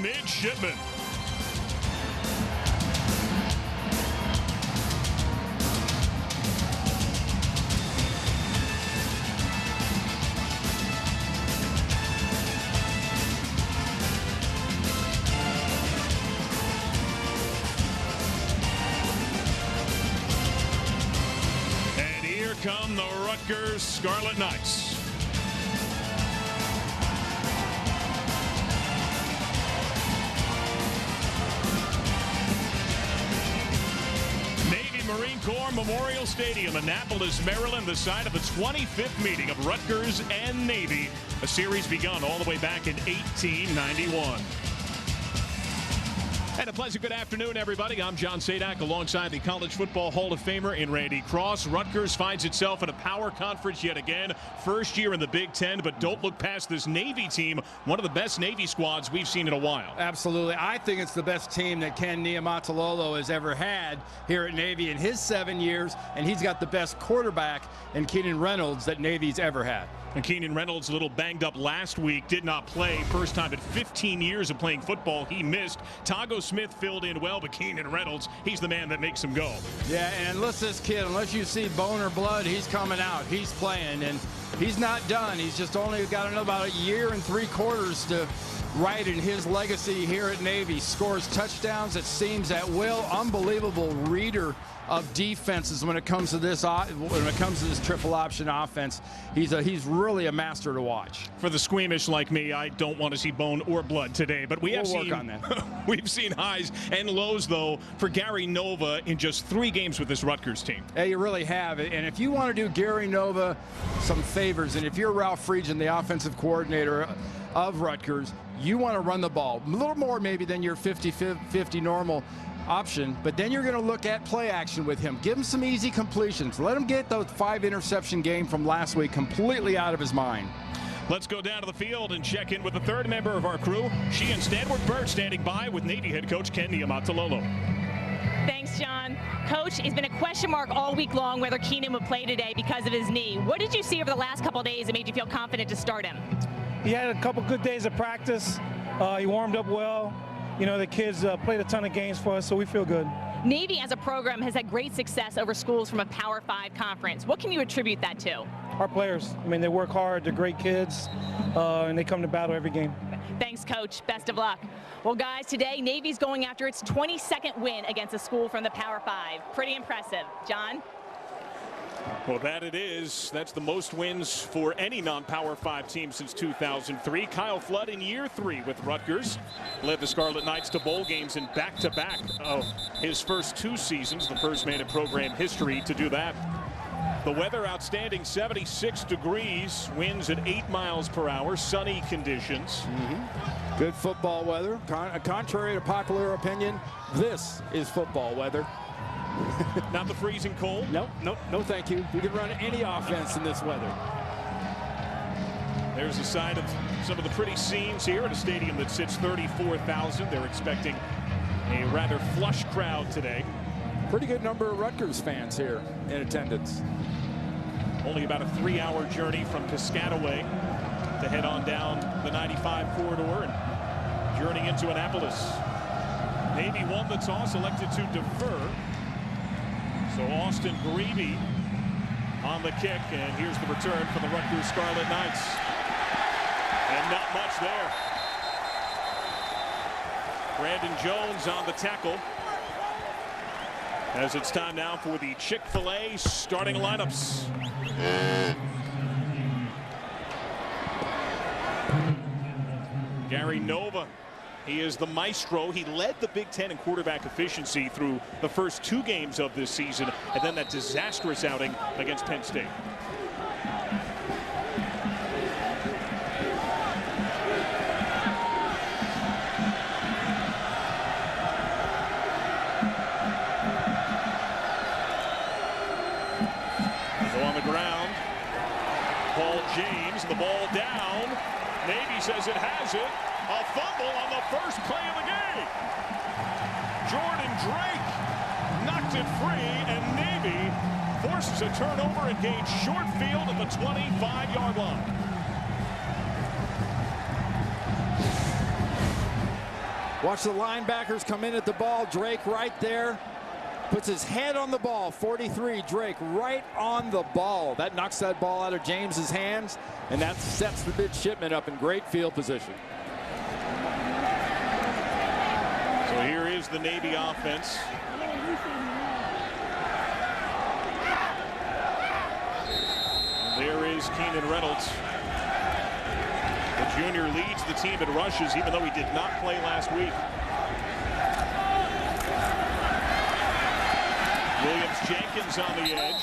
midshipmen. And here come the Rutgers Scarlet Knights. Marine Corps Memorial Stadium, Annapolis, Maryland, the site of the 25th meeting of Rutgers and Navy, a series begun all the way back in 1891. And a pleasant good afternoon, everybody. I'm John Sadak alongside the College Football Hall of Famer in Randy Cross. Rutgers finds itself in a power conference yet again. First year in the Big Ten, but don't look past this Navy team. One of the best Navy squads we've seen in a while. Absolutely. I think it's the best team that Ken Niumatalolo has ever had here at Navy in his 7 years, and he's got the best quarterback in Keenan Reynolds that Navy's ever had. And Keenan Reynolds, a little banged up last week, did not play. First time in 15 years of playing football, he missed. Tago Smith filled in well, but Keenan Reynolds, he's the man that makes him go. Yeah, and unless this kid, unless you see bone or blood, he's coming out. He's playing, and he's not done. He's just only got about a year and 3 quarters to write in his legacy here at Navy. Scores touchdowns, it seems, at will. Unbelievable reader of defenses when it comes to this triple option offense. He's really a master to watch. For the squeamish like me, I don't want to see bone or blood today, but we'll work on that. We've seen highs and lows though for Gary Nova in just 3 games with this Rutgers team. Yeah, you really have. And if you want to do Gary Nova some favors, and if you're Ralph Friedgen, the offensive coordinator of Rutgers, you want to run the ball a little more maybe than your 50-50 normal option, but then you're going to look at play action with him. Give him some easy completions. Let him get those 5 interception game from last week completely out of his mind. Let's go down to the field and check in with the third member of our crew. She and Stanward Bird standing by with Navy head coach Ken Niumatalolo. Thanks, John. Coach, it's been a question mark all week long whether Keenan would play today because of his knee. What did you see over the last couple of days that made you feel confident to start him? He had a couple good days of practice. He warmed up well. You know, the kids played a ton of games for us, so we feel good. Navy as a program has had great success over schools from a Power 5 conference. What can you attribute that to? Our players. I mean, they work hard. They're great kids, and they come to battle every game. Thanks, Coach. Best of luck. Well, guys, today Navy's going after its 22nd win against a school from the Power 5. Pretty impressive. John? Well, that it is. That's the most wins for any non-Power 5 team since 2003. Kyle Flood in year 3 with Rutgers led the Scarlet Knights to bowl games in back-to-back of his first 2 seasons, the first man in program history to do that. The weather outstanding, 76 degrees, winds at 8 miles per hour, sunny conditions. Good football weather. Contrary to popular opinion, this is football weather. Not the freezing cold? No, thank you. We can run any offense in this weather. There's a side of some of the pretty scenes here at a stadium that sits 34,000. They're expecting a rather flush crowd today. Pretty good number of Rutgers fans here in attendance. Only about a 3-hour journey from Piscataway to head on down the 95 corridor and journey into Annapolis. Navy won the toss, elected to defer. So Austin Grebe on the kick, and here's the return for the Rutgers Scarlet Knights. And not much there. Brandon Jones on the tackle. As it's time now for the Chick-fil-A starting lineups. Gary Nova. He is the maestro. He led the Big Ten in quarterback efficiency through the first 2 games of this season, and then that disastrous outing against Penn State. So on the ground, Paul James, the ball down. Navy says it has it. A fumble on the first play of the game. Jordan Drake knocked it free, and Navy forces a turnover and gains short field at the 25-yard line. Watch the linebackers come in at the ball. Drake right there. Puts his head on the ball. 43, Drake right on the ball. That knocks that ball out of James's hands, and that sets the midshipman up in great field position. So here is the Navy offense. And there is Keenan Reynolds. The junior leads the team in rushes, even though he did not play last week. Williams-Jenkins on the edge.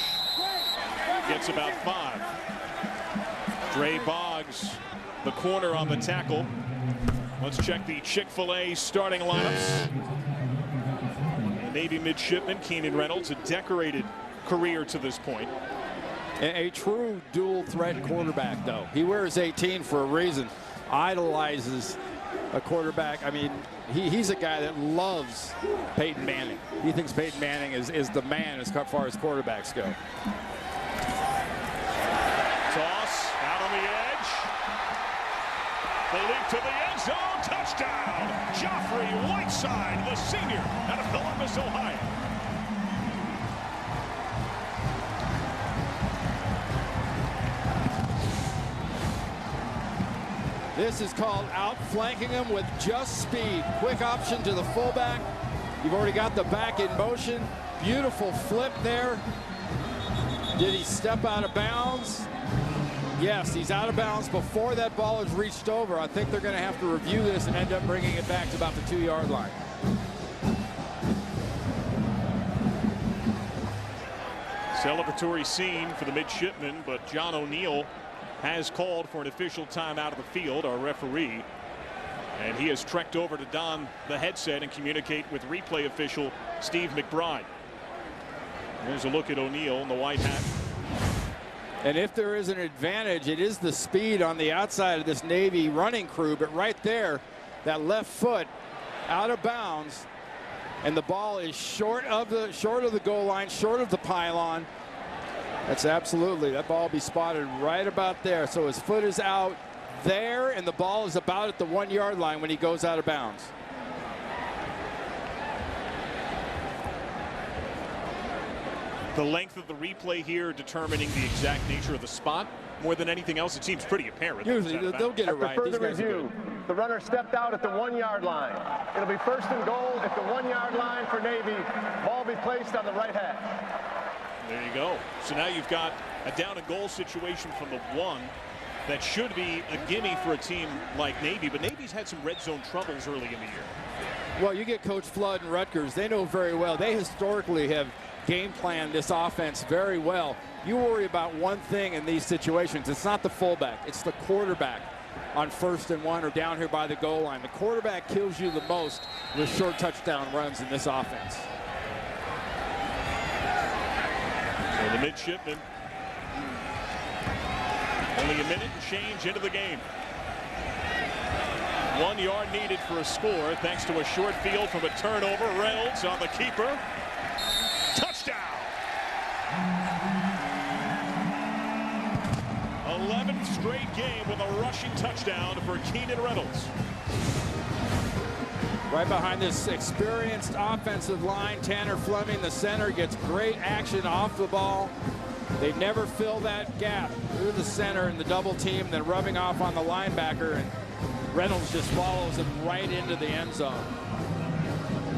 Gets about 5. Dre Boggs, the corner on the tackle. Let's check the Chick-fil-A starting lineups. The Navy midshipman, Keenan Reynolds, a decorated career to this point. A true dual threat quarterback, though. He wears 18 for a reason. Idolizes a quarterback. I mean, he's a guy that loves Peyton Manning. He thinks Peyton Manning is the man as far as quarterbacks go. Toss out on the edge. The leap to the end zone. Touchdown. Joffrey Whiteside, the senior out of Columbus, Ohio. This is called outflanking him with just speed. Quick option to the fullback. You've already got the back in motion. Beautiful flip there. Did he step out of bounds? Yes, he's out of bounds before that ball is reached over. I think they're going to have to review this and end up bringing it back to about the 2-yard line. Celebratory scene for the midshipmen, but John O'Neill has called for an official timeout of the field, our referee. And he has trekked over to don the headset and communicate with replay official Steve McBride. There's a look at O'Neill in the white hat. And if there is an advantage, it is the speed on the outside of this Navy running crew. But right there, that left foot out of bounds, and the ball is short of the goal line, short of the pylon. That's absolutely, that ball will be spotted right about there. So his foot is out there, and the ball is about at the 1-yard line when he goes out of bounds. The length of the replay here determining the exact nature of the spot. More than anything else, it seems pretty apparent. Usually they'll get it right. After further review, the runner stepped out at the 1-yard line. It'll be 1st and goal at the 1-yard line for Navy. Ball be placed on the right half. There you go. So now you've got a down and goal situation from the 1 that should be a gimme for a team like Navy, but Navy's had some red zone troubles early in the year. Well, you get Coach Flood and Rutgers. They know very well. They historically have game planned this offense very well. You worry about one thing in these situations. It's not the fullback. It's the quarterback on 1st and 1 or down here by the goal line. The quarterback kills you the most with short touchdown runs in this offense. So the midshipmen, only a minute and change into the game. 1 yard needed for a score thanks to a short field from a turnover. Reynolds on the keeper. Touchdown. 11th straight game with a rushing touchdown for Keenan Reynolds. Right behind this experienced offensive line, Tanner Fleming, the center, gets great action off the ball. They never fill that gap through the center in the double team, then rubbing off on the linebacker, and Reynolds just follows him right into the end zone.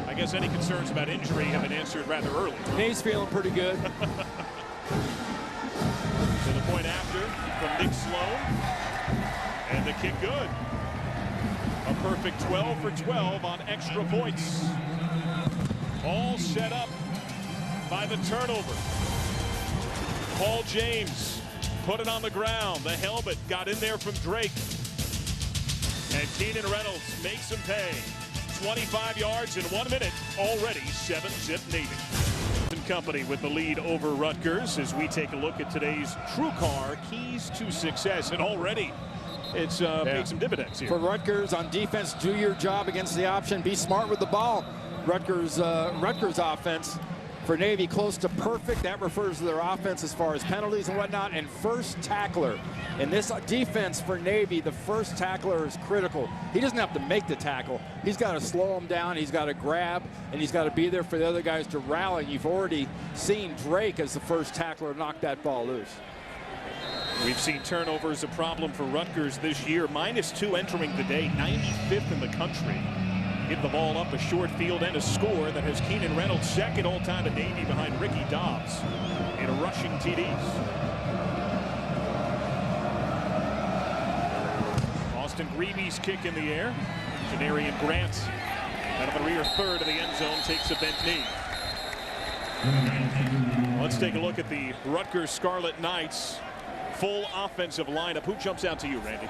I guess any concerns about injury have been answered rather early. And he's feeling pretty good. To the point after from Nick Sloan, and the kick good. A perfect 12 for 12 on extra points. All set up by the turnover. Paul James put it on the ground. The helmet got in there from Drake. And Keenan Reynolds makes him pay. 25 yards in 1 minute. Already 7-zip Navy. Company with the lead over Rutgers as we take a look at today's TrueCar keys to success. And already it's paid some dividends here. For Rutgers on defense, do your job against the option. Be smart with the ball. Rutgers offense for Navy close to perfect. That refers to their offense as far as penalties and whatnot. And first tackler. In this defense for Navy, the first tackler is critical. He doesn't have to make the tackle. He's got to slow him down. He's got to grab, and he's got to be there for the other guys to rally. You've already seen Drake as the first tackler knock that ball loose. We've seen turnovers a problem for Rutgers this year. -2 entering the day, 95th in the country. Give the ball up a short field and a score that has Keenan Reynolds second all-time at Navy behind Ricky Dobbs in rushing TDs. Austin Greavy's kick in the air. Janarian Grant out of the rear third of the end zone takes a bent knee. Let's take a look at the Rutgers Scarlet Knights full offensive lineup. Who jumps out to you, Randy?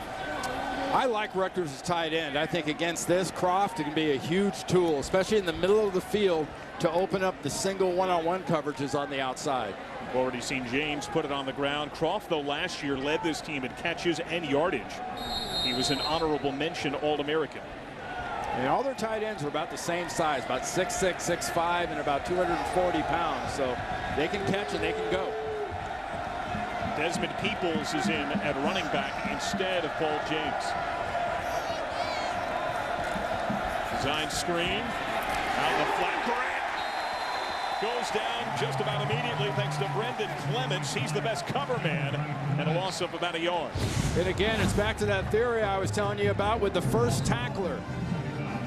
I like Rutgers as tight end. I think against this, Croft, it can be a huge tool, especially in the middle of the field, to open up the single one-on-one coverages on the outside. We've already seen James put it on the ground. Croft, though, last year led this team in catches and yardage. He was an honorable mention All-American. And all their tight ends are about the same size, about 6'6", 6'5", and about 240 pounds. So they can catch and they can go. Desmond Peoples is in at running back instead of Paul James. Design screen. Out the flat. Grant goes down just about immediately thanks to Brendan Clements. He's the best cover man, and a loss of about a yard. And again, it's back to that theory I was telling you about with the first tackler.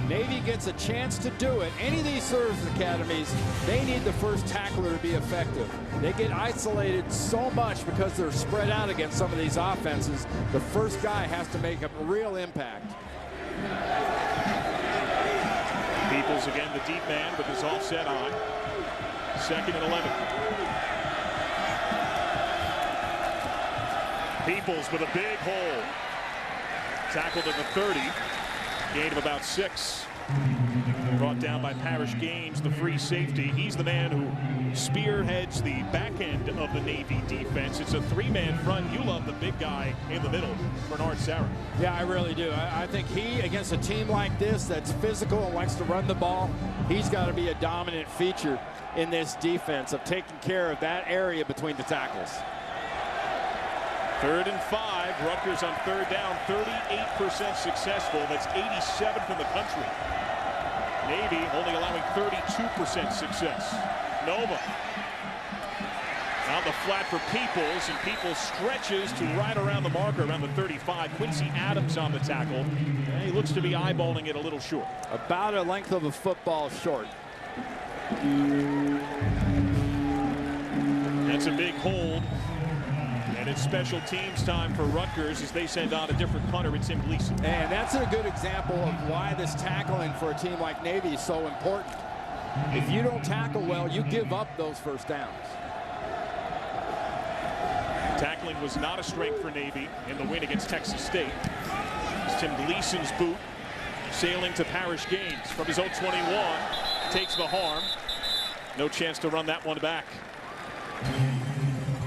Navy gets a chance to do it. Any of these service academies, they need the first tackler to be effective. They get isolated so much because they're spread out against some of these offenses. The first guy has to make a real impact. Peoples again, the deep man with his offset on. 2nd and 11. Peoples with a big hole. Tackled at the 30. Gain of about 6. Brought down by Parrish Gaines, the free safety. He's the man who spearheads the back end of the Navy defense. It's a 3-man front. You love the big guy in the middle, Bernard Sarah. Yeah, I really do. I think he, against a team like this that's physical and likes to run the ball, he's got to be a dominant feature in this defense of taking care of that area between the tackles. 3rd and 5. Rutgers on 3rd down, 38% successful. That's 87th in the country. Navy only allowing 32% success. Nova on the flat for Peoples, and Peoples stretches to right around the marker, around the 35. Quincy Adams on the tackle. And he looks to be eyeballing it a little short. About a length of a football short. That's a big hold. And it's special teams time for Rutgers as they send on a different punter. It's Tim Gleason. And that's a good example of why this tackling for a team like Navy is so important. If you don't tackle well, you give up those first downs. Tackling was not a strength for Navy in the win against Texas State. It's Tim Gleason's boot sailing to Parrish Gaines from his own 21. Takes the harm. No chance to run that one back.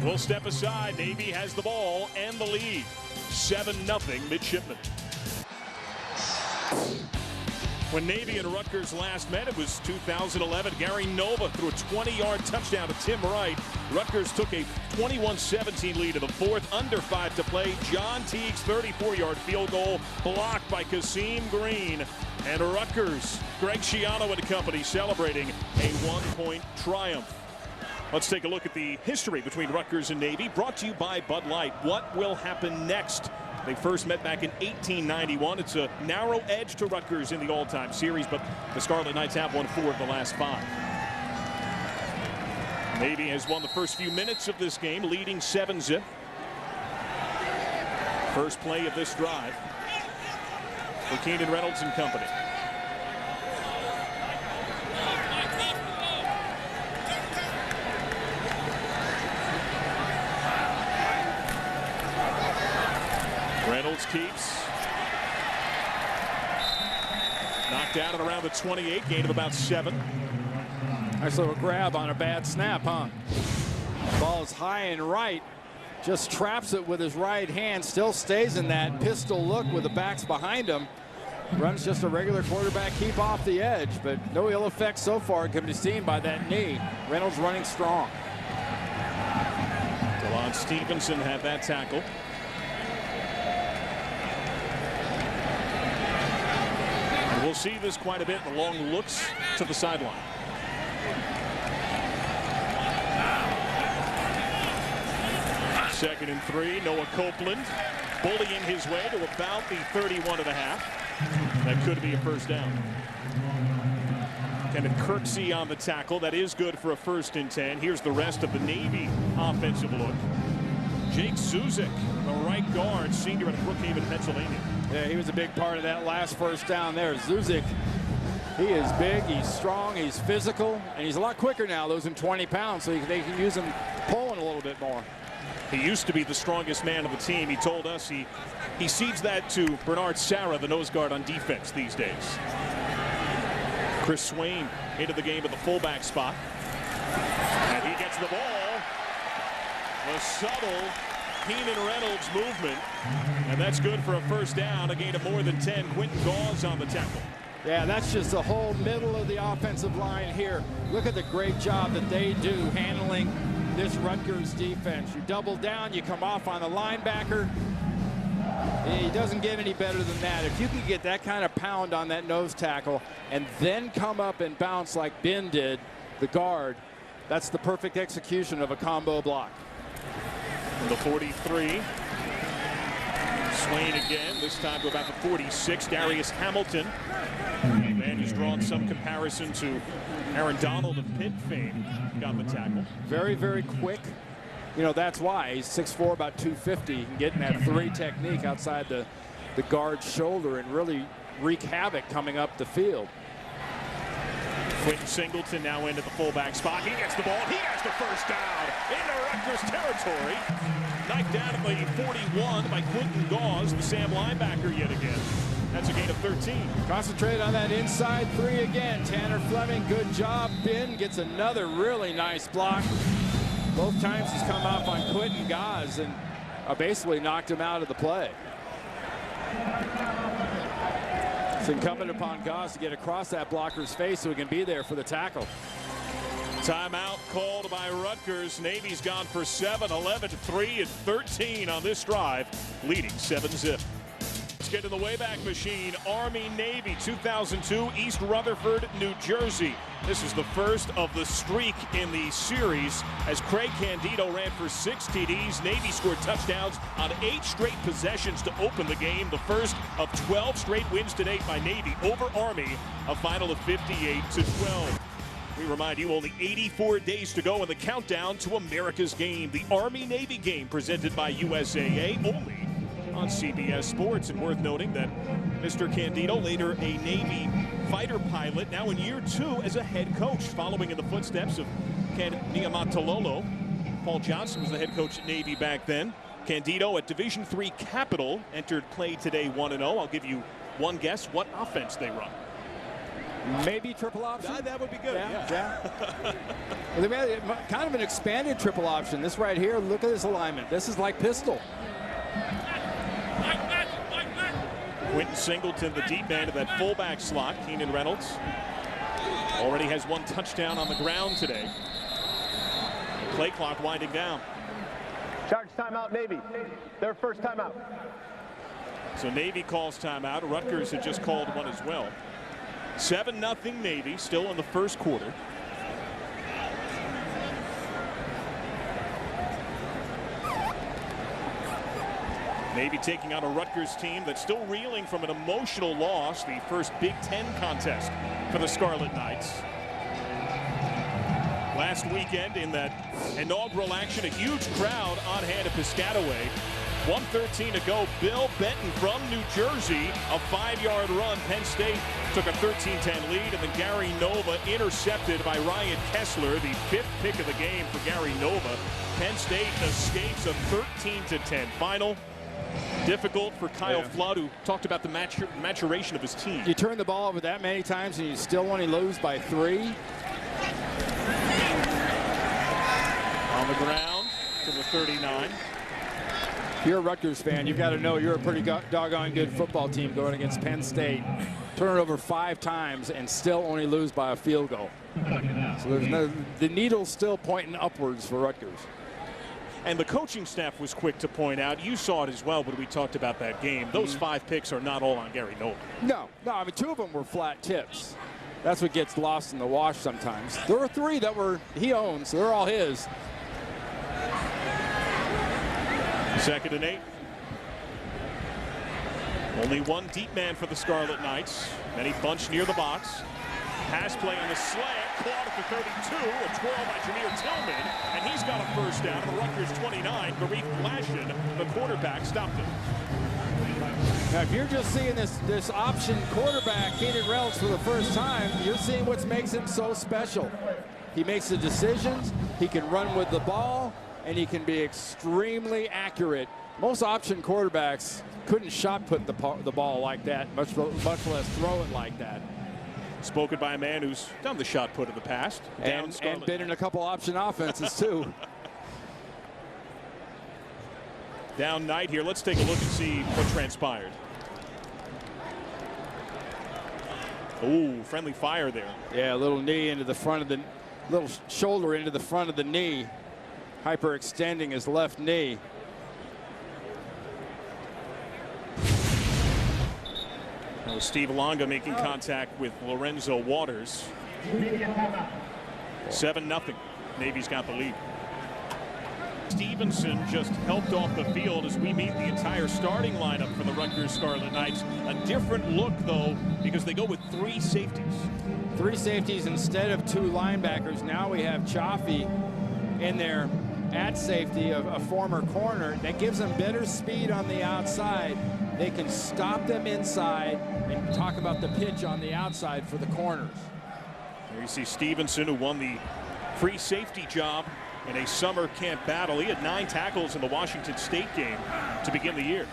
We'll step aside. Navy has the ball and the lead. 7-0 Midshipmen. When Navy and Rutgers last met, it was 2011. Gary Nova threw a 20-yard touchdown to Tim Wright. Rutgers took a 21-17 lead in the 4th, under 5 to play. John Teague's 34-yard field goal blocked by Kasim Green. And Rutgers, Greg Schiano and company celebrating a 1-point triumph. Let's take a look at the history between Rutgers and Navy, brought to you by Bud Light. What will happen next? They first met back in 1891. It's a narrow edge to Rutgers in the all-time series, but the Scarlet Knights have won 4 of the last 5. Navy has won the first few minutes of this game, leading 7-0. First play of this drive for Keenan Reynolds and company. Reynolds keeps. Knocked out at around the 28, gain of about 7. Nice little grab on a bad snap, huh? Ball is high and right. Just traps it with his right hand. Still stays in that pistol look with the backs behind him. runs just a regular quarterback keep off the edge, but no ill effects so far can be seen by that knee. Reynolds running strong. DeLon Stevenson had that tackle. And we'll see this quite a bit, the long looks to the sideline. Second and 3, Noah Copeland bullying his way to about the 31.5. That could be a first down. Kenneth Kirksey on the tackle. That is good for a 1st and 10. Here's the rest of the Navy offensive look. Jake Zuzik, the right guard, senior out of Brookhaven, Pennsylvania. Yeah, he was a big part of that last first down there. Zuzik, he is big, he's strong, he's physical, and he's a lot quicker now, losing 20 pounds, so they can use him pulling a little bit more. He used to be the strongest man of the team. He told us he cedes that to Bernard Sarah, the nose guard on defense these days. Chris Swain into the game at the fullback spot. And he gets the ball. The subtle Keenan Reynolds movement. And that's good for a first down. A gain of more than 10. Quentin Gauze on the tackle. Yeah, that's just the whole middle of the offensive line here. Look at the great job that they do handling this Rutgers defense. You double down, you come off on the linebacker. He doesn't get any better than that. If you can get that kind of pound on that nose tackle and then come up and bounce like Ben did, the guard, that's the perfect execution of a combo block. The 43. Swain again, this time to about the 46. Darius Hamilton. Man who's drawn some comparison to Aaron Donald of Pitt fame. Got the tackle. Very, very quick. You know, that's why he's 6'4", about 250. He can get in that 3 technique outside the guard's shoulder and really wreak havoc coming up the field. Quentin Singleton now into the fullback spot. He gets the ball. He has the first down into Rutgers territory. Knifed down at the 41 by Quentin Gauze, the Sam linebacker yet again. That's a gain of 13. Concentrate on that inside 3 again. Tanner Fleming, good job. Ben gets another really nice block. Both times he's come off on Quentin Gauze and basically knocked him out of the play. It's incumbent upon Gauze to get across that blocker's face so he can be there for the tackle. Timeout called by Rutgers. Navy's gone for 7, 11, 3, and 13 on this drive, leading 7-zip. Let's get in the Wayback Machine. Army-Navy 2002, East Rutherford, New Jersey. This is the first of the streak in the series as Craig Candido ran for 6 TDs. Navy scored touchdowns on 8 straight possessions to open the game. The first of 12 straight wins to date by Navy over Army, a final of 58-12. We remind you only 84 days to go in the countdown to America's game. The Army-Navy game presented by USAA only on CBS Sports. And worth noting that Mr. Candido, later a Navy fighter pilot, now in year 2 as a head coach, following in the footsteps of Niumatalolo. Paul Johnson was the head coach at Navy back then. Candido at Division III Capital entered play today 1-0. I'll give you one guess what offense they run. Maybe triple option. That would be good. Yeah. Well, they made kind of an expanded triple option. This right here, look at this alignment. This is like pistol. Quentin Singleton, the deep man of that fullback slot. Keenan Reynolds already has 1 touchdown on the ground today. Play clock winding down. Charge timeout, Navy. Their first timeout. So Navy calls timeout. Rutgers had just called one as well. 7-0 Navy, still in the first quarter. Navy taking on a Rutgers team that's still reeling from an emotional loss, the first Big Ten contest for the Scarlet Knights. Last weekend in that inaugural action, a huge crowd on hand at Piscataway. 1:13 to go. Bill Benton from New Jersey, a 5-yard run. Penn State took a 13-10 lead, and then Gary Nova intercepted by Ryan Kessler, the 5th pick of the game for Gary Nova. Penn State escapes a 13-10 final. Difficult for Kyle Flood, who talked about the maturation of his team. You turn the ball over that many times and you still only lose by 3. On the ground to the 39. If you're a Rutgers fan, you've got to know you're a pretty doggone good football team going against Penn State. Turn it over 5 times and still only lose by a field goal. So the needle's still pointing upwards for Rutgers. And the coaching staff was quick to point out, you saw it as well when we talked about that game, those 5 picks are not all on Gary Nolan. No, I mean 2 of them were flat tips. That's what gets lost in the wash sometimes. There were 3 that he owns, so they're all his. 2nd and 8. Only one deep man for the Scarlet Knights. Many bunch near the box. Pass play on the slant, caught at the 32, a twirl by Jameer Tillman, and he's got a first down. The Rutgers 29, Garif Glashin, the quarterback, stopped it. Now, if you're just seeing this option quarterback, Keenan Reynolds, for the first time, you're seeing what makes him so special. He makes the decisions, he can run with the ball, and he can be extremely accurate. Most option quarterbacks couldn't shot put the ball like that, much less throw it like that. Spoken by a man who's done the shot put in the past. And been in a couple option offenses, too. Down Knight here. Let's take a look and see what transpired. Ooh, friendly fire there. Yeah, a little knee into the front of the, little shoulder into the front of the knee. Hyperextending his left knee. Now Steve Longa making contact with Lorenzo Waters. 7-0. Navy's got the lead. Stevenson just helped off the field as we meet the entire starting lineup for the Rutgers Scarlet Knights. A different look, though, because they go with 3 safeties. 3 safeties instead of 2 linebackers. Now we have Chaffee in there at safety, a former corner. That gives them better speed on the outside. They can stop them inside and talk about the pitch on the outside for the corners. Here you see Stevenson, who won the free safety job in a summer camp battle. He had 9 tackles in the Washington State game to begin the year.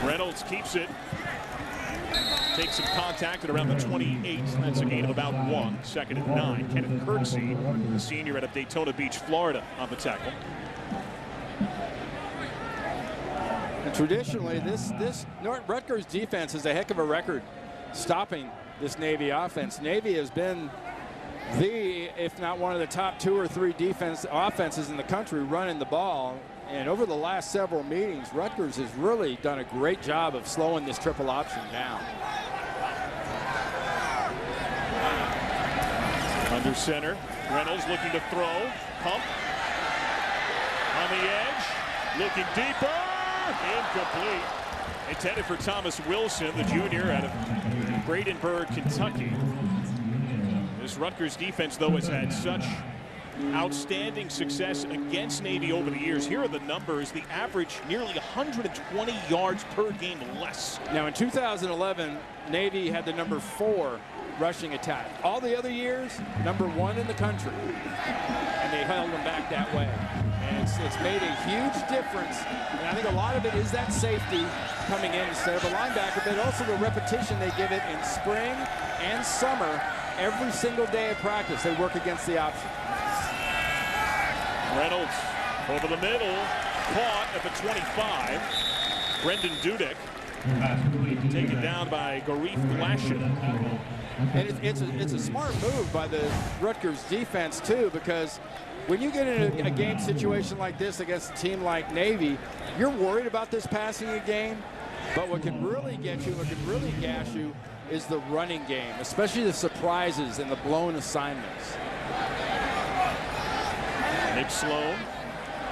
Reynolds keeps it. Takes some contact at around the 28. That's a gain of about 1. 2nd and 9. Kenneth Kirksey, the senior out of Daytona Beach, Florida, on the tackle. And traditionally, this Rutgers defense has a heck of a record stopping this Navy offense. Navy has been if not one of the top 2 or 3 offenses in the country running the ball. And over the last several meetings, Rutgers has really done a great job of slowing this triple option down. Under center, Reynolds looking to throw. Pump. On the edge. Looking deeper. Incomplete. Intended for Thomas Wilson, the junior out of Bradenburg, Kentucky. This Rutgers defense, though, has had such outstanding success against Navy over the years. Here are the numbers. The average nearly 120 yards per game less. Now in 2011, Navy had the number 4 rushing attack. All the other years, number 1 in the country. And they held them back that way. And it's made a huge difference. And I think a lot of it is that safety coming in instead of a linebacker, but also the repetition they give it in spring and summer. Every single day of practice, they work against the option. Reynolds over the middle, caught at the 25. Brendan Dudek taken down by Garif Glashin. And it's a smart move by the Rutgers defense, too, because when you get in a game situation like this against a team like Navy, you're worried about this passing game. But what can really get you, what can really gash you, is the running game, especially the surprises and the blown assignments. Nick Sloan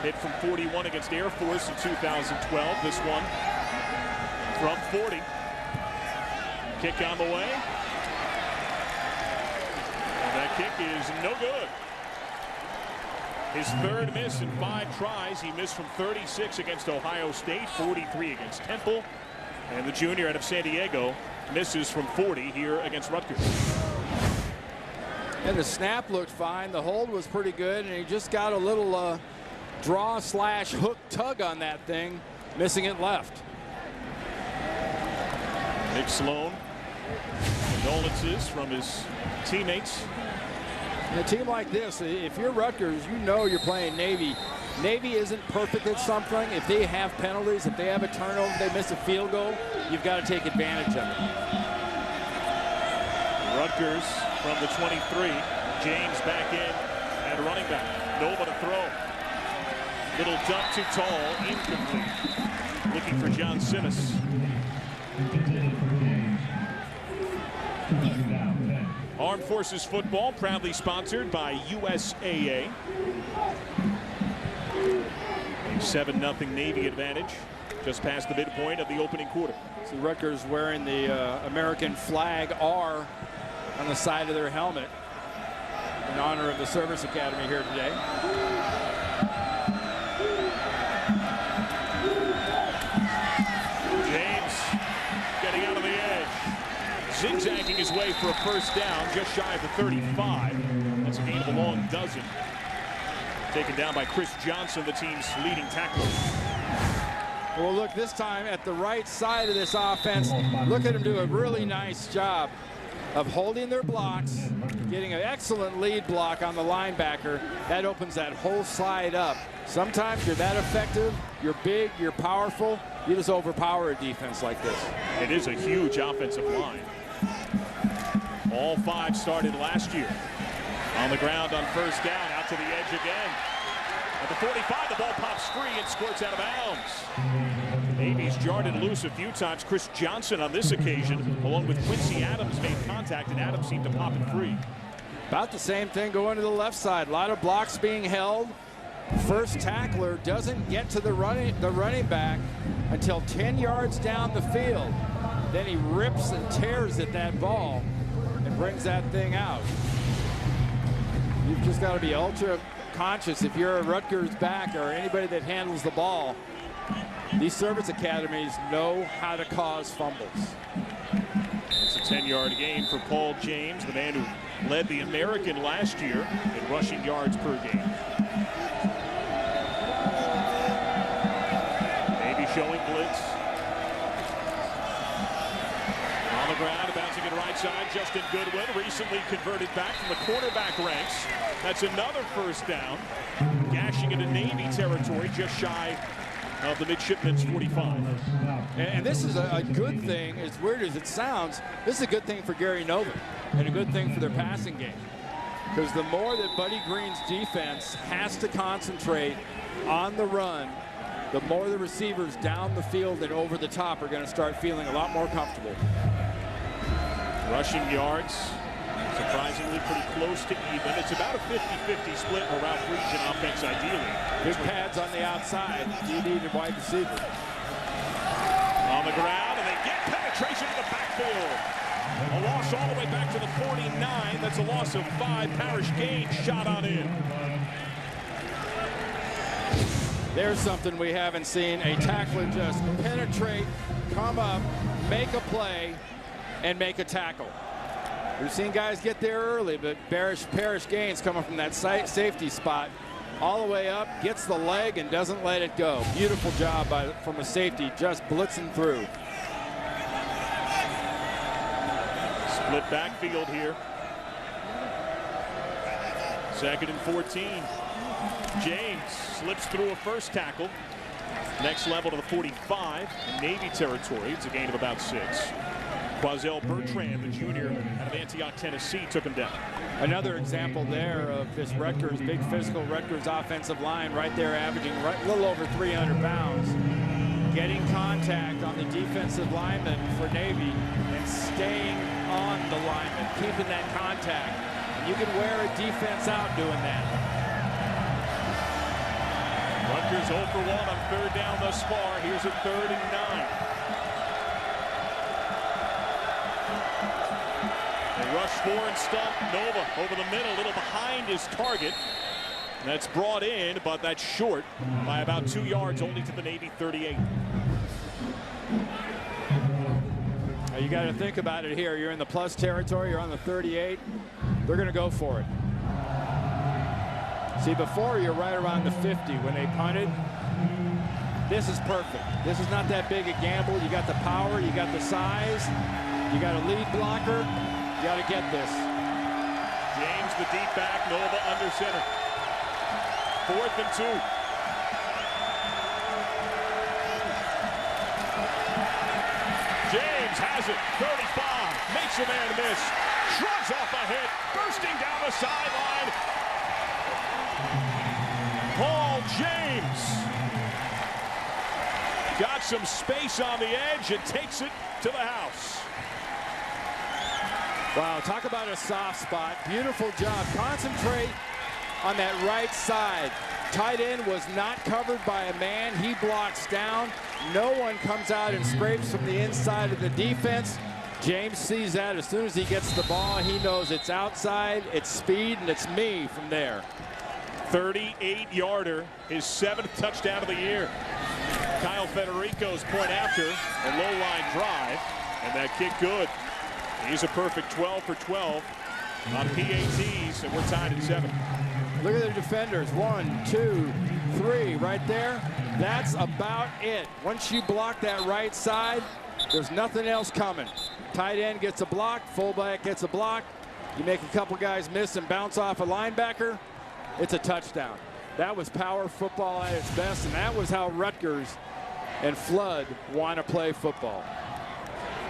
hit from 41 against Air Force in 2012. This one from 40. Kick on the way. And that kick is no good. His 3rd miss in 5 tries. He missed from 36 against Ohio State, 43 against Temple. And the junior out of San Diego misses from 40 here against Rutgers. And the snap looked fine. The hold was pretty good, and he just got a little draw/hook tug on that thing, missing it left. Nick Sloan, condolences from his teammates. In a team like this, if you're Rutgers, you know you're playing Navy Navy isn't perfect at something. If they have penalties, if they have a turnover, they miss a field goal, you've got to take advantage of it. Rutgers from the 23. James back in at running back. Nova to throw. Little dump too tall, incomplete. Looking for John Simmons. Armed Forces Football, proudly sponsored by USAA. A 7-0 Navy advantage, just past the midpoint of the opening quarter. So Rutgers wearing the American flag R on the side of their helmet in honor of the Service Academy here today. James getting out of the edge. Zigzagging his way for a first down, just shy of the 35. That's a gain of a long dozen. Taken down by Chris Johnson, the team's leading tackler. Well, look, this time at the right side of this offense, look at him do a really nice job of holding their blocks, getting an excellent lead block on the linebacker. That opens that whole side up. Sometimes you're that effective, you're big, you're powerful, you just overpower a defense like this. It is a huge offensive line. All 5 started last year. On the ground on first down, out to the edge again. At the 45, the ball pops free and squirts out of bounds. Navy's jarred it loose a few times. Chris Johnson on this occasion, along with Quincy Adams, made contact, and Adams seemed to pop it free. About the same thing going to the left side. A lot of blocks being held. First tackler doesn't get to the running back until 10 yards down the field. Then he rips and tears at that ball and brings that thing out. You've just got to be ultra conscious if you're a Rutgers back or anybody that handles the ball. These service academies know how to cause fumbles. It's a 10-yard gain for Paul James, the man who led the American last year in rushing yards per game. Maybe showing blitz. On the ground, bouncing it right side, Justin Goodwin, recently converted back from the quarterback ranks. That's another first down, gashing into Navy territory, just shy of the midshipmen's 45. And this is a good thing, as weird as it sounds. This is a good thing for Gary Nova and a good thing for their passing game. Because the more that Buddy Green's defense has to concentrate on the run, the more the receivers down the field and over the top are going to start feeling a lot more comfortable. Rushing yards, surprisingly pretty close to even. It's about a 50-50 split in a Ralph Region offense, ideally. Good pads on the outside, DB to wide receiver. On the ground, and they get penetration to the backfield. A loss all the way back to the 49. That's a loss of 5. Parrish Gaines shot on in. There's something we haven't seen. A tackler just penetrate, come up, make a play, and make a tackle. We've seen guys get there early, but Parrish Gaines coming from that safety spot all the way up, gets the leg and doesn't let it go. Beautiful job from a safety, just blitzing through. Split backfield here. 2nd and 14. James slips through a first tackle. Next level to the 45 in Navy territory. It's a gain of about 6. Quazell Bertrand, the junior out of Antioch, Tennessee, took him down. Another example there of this Rutgers, big physical Rutgers offensive line right there, averaging a little over 300 pounds. Getting contact on the defensive lineman for Navy and staying on the lineman, keeping that contact. And you can wear a defense out doing that. Rutgers 0 for 1 on 3rd down thus far. Here's a 3rd and 9. They rush 4 and stump. Nova over the middle, a little behind his target. That's brought in, but that's short by about 2 yards, only to the Navy 38. Now you got to think about it here. You're in the plus territory. You're on the 38. They're going to go for it. See, before you're right around the 50 when they punted. This is perfect. This is not that big a gamble. You got the power. You got the size. You got a lead blocker. You got to get this. James, the deep back. Nova under center. 4th and 2. James has it. 35. Makes a man miss. Shrugs off a hit. Bursting down the sideline. Paul James got some space on the edge and takes it to the house. Wow, talk about a soft spot. Beautiful job. Concentrate on that right side. Tight end was not covered by a man. He blocks down. No one comes out and scrapes from the inside of the defense. James sees that. As soon as he gets the ball, he knows it's outside, it's speed, and it's me from there. 38-yarder, his 7th touchdown of the year. Kyle Federico's point after a low-line drive, and that kick good. He's a perfect 12 for 12 on PATs, and we're tied at 7. Look at the defenders. 1, 2, 3 right there. That's about it. Once you block that right side, there's nothing else coming. Tight end gets a block, fullback gets a block. You make a couple guys miss and bounce off a linebacker, it's a touchdown. That was power football at its best, and that was how Rutgers and Flood want to play football.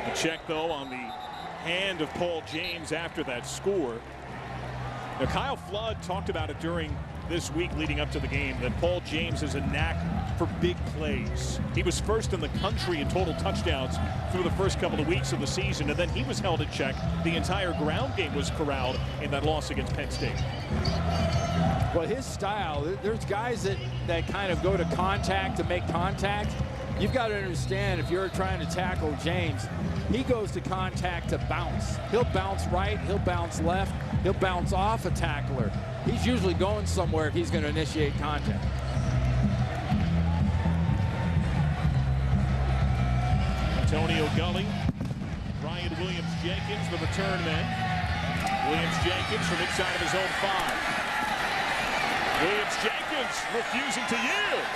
A check, though, on the hand of Paul James after that score. Now, Kyle Flood talked about it during this week leading up to the game, that Paul James has a knack for big plays. He was first in the country in total touchdowns through the first couple of weeks of the season, and then he was held in check. The entire ground game was corralled in that loss against Penn State. Well, his style, there's guys that kind of go to contact to make contact. You've got to understand, if you're trying to tackle James, he goes to contact to bounce. He'll bounce right, he'll bounce left, he'll bounce off a tackler. He's usually going somewhere if he's going to initiate contact. Antonio Gully, Ryan Williams-Jenkins, the return men. Williams-Jenkins from inside of his own 5. Williams-Jenkins refusing to yield.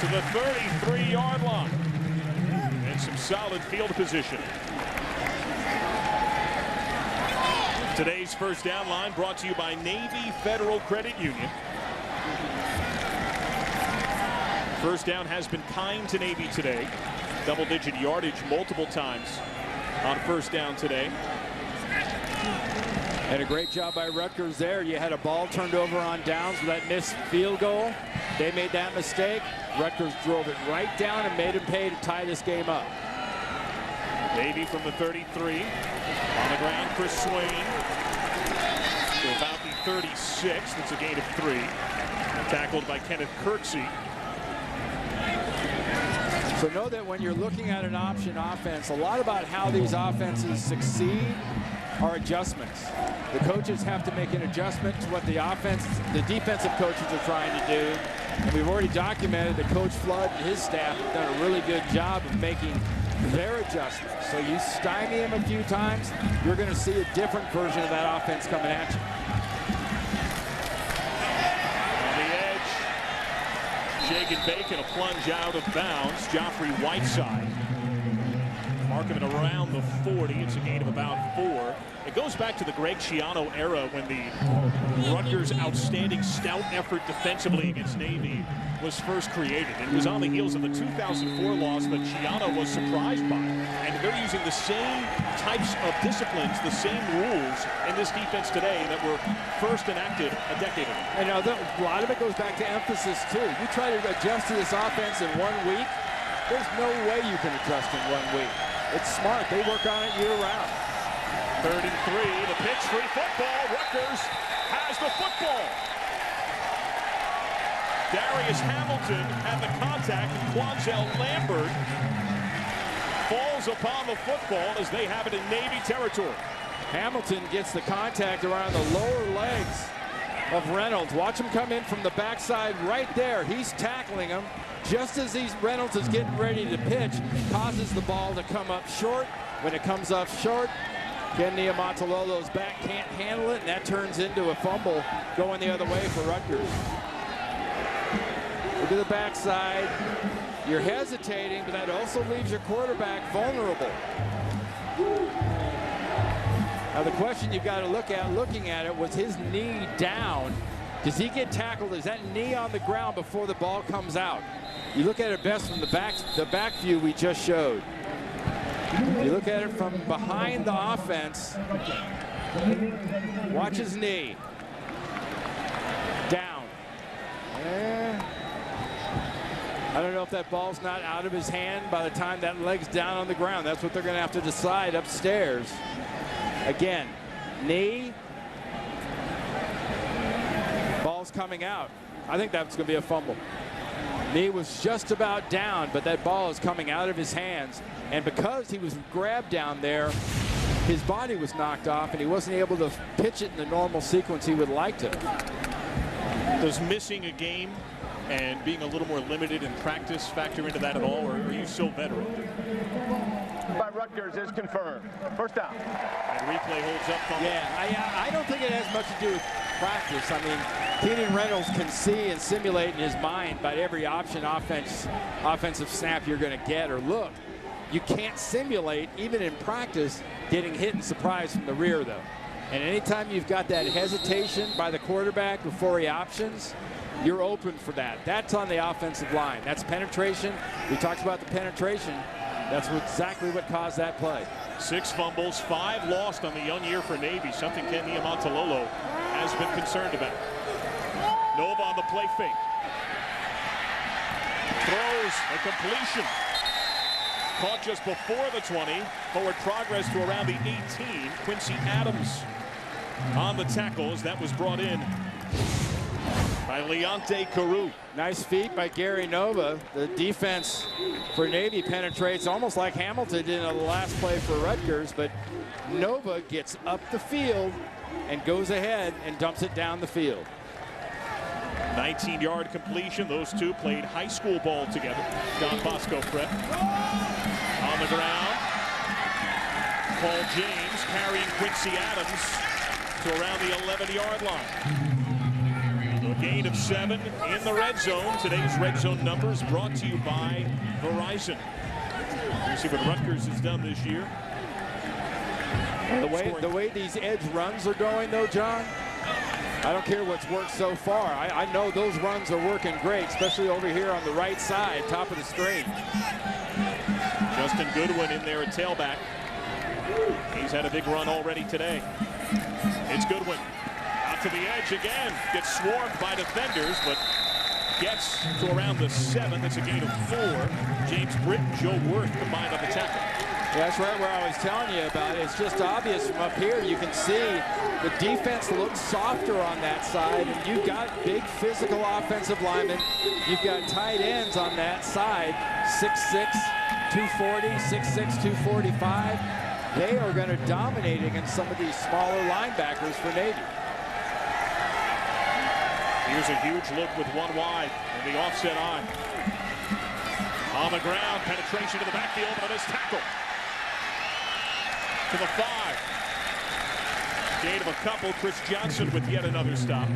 To the 33-yard line. And some solid field position. Today's first down line brought to you by Navy Federal Credit Union. First down has been kind to Navy today. Double-digit yardage multiple times on first down today. And a great job by Rutgers there. You had a ball turned over on downs with that missed field goal. They made that mistake. Rutgers drove it right down and made them pay to tie this game up. Navy from the 33. On the ground, Chris Swain. To about the 36. That's a gain of 3. Tackled by Kenneth Kirksey. So know that when you're looking at an option offense, a lot about how these offenses succeed are adjustments. The coaches have to make an adjustment to what the defensive coaches are trying to do. And we've already documented that Coach Flood and his staff have done a really good job of making their adjustments. So you stymie him a few times, you're going to see a different version of that offense coming at you. Jagan Bacon, a plunge out of bounds. Joffrey Whiteside marking it around the 40. It's a gain of about 4. It goes back to the Greg Schiano era when the Rutgers' outstanding stout effort defensively against Navy was first created. And it was on the heels of the 2004 loss that Schiano was surprised by. And they're using the same types of disciplines, the same rules in this defense today that were first enacted a decade ago. And now a lot of it goes back to emphasis too. You try to adjust to this offense in 1 week, there's no way you can adjust in 1 week. It's smart. They work on it year-round. 3rd and 3. The pitch, free football. Rutgers has the football. Darius Hamilton had the contact. Quanzell Lambert falls upon the football as they have it in Navy territory. Hamilton gets the contact around the lower legs of Reynolds. Watch him come in from the backside right there. He's tackling him. Just as Reynolds is getting ready to pitch, causes the ball to come up short. When it comes up short, Ken Niumatalolo's back can't handle it, and that turns into a fumble going the other way for Rutgers. Look at the backside. You're hesitating, but that also leaves your quarterback vulnerable. Now the question you've got to look at, looking at it, was his knee down Does he get tackled? Is that knee on the ground before the ball comes out? You look at it best from the back view we just showed. You look at it from behind the offense. Watch his knee. Down. I don't know if that ball's not out of his hand by the time that leg's down on the ground. That's what they're going to have to decide upstairs. Again, knee. Ball's coming out. I think that's going to be a fumble. Knee was just about down, but that ball is coming out of his hands. And because he was grabbed down there, his body was knocked off, and he wasn't able to pitch it in the normal sequence he would like to. Does missing a game and being a little more limited in practice factor into that at all, or are you still veteran? By Rutgers is confirmed. First down. And replay holds up. Yeah, I don't think it has much to do with practice. I mean, Keenan Reynolds can see and simulate in his mind about every option offensive snap you're going to get or look. You can't simulate, even in practice, getting hit and surprised from the rear, though. And anytime you've got that hesitation by the quarterback before he options, you're open for that. That's on the offensive line. That's penetration. We talked about the penetration. That's exactly what caused that play. 6 fumbles, 5 lost on the young year for Navy, something Ken Niumatalolo has been concerned about. Nova on the play fake. Throws a completion. Caught just before the 20. Forward progress to around the 18. Quincy Adams on the tackles. That was brought in by Leonte Carew. Nice feat by Gary Nova. The defense for Navy penetrates almost like Hamilton did in the last play for Rutgers, but Nova gets up the field and goes ahead and dumps it down the field. 19-yard completion. Those two played high school ball together. Don Bosco prep. On the ground. Paul James carrying Quincy Adams to around the 11-yard line. A gain of 7 in the red zone. Today's red zone numbers brought to you by Verizon. You see what Rutgers has done this year. The way these edge runs are going, though, John, I don't care what's worked so far. I know those runs are working great, especially over here on the right side, top of the string. Justin Goodwin in there at tailback. He's had a big run already today. It's Goodwin. Out to the edge again. Gets swarmed by defenders, but gets to around the 7. That's a gain of 4. James Britt and Joe Worth combined on the tackle. Yeah, that's right where I was telling you about it. It's just obvious from up here. You can see the defense looks softer on that side, and you've got big physical offensive linemen. You've got tight ends on that side, 6'6", 240, 6'6", 245. They are going to dominate against some of these smaller linebackers for Navy. Here's a huge look with one wide and the offset on. On the ground, penetration to the backfield, and a missed tackle. To the 5. Gain of a couple. Chris Johnson with yet another stop.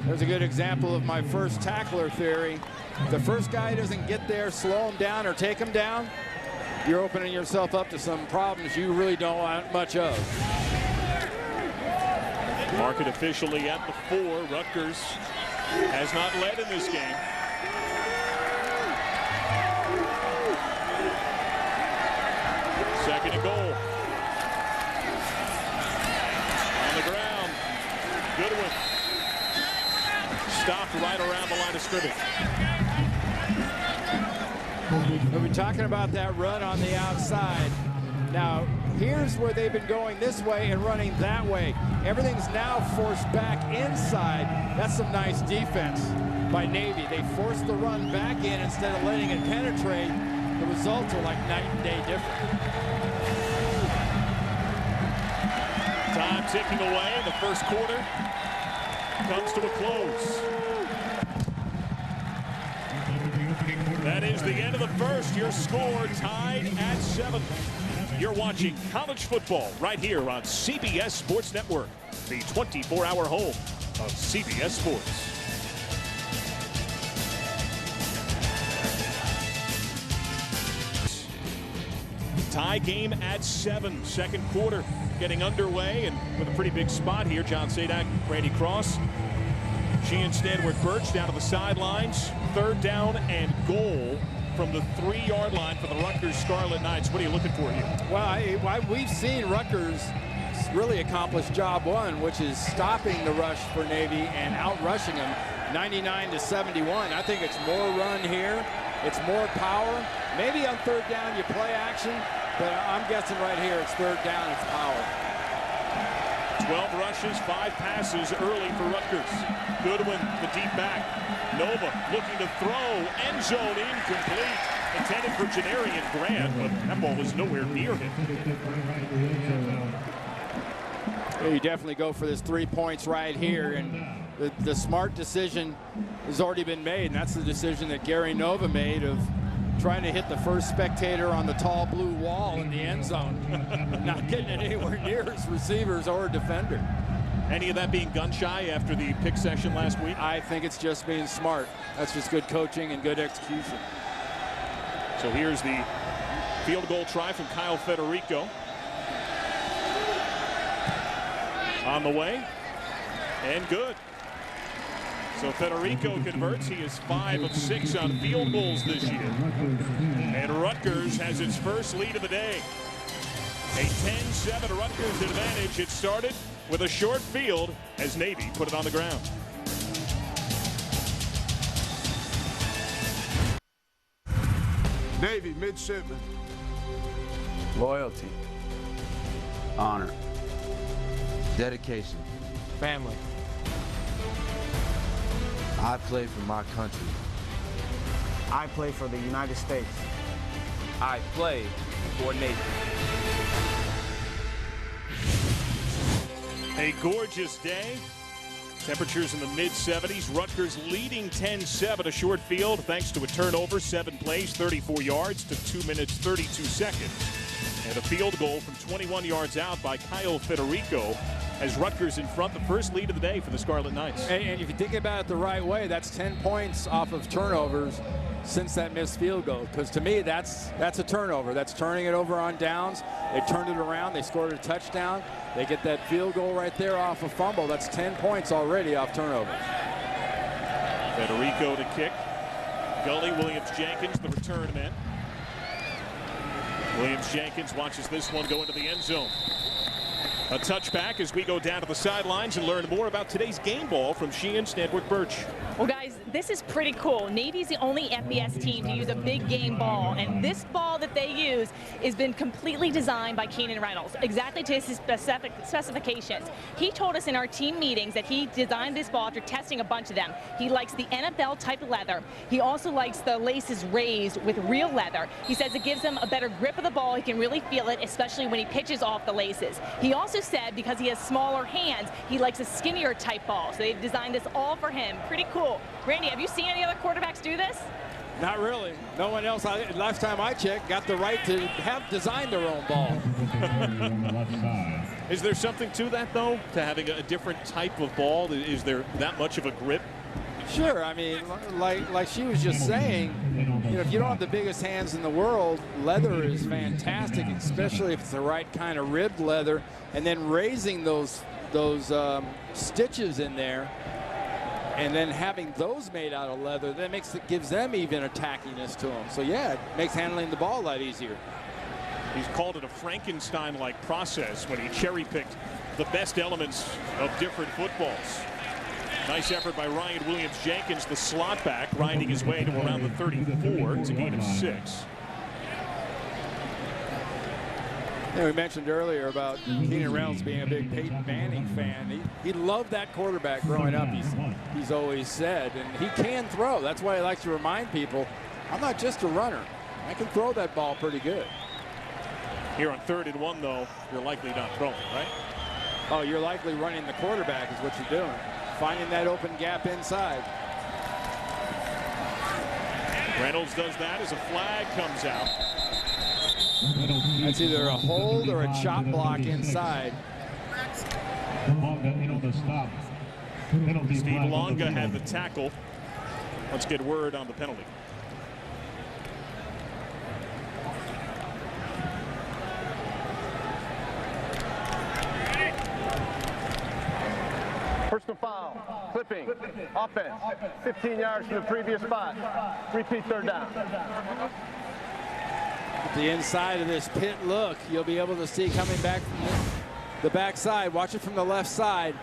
There's a good example of my first tackler theory. If the first guy doesn't get there, slow him down or take him down, you're opening yourself up to some problems you really don't want much of. Market officially at the 4. Rutgers has not led in this game. Second and goal. On the ground. Goodwin. Stopped right around the line of scrimmage. We've been talking about that run on the outside. Now, here's where they've been going this way and running that way. Everything's now forced back inside. That's some nice defense by Navy. They forced the run back in instead of letting it penetrate. The results are like night and day different. Time ticking away. The first quarter comes to a close. That is the end of the first. Your score tied at 7. You're watching college football right here on CBS Sports Network, the 24-hour home of CBS Sports. Tie game at 7. Second quarter getting underway, and with a pretty big spot here. John Sadak, Randy Cross. Sheehan Stanwick Birch down to the sidelines. 3rd down and goal from the 3-yard line for the Rutgers Scarlet Knights. What are you looking for here? Well, we've seen Rutgers really accomplish job one, which is stopping the rush for Navy and out-rushing them 99-71. I think it's more run here. It's more power. Maybe on 3rd down you play action, but I'm guessing right here it's 3rd down, it's power. 12 rushes, 5 passes early for Rutgers. Goodwin, the deep back. Nova looking to throw. End zone incomplete. Intended for Janarian Grant, but that ball was nowhere near him. Yeah, you definitely go for this 3 points right here, and the smart decision has already been made, and that's the decision that Gary Nova made of trying to hit the first spectator on the tall blue wall in the end zone, not getting it anywhere near his receivers or defender. Any of that being gun shy after the pick session last week? I think it's just being smart. That's just good coaching and good execution. So here's the field goal try from Kyle Federico. On the way, and good. So Federico converts. He is 5 of 6 on field goals this year. And Rutgers has its first lead of the day. A 10-7 Rutgers advantage. It started with a short field as Navy put it on the ground. Navy, midshipman. Loyalty. Honor. Dedication. Family. I play for my country. I play for the United States. I play for Navy. A gorgeous day. Temperatures in the mid-70s. Rutgers leading 10-7, a short field thanks to a turnover, 7 plays, 34 yards to 2 minutes, 32 seconds. And a field goal from 21 yards out by Kyle Federico as Rutgers in front, the first lead of the day for the Scarlet Knights. And if you think about it the right way, that's 10 points off of turnovers since that missed field goal. Because to me, that's a turnover. That's turning it over on downs. They turned it around. They scored a touchdown. They get that field goal right there off a fumble. That's 10 points already off turnovers. Federico to kick. Gully Williams-Jenkins, the return man. Williams-Jenkins watches this one go into the end zone. A touchback as we go down to the sidelines and learn more about today's game ball from Sheehan Stanwick Birch. Well, guys, this is pretty cool. Navy's the only FBS team to use a big game ball, and this ball that they use has been completely designed by Keenan Reynolds, exactly to his specifications. He told us in our team meetings that he designed this ball after testing a bunch of them. He likes the NFL type of leather. He also likes the laces raised with real leather. He says it gives him a better grip of the ball. He can really feel it, especially when he pitches off the laces. He also said because he has smaller hands, he likes a skinnier type ball. So they've designed this all for him. Pretty cool. Randy, have you seen any other quarterbacks do this? Not really. No one else, last time I checked, got the right to have designed their own ball. Is there something to that, though, to having a different type of ball? Is there that much of a grip? Sure. I mean, like she was just saying, you know, if you don't have the biggest hands in the world, leather is fantastic, especially if it's the right kind of ribbed leather, and then raising those stitches in there, and then having those made out of leather, that gives them even a tackiness to them. So yeah, it makes handling the ball a lot easier. He's called it a Frankenstein-like process when he cherry-picked the best elements of different footballs. Nice effort by Ryan Williams-Jenkins, the slot back, grinding his way to around the 34. It's a gain of 6. Yeah, we mentioned earlier about Keenan Reynolds being a big Peyton Manning fan. He loved that quarterback growing up, he's always said, and he can throw. That's why he likes to remind people, I'm not just a runner. I can throw that ball pretty good. Here on 3rd and 1, though, you're likely not throwing, right? Oh, you're likely running the quarterback is what you're doing. Finding that open gap inside. Reynolds does that as a flag comes out. That's either a hold or a chop block inside. Steve Longa had the tackle. Let's get word on the penalty. foul. Clipping. Offense. 15 yards from the previous spot. Repeat third down. The inside of this pit look, you'll be able to see coming back from the backside. Watch it from the left side.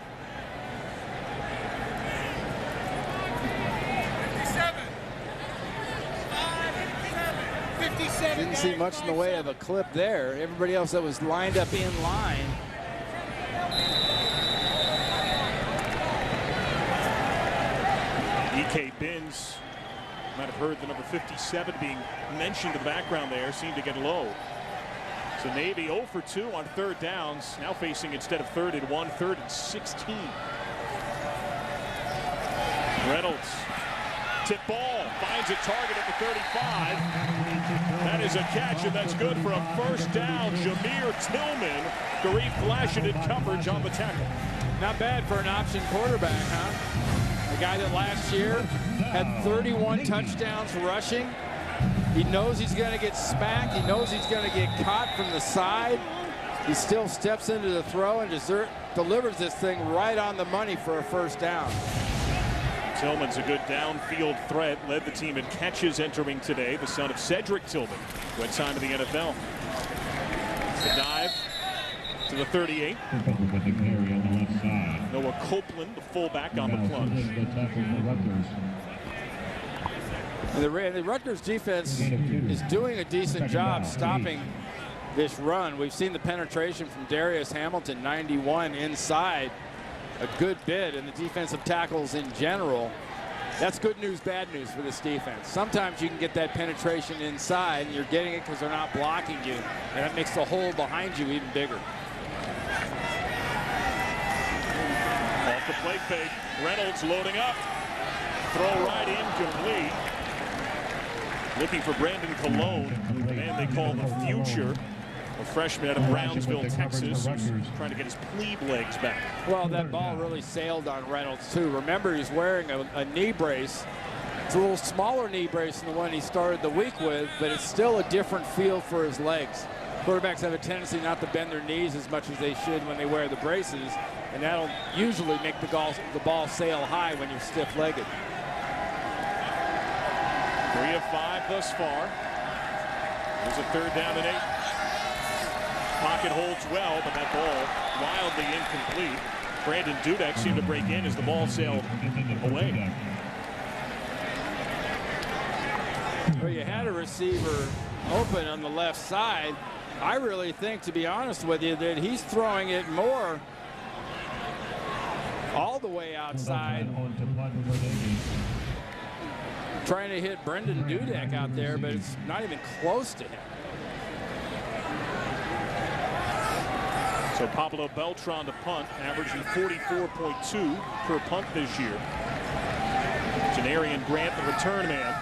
57. Didn't see much in the way of a clip there. Everybody else that was lined up in line. E.K. Binns might have heard the number 57 being mentioned in the background there. Seemed to get low. So Navy 0 for 2 on third downs. Now facing, instead of 3rd and 1, 3rd and 16. Reynolds. Tip ball. Finds a target at the 35. That is a catch, and that's good for a first down. Jameer Tillman. Garif flashing in coverage on the tackle. Not bad for an option quarterback, huh? A guy that last year had 31 touchdowns rushing. He knows he's going to get smacked. He knows he's going to get caught from the side. He still steps into the throw and delivers this thing right on the money for a first down. Tillman's a good downfield threat. Led the team in catches entering today. The son of Cedric Tillman, who had time in the NFL. It's the dive to the 38. Noah Copeland, the fullback, on the plunge. And the Rutgers defense is doing a decent job stopping this run. We've seen the penetration from Darius Hamilton, 91 inside, a good bit, and the defensive tackles in general. That's good news, bad news for this defense. Sometimes you can get that penetration inside, and you're getting it because they're not blocking you, and that makes the hole behind you even bigger. Off the play fake. Reynolds loading up. Throw right in, complete. Looking for Brandon Colon, the man they call the future. A freshman out of Brownsville, Texas, who's trying to get his plebe legs back. Well, that ball really sailed on Reynolds, too. Remember, he's wearing a knee brace. It's a little smaller knee brace than the one he started the week with, but it's still a different feel for his legs. Quarterbacks have a tendency not to bend their knees as much as they should when they wear the braces, and that'll usually make the ball sail high when you're stiff-legged. 3 of 5 thus far. There's a 3rd down and 8. Pocket holds well, but that ball wildly incomplete. Brandon Dudek seemed to break in as the ball sailed away. Well, you had a receiver open on the left side. I really think, to be honest with you, that he's throwing it more all the way outside. Trying to hit Brendan Dudek out there, but it's not even close to him. So Pablo Beltran to punt, averaging 44.2 per punt this year. Janarian Grant, the return man,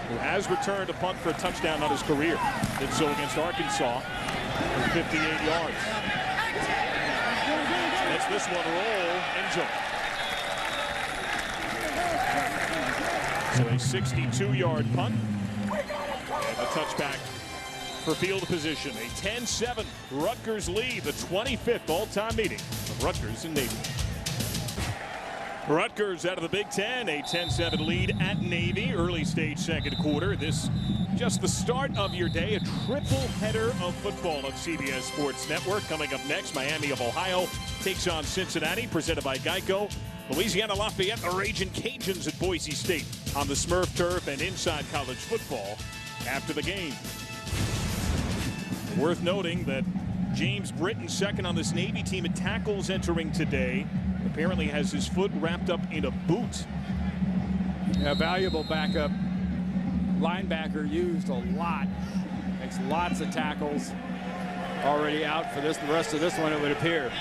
who has returned a punt for a touchdown on his career. Did so against Arkansas for 58 yards. Let's this one roll and jump. So a 62-yard punt and a touchback for field position. A 10-7 Rutgers lead, the 25th all-time meeting of Rutgers and Navy. Rutgers out of the Big Ten, a 10-7 lead at Navy. Early stage second quarter. This just the start of your day. A triple header of football on CBS Sports Network. Coming up next, Miami of Ohio takes on Cincinnati, presented by Geico. Louisiana Lafayette, the Ragin' Cajuns at Boise State on the Smurf turf and inside college football after the game. Worth noting that James Britton, second on this Navy team at tackles entering today, apparently has his foot wrapped up in a boot. A valuable backup linebacker, used a lot. Makes lots of tackles. Already out for this, the rest of this one, it would appear.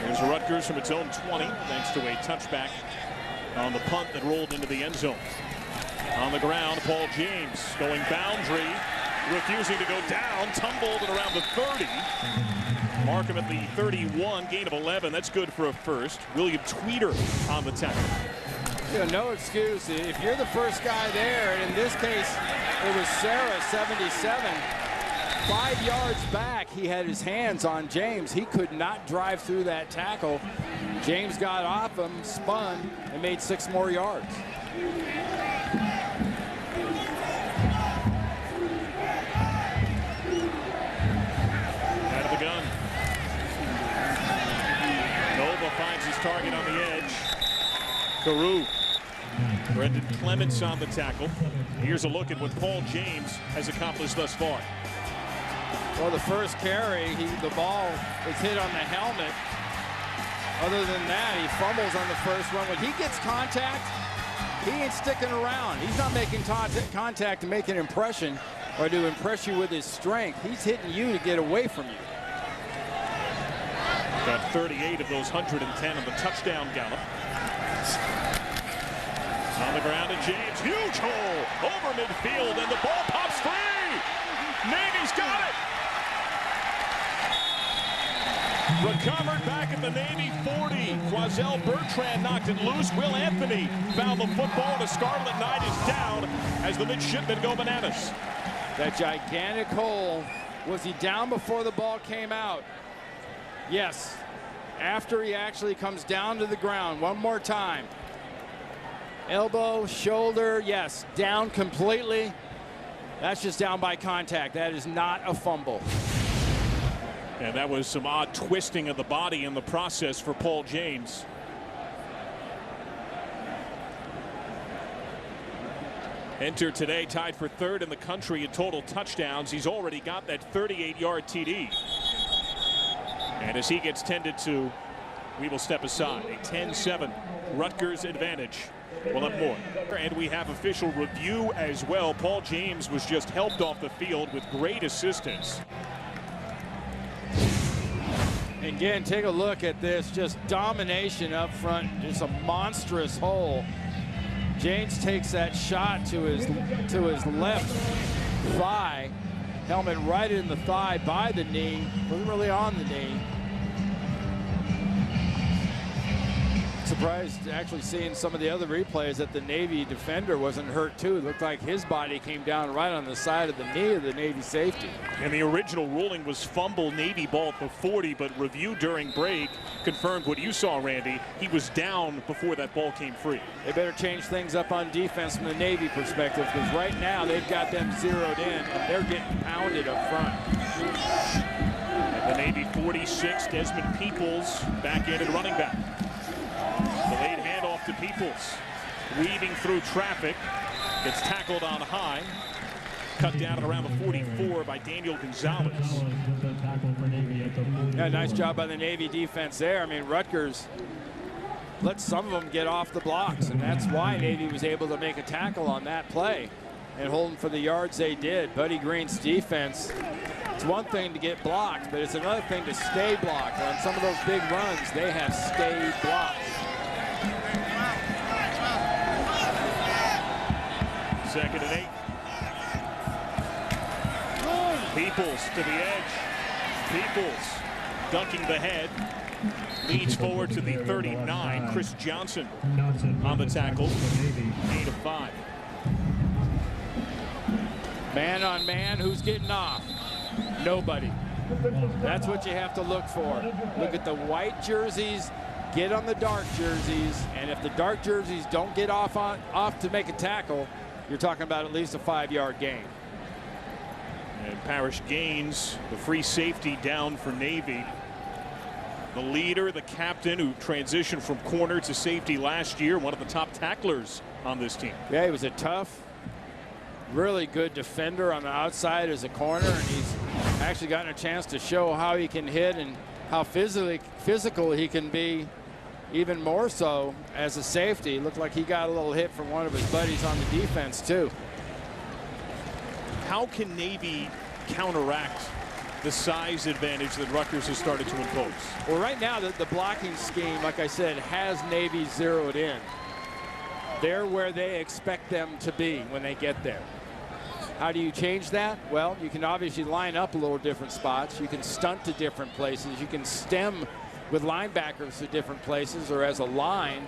There's Rutgers from its own 20, thanks to a touchback on the punt that rolled into the end zone. On the ground, Paul James going boundary, refusing to go down, tumbled at around the 30. Markham at the 31, gain of 11. That's good for a first. William Tweeter on the tackle. You know, no excuse. If you're the first guy there, and in this case, it was Sarah, 77. 5 yards back, he had his hands on James. He could not drive through that tackle. James got off him, spun, and made 6 more yards. Out of the gun. Nova finds his target on the edge. Carew. Brendan Clements on the tackle. Here's a look at what Paul James has accomplished thus far. Well, the first carry, the ball was hit on the helmet. Other than that, he fumbles on the first one. When he gets contact, he ain't sticking around. He's not making contact to make an impression or to impress you with his strength. He's hitting you to get away from you. Got 38 of those 110 on the touchdown gallop. On the ground to James, huge hole over midfield, and the ball pops free. Navy's got it. Recovered back at the Navy 40. Quazell Bertrand knocked it loose. Will Anthony found the football. The Scarlet Knight is down as the midshipmen go bananas. That gigantic hole, was he down before the ball came out? Yes. After he actually comes down to the ground one more time. Elbow, shoulder, yes, down completely. That's just down by contact. That is not a fumble. And that was some odd twisting of the body in the process for Paul James. Enter today tied for 3rd in the country in total touchdowns. He's already got that 38-yard TD. And as he gets tended to, we will step aside. A 10-7 Rutgers advantage. We'll have more. And we have official review as well. Paul James was just helped off the field with great assistance. Again, take a look at this, just domination up front, just a monstrous hole. James takes that shot to his left thigh, helmet right in the thigh by the knee, wasn't really on the knee. Surprised actually seeing some of the other replays that the Navy defender wasn't hurt too. It looked like his body came down right on the side of the knee of the Navy safety. And the original ruling was fumble, Navy ball at the 40, but review during break confirmed what you saw, Randy. He was down before that ball came free. They better change things up on defense from the Navy perspective, because right now they've got them zeroed in and they're getting pounded up front. And the Navy 46, Desmond Peoples back in at running back. The late handoff to Peoples, weaving through traffic, gets tackled on high, cut down at around the 44 by Daniel Gonzalez. Yeah, nice job by the Navy defense there. I mean, Rutgers let some of them get off the blocks, and that's why Navy was able to make a tackle on that play and hold them for the yards they did. Buddy Green's defense, it's one thing to get blocked, but it's another thing to stay blocked. On some of those big runs, they have stayed blocked. Second and 8. Peoples to the edge. Peoples dunking the head. Leads forward to the 39. Chris Johnson on the tackle. 8 of 5. Man on man, who's getting off? Nobody. That's what you have to look for. Look at the white jerseys, get on the dark jerseys, and if the dark jerseys don't get off to make a tackle, you're talking about at least a 5-yard gain. And Parrish Gaines, the free safety, down for Navy. The leader, the captain, who transitioned from corner to safety last year, one of the top tacklers on this team. Yeah, he was a tough, really good defender on the outside as a corner, and he's actually gotten a chance to show how he can hit and how physical he can be, even more so as a safety. Looked like he got a little hit from one of his buddies on the defense too. How can Navy counteract the size advantage that Rutgers has started to impose? Well, right now the blocking scheme, like I said, has Navy zeroed in. They're where they expect them to be when they get there. How do you change that? Well, you can obviously line up a little different spots. You can stunt to different places. You can stem with linebackers to different places or as a line,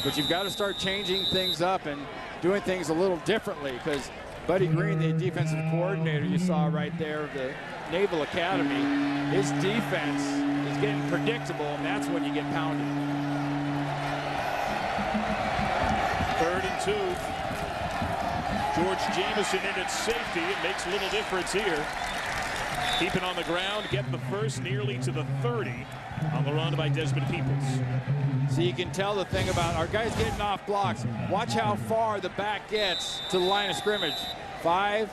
but you've got to start changing things up and doing things a little differently, because Buddy Green, the defensive coordinator you saw right there of the Naval Academy, his defense is getting predictable, and that's when you get pounded. 2. George Jamison in at safety. It makes a little difference here. Keeping on the ground, getting the first nearly to the 30 on the run by Desmond Peoples. So you can tell the thing about our guys getting off blocks. Watch how far the back gets to the line of scrimmage. 5,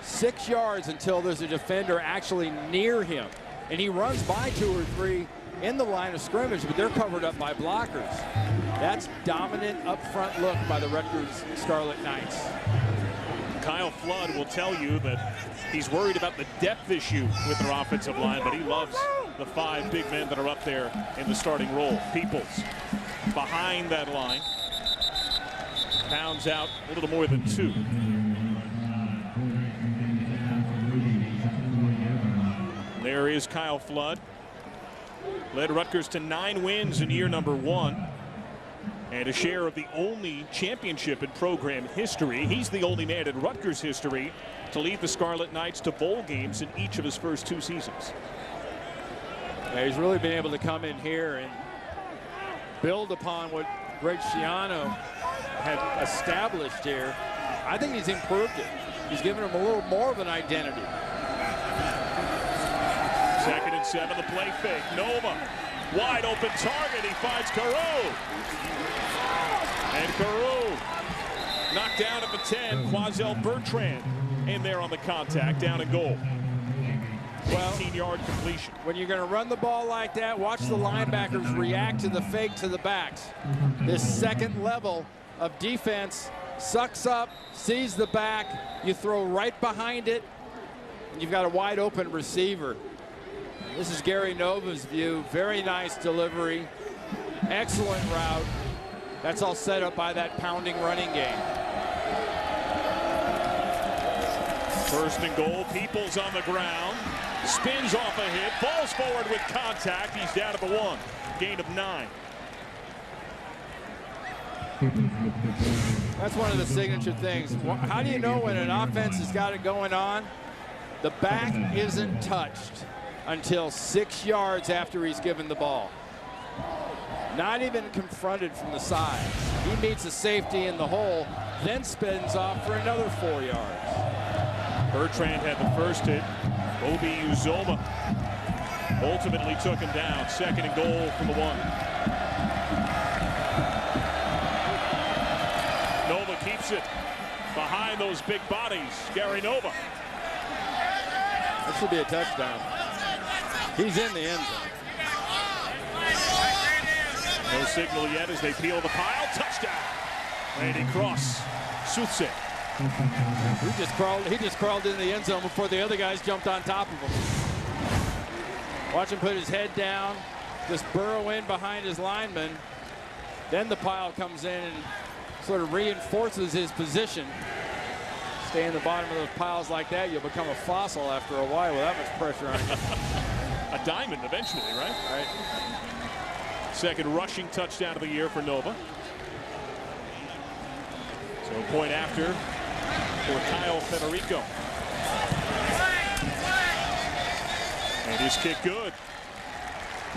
6 yards until there's a defender actually near him. And he runs by 2 or 3 in the line of scrimmage, but they're covered up by blockers. That's dominant up-front look by the Rutgers Scarlet Knights. Kyle Flood will tell you that he's worried about the depth issue with their offensive line, but he loves the 5 big men that are up there in the starting role. Peoples behind that line. Pounds out a little more than 2. There is Kyle Flood. Led Rutgers to 9 wins in year number 1. And a share of the only championship in program history. He's the only man in Rutgers history to lead the Scarlet Knights to bowl games in each of his first 2 seasons. Yeah, he's really been able to come in here and build upon what Greg Schiano had established here. I think he's improved it. He's given him a little more of an identity. 2nd and 7, the play fake. Nova, wide open target. He finds Carew. And Carew knocked down at the 10. Quazell Bertrand in there on the contact, down and goal. 18-yard completion. When you're going to run the ball like that, watch the linebackers react to the fake to the backs. This second level of defense sucks up, sees the back, you throw right behind it, and you've got a wide open receiver. This is Gary Nova's view. Very nice delivery. Excellent route. That's all set up by that pounding running game. 1st and goal. Peoples on the ground. Spins off a hit. Falls forward with contact. He's down at the 1. Gain of 9. That's one of the signature things. How do you know when an offense has got it going on? The back isn't touched until 6 yards after he's given the ball. Not even confronted from the side. He meets a safety in the hole, then spins off for another 4 yards. Bertrand had the first hit. Obi Uzoma ultimately took him down. 2nd and goal from the 1. Nova keeps it behind those big bodies. Gary Nova. That should be a touchdown. He's in the end zone. No signal yet as they peel the pile. Touchdown. Randy Cross. Soothsay. He just crawled into the end zone before the other guys jumped on top of him. Watch him put his head down, just burrow in behind his lineman. Then the pile comes in and sort of reinforces his position. Stay in the bottom of those piles like that, you'll become a fossil after a while with that much pressure on you. A diamond eventually, right? Right. 2nd rushing touchdown of the year for Nova. So a point after for Kyle Federico. And his kick good.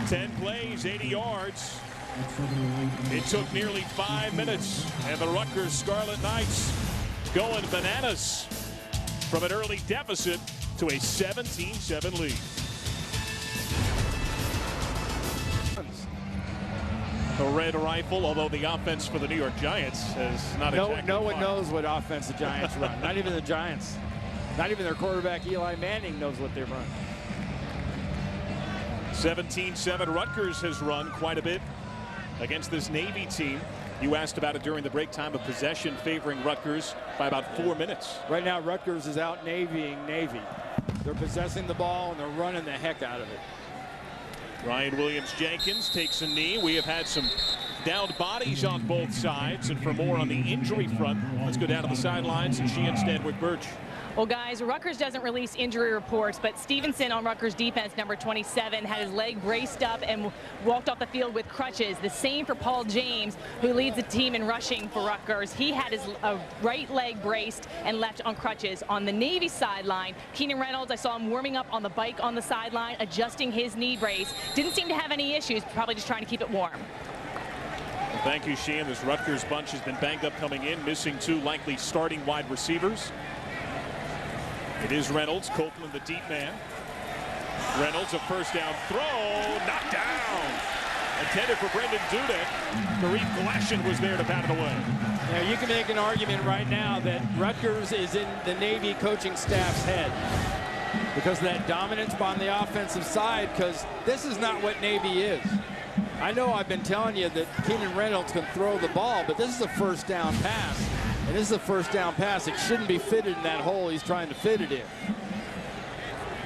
10 plays, 80 yards. It took nearly 5 minutes, and the Rutgers Scarlet Knights going bananas from an early deficit to a 17-7 lead. The red rifle, although the offense for the New York Giants has not exactly No one knows what offense the Giants run. Not even the Giants. Not even their quarterback Eli Manning knows what they run. 17-7. Rutgers has run quite a bit against this Navy team. You asked about it during the break. Time of possession favoring Rutgers by about 4 minutes. Right now, Rutgers is out Navying Navy. They're possessing the ball and they're running the heck out of it. Ryan Williams-Jenkins takes a knee. We have had some downed bodies on both sides. And for more on the injury front, let's go down to the sidelines and Sheehan Stanwyck Birch. Well, guys, Rutgers doesn't release injury reports, but Stevenson on Rutgers defense, number 27, had his leg braced up and walked off the field with crutches. The same for Paul James, who leads the team in rushing for Rutgers. He had his right leg braced and left on crutches. On the Navy sideline, Keenan Reynolds, I saw him warming up on the bike on the sideline, adjusting his knee brace. Didn't seem to have any issues, probably just trying to keep it warm. Thank you, Sheehan. This Rutgers bunch has been banged up coming in, missing 2 likely starting wide receivers. It is Reynolds, Copeland the deep man. Reynolds, a first down throw, knocked down. Intended for Brendan Dudek. Kareem Glashan was there to pat it away. Now, you can make an argument right now that Rutgers is in the Navy coaching staff's head because of that dominance on the offensive side, because this is not what Navy is. I know I've been telling you that Keenan Reynolds can throw the ball, but this is a first down pass. And this is a first down pass. It shouldn't be fitted in that hole he's trying to fit it in.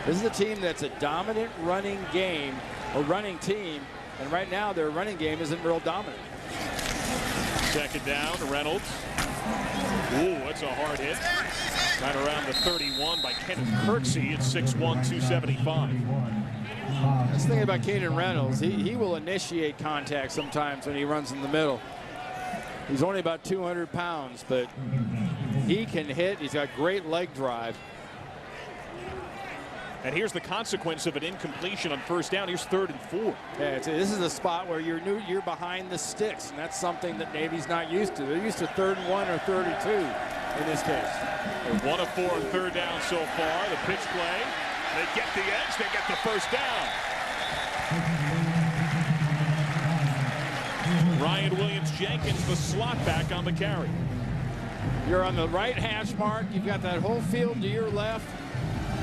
This is a team that's a dominant running game, or running team, and right now their running game isn't real dominant. Second down, Reynolds. Ooh, that's a hard hit. Right around the 31 by Kenneth Kirksey at 6'1", 275. That's the thing about Keenan Reynolds. He will initiate contact sometimes when he runs in the middle. He's only about 200 pounds, but he can hit. He's got great leg drive. And here's the consequence of an incompletion on first down. Here's 3rd and 4. Yeah, this is a spot where you're behind the sticks, and that's something that Navy's not used to. They're used to 3rd and 1 or 3rd and 2 in this case. They're 1 of 4 on 3rd down so far. The pitch play. They get the edge. They get the first down. Ryan Williams-Jenkins, the slot back on the carry. You're on the right hash mark. You've got that whole field to your left,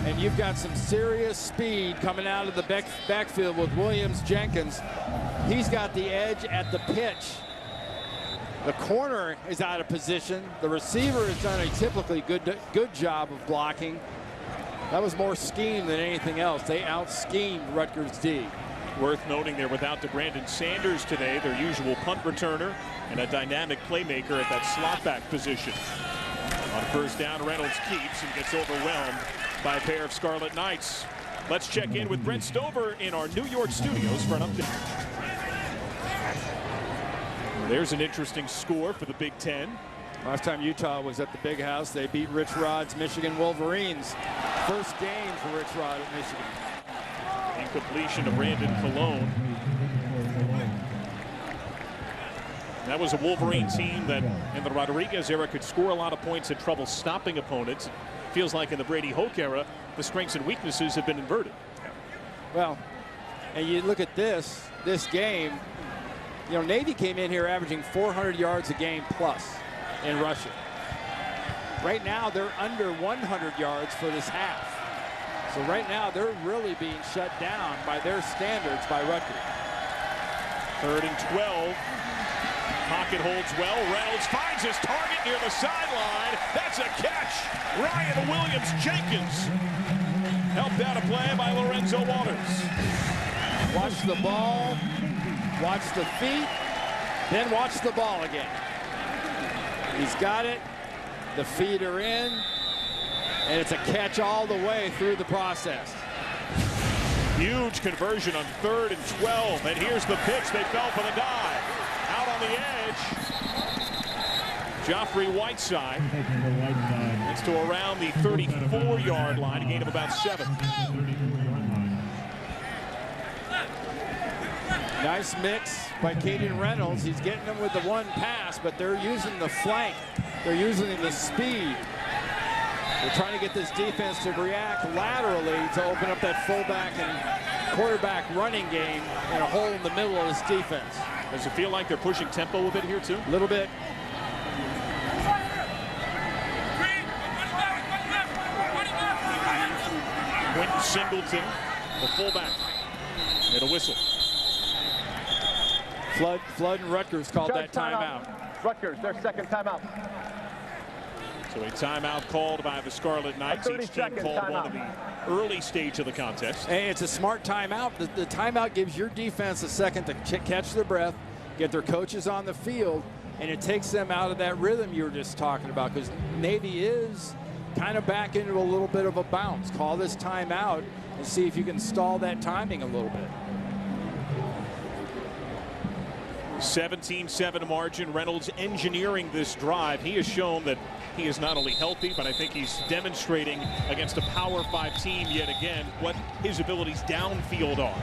and you've got some serious speed coming out of the backfield with Williams-Jenkins. He's got the edge at the pitch. The corner is out of position. The receiver has done a typically good job of blocking. That was more scheme than anything else. They out-schemed Rutgers D. Worth noting they're without Brandon Sanders today, their usual punt returner, and a dynamic playmaker at that slot back position. On first down, Reynolds keeps and gets overwhelmed by a pair of Scarlet Knights. Let's check in with Brent Stover in our New York studios for an update. There's an interesting score for the Big Ten. Last time Utah was at the Big House, they beat Rich Rod's Michigan Wolverines. First game for Rich Rod at Michigan. Incompletion to Brandon Colon. That was a Wolverine team that in the Rodriguez era could score a lot of points, had trouble stopping opponents. It feels like in the Brady Hoke era, the strengths and weaknesses have been inverted. Well, and you look at this game, you know, Navy came in here averaging 400 yards a game plus in rushing. Right now, they're under 100 yards for this half. So right now, they're really being shut down by their standards by Rutgers. 3rd and 12. Pocket holds well. Reynolds finds his target near the sideline. That's a catch. Ryan Williams-Jenkins helped out a play by Lorenzo Waters. Watch the ball. Watch the feet. Then watch the ball again. He's got it. The feet are in. And it's a catch all the way through the process. Huge conversion on 3rd and 12. And here's the pitch. They fell for the dive. Out on the edge. Joffrey Whiteside. It's to around the 34-yard line. A gain of about 7. Nice mix by Keenan Reynolds. He's getting them with the one pass, but they're using the flank. They're using the speed. They're trying to get this defense to react laterally to open up that fullback and quarterback running game in a hole in the middle of this defense. Does it feel like they're pushing tempo a bit here, too? A little bit. Quentin Singleton, the fullback, and a whistle. Flood and Rutgers called that timeout. Rutgers, their second timeout. So a timeout called by the Scarlet Knights. Each team called one in the early stage of the contest. And it's a smart timeout. The timeout gives your defense a second to catch their breath, get their coaches on the field, and it takes them out of that rhythm you were just talking about, because Navy is kind of back into a little bit of a bounce. Call this timeout and see if you can stall that timing a little bit. 17-7 margin. Reynolds engineering this drive. He has shown that he is not only healthy, but I think he's demonstrating against a Power 5 team yet again what his abilities downfield are.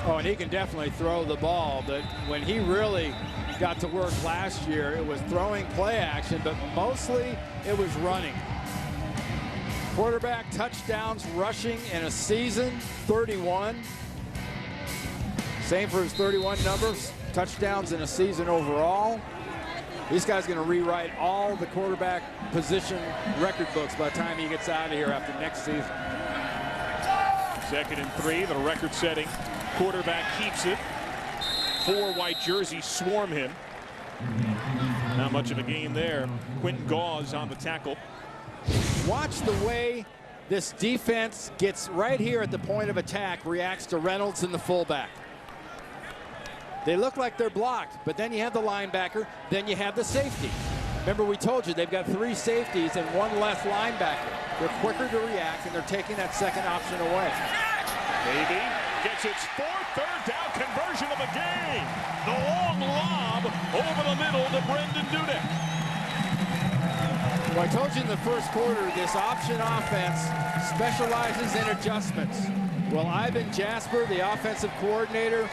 Oh, and he can definitely throw the ball, but when he really got to work last year. It was throwing play action, but mostly it was running. Quarterback touchdowns rushing in a season, 31. Same for his 31 numbers, touchdowns in a season overall. This guy's going to rewrite all the quarterback position record books by the time he gets out of here after next season. 2nd and 3, the record-setting quarterback keeps it. 4 white jerseys swarm him. Not much of a gain there. Quentin Gauze on the tackle. Watch the way this defense gets right here at the point of attack, reacts to Reynolds and the fullback. They look like they're blocked, but then you have the linebacker, then you have the safety. Remember, we told you they've got 3 safeties and 1 left linebacker. They're quicker to react, and they're taking that second option away. Navy gets its 4th third down conversion of the game. The long lob over the middle to Brendan Dudek. Well, I told you in the first quarter, this option offense specializes in adjustments. Well, Ivan Jasper, the offensive coordinator,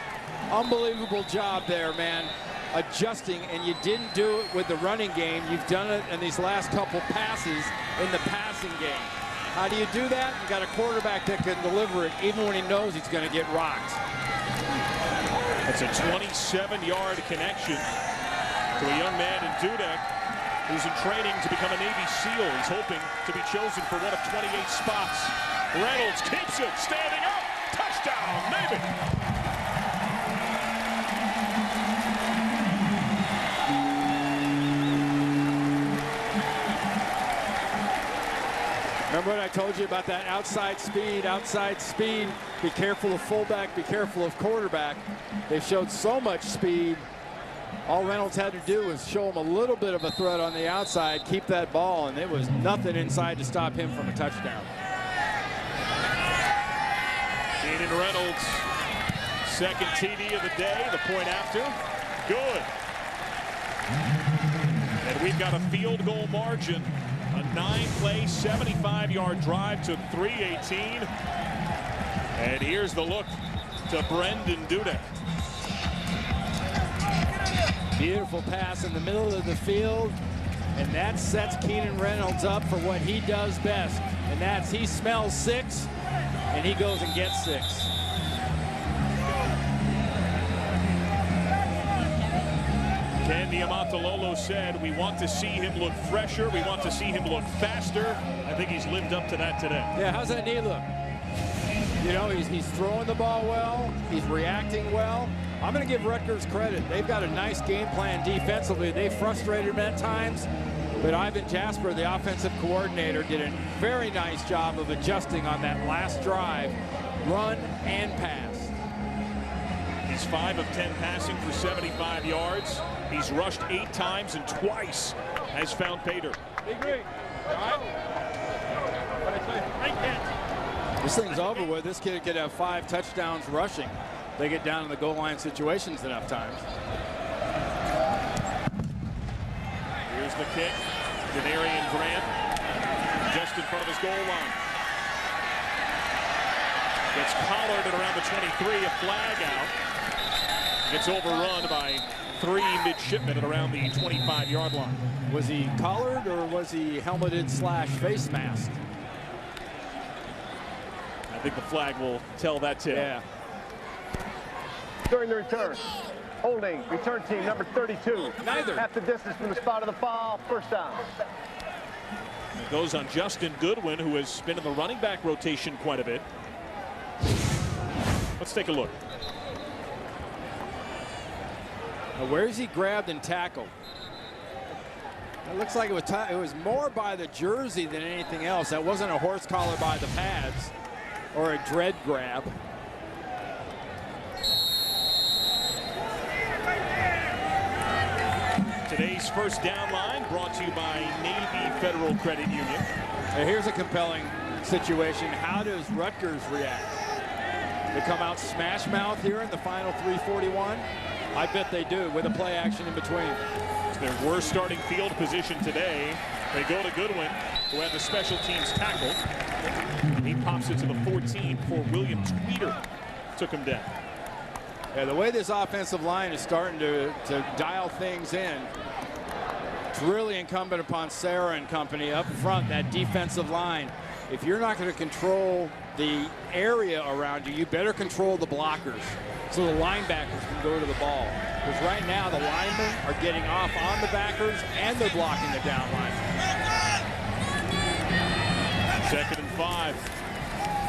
unbelievable job there, man, adjusting, and you didn't do it with the running game. You've done it in these last couple passes in the passing game. How do you do that? You got a quarterback that can deliver it even when he knows he's going to get rocked. That's a 27-yard connection to a young man in Dudek who's in training to become a Navy SEAL. He's hoping to be chosen for one of 28 spots. Reynolds keeps it, standing up, touchdown, Navy. Remember what I told you about that outside speed, outside speed. Be careful of fullback, be careful of quarterback. They've showed so much speed. All Reynolds had to do was show him a little bit of a threat on the outside, keep that ball, and there was nothing inside to stop him from a touchdown. Keenan Reynolds, 2nd TD of the day, the point after. Good. And we've got a field goal margin. A 9-play, 75-yard drive to 3:18. And here's the look to Brendan Dudek. Beautiful pass in the middle of the field, and that sets Keenan Reynolds up for what he does best, and that's he smells 6, and he goes and gets 6. Ken Niumatalolo said, we want to see him look fresher. We want to see him look faster. I think he's lived up to that today. Yeah, how's that knee look? You know, he's throwing the ball well. He's reacting well. I'm going to give Rutgers credit. They've got a nice game plan defensively. They frustrated him at times. But Ivan Jasper, the offensive coordinator, did a very nice job of adjusting on that last drive, run and pass. He's 5 of 10 passing for 75 yards. He's rushed 8 times and twice has found Pater. This thing's over with. This kid could have 5 touchdowns rushing. They get down in the goal line situations enough times. Here's the kick. Denarian Grant just in front of his goal line. Gets collared at around the 23, a flag out. Gets overrun by 3 midshipmen at around the 25-yard line. Was he collared or was he helmeted / face masked? I think the flag will tell that tale. Yeah. During the return, holding return team number 32. Neither. Half the distance from the spot of the foul, first down. It goes on Justin Goodwin, who has been in the running back rotation quite a bit. Let's take a look. Now, where is he grabbed and tackled? It looks like it was more by the jersey than anything else. That wasn't a horse collar by the pads or a dread grab. Today's first down line brought to you by Navy Federal Credit Union. Now here's a compelling situation. How does Rutgers react? They come out smash mouth here in the final 3:41. I bet they do, with a play action in between. It's their worst starting field position today. They go to Goodwin, who had the special teams tackle. He pops it to the 14 before William Tweeter took him down. Yeah, the way this offensive line is starting to dial things in, it's really incumbent upon Sarah and company up front, that defensive line. If you're not going to control the area around you, you better control the blockers so the linebackers can go to the ball. Because right now the linemen are getting off on the backers and they're blocking the down line. 2nd and 5.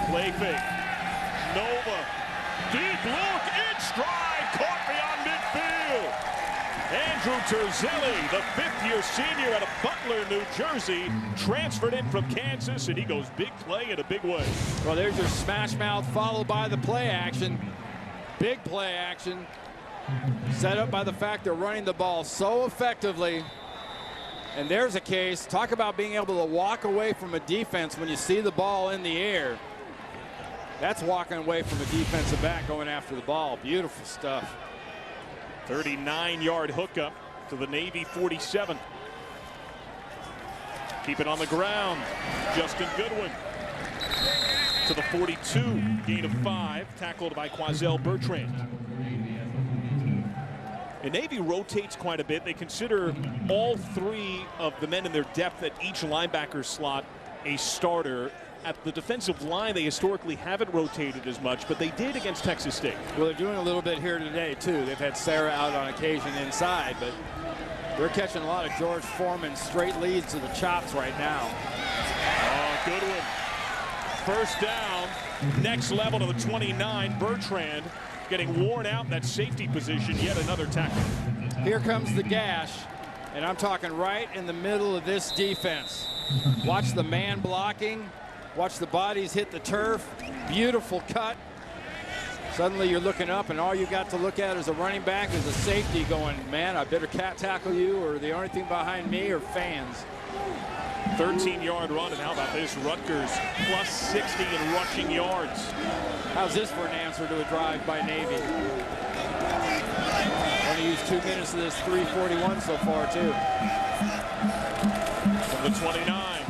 Play fake. Nova. Deep look in stride. Caught beyond midfield. Andrew Terzelli, the 5th-year senior out of Butler, New Jersey, transferred in from Kansas, and he goes big play in a big way. Well, there's your smash mouth followed by the play action. Big play action. Set up by the fact they're running the ball so effectively. And there's a case. Talk about being able to walk away from a defense when you see the ball in the air. That's walking away from a defensive back going after the ball. Beautiful stuff. 39-yard hookup to the Navy 47. Keep it on the ground. Justin Goodwin to the 42. Gain of 5. Tackled by Quazell Bertrand. And Navy rotates quite a bit. They consider all 3 of the men in their depth at each linebacker slot a starter. At the defensive line, they historically haven't rotated as much, but they did against Texas State. Well, they're doing a little bit here today, too. They've had Sarah out on occasion inside, but they're catching a lot of George Foreman straight leads to the chops right now. Oh, good one. 1st down, next level to the 29. Bertrand getting worn out in that safety position. Yet another tackle. Here comes the gash, and I'm talking right in the middle of this defense. Watch the man blocking. Watch the bodies hit the turf. Beautiful cut. Suddenly you're looking up, and all you got to look at as a running back is a safety going, man, I better cat tackle you, or the only thing behind me are fans. 13-yard run, and how about this? Rutgers plus 60 in rushing yards. How's this for an answer to a drive by Navy? Going to use 2 minutes of this 3:41 so far, too. From the 29,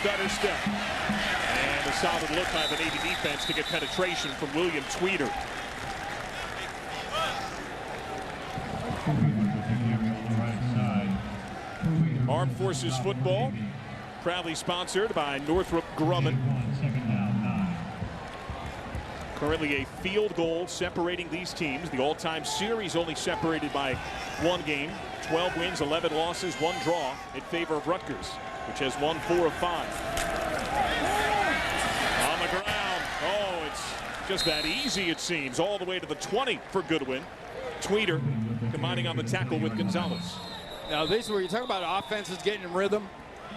stutter step. And a solid look by the Navy defense to get penetration from William Tweeder. Armed Forces football, proudly sponsored by Northrop Grumman. Currently a field goal separating these teams. The all-time series only separated by 1 game. 12 wins, 11 losses, 1 draw in favor of Rutgers, which has won 4 of 5. On the ground. Oh, it's just that easy, it seems. All the way to the 20 for Goodwin. Tweeder combining on the tackle with Gonzalez. Now, this is where you talk about offenses getting in rhythm.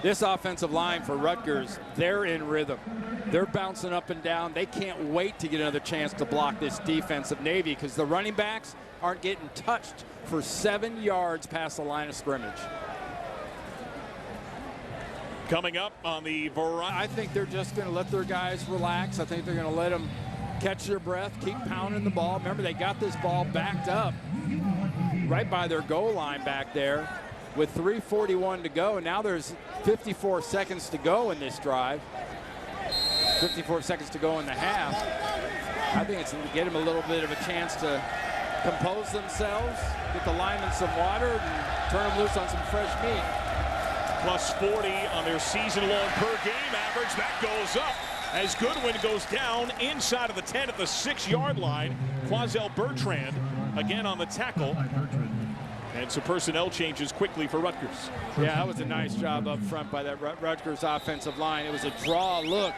This offensive line for Rutgers, they're in rhythm. They're bouncing up and down. They can't wait to get another chance to block this defense of Navy because the running backs aren't getting touched for 7 yards past the line of scrimmage. Coming up on the variety. I think they're just going to let their guys relax. I think they're going to let them catch their breath, keep pounding the ball. Remember, they got this ball backed up right by their goal line back there with 3:41 to go. Now there's 54 seconds to go in this drive. 54 seconds to go in the half. I think it's to get them a little bit of a chance to compose themselves, get the linemen some water, and turn them loose on some fresh meat. Plus 40 on their season-long per-game average. That goes up as Goodwin goes down inside of the 10 at the 6-yard line. Quazell Bertrand again on the tackle. And some personnel changes quickly for Rutgers. Yeah, that was a nice job up front by that Rutgers offensive line. It was a draw look,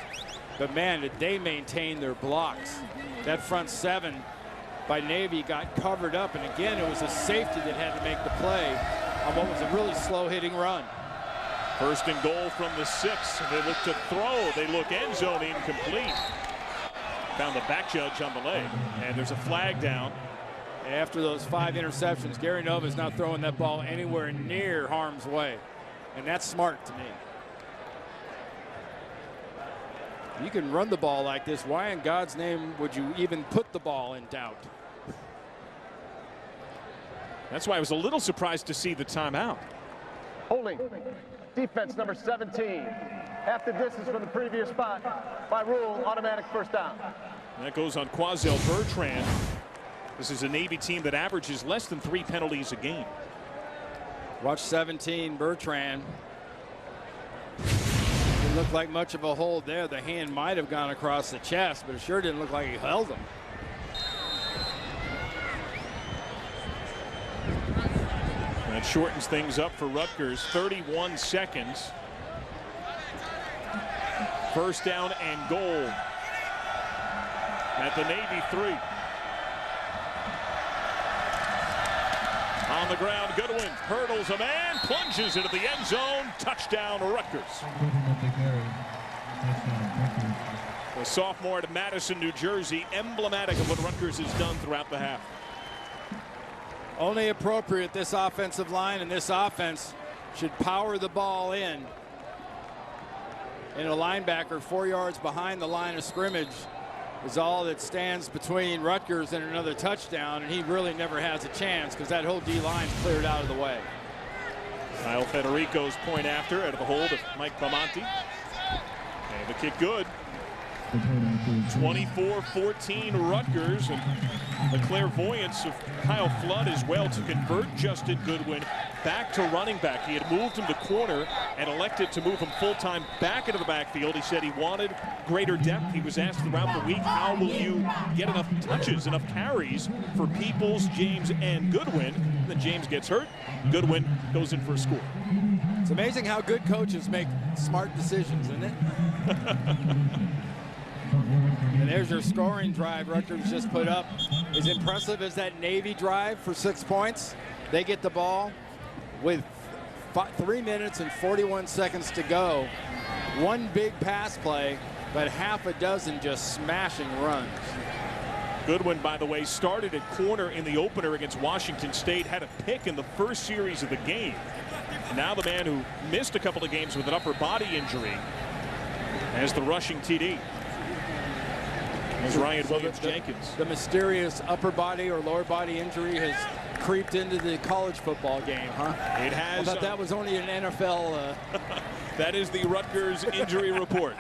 but man, did they maintain their blocks. That front 7 by Navy got covered up, and again, it was a safety that had to make the play on what was a really slow-hitting run. 1st and goal from the 6. They look to throw. They look end zone incomplete. Found the back judge on the leg, and there's a flag down. After those 5 interceptions, Gary Nova's not throwing that ball anywhere near harm's way, and that's smart to me. You can run the ball like this. Why in God's name would you even put the ball in doubt? That's why I was a little surprised to see the timeout. Holding. Defense number 17. Half the distance from the previous spot. By rule, automatic 1st down. That goes on Quazell Bertrand. This is a Navy team that averages less than 3 penalties a game. Watch 17, Bertrand. Didn't look like much of a hold there. The hand might have gone across the chest, but it sure didn't look like he held him. That shortens things up for Rutgers. 31 seconds. First down and goal at the Navy 3. On the ground, Goodwin hurdles a man, plunges into the end zone. Touchdown, Rutgers. The sophomore at Madison, New Jersey, emblematic of what Rutgers has done throughout the half. Only appropriate, this offensive line and this offense should power the ball in. And a linebacker 4 yards behind the line of scrimmage is all that stands between Rutgers and another touchdown, and he really never has a chance because that whole D-line's cleared out of the way. Kyle Federico's point after out of the hold of Mike Bamonte. And the kick good. 24-14 Rutgers, and the clairvoyance of Kyle Flood as well to convert Justin Goodwin back to running back. He had moved him to corner and elected to move him full-time back into the backfield. He said he wanted greater depth. He was asked throughout the week, how will you get enough touches, enough carries for Peoples, James, and Goodwin? And then James gets hurt. Goodwin goes in for a score. It's amazing how good coaches make smart decisions, isn't it? And there's your scoring drive Rutgers just put up. As impressive as that Navy drive for 6 points, they get the ball with 3 minutes and 41 seconds to go. One big pass play, but half a dozen just smashing runs. Goodwin, by the way, started at corner in the opener against Washington State, had a pick in the first series of the game. Now the man who missed a couple of games with an upper body injury has the rushing TD. As Ryan Williams-Jenkins. The mysterious upper body or lower body injury has creeped into the college football game, huh? It has. I thought that was only an NFL. That is the Rutgers injury report.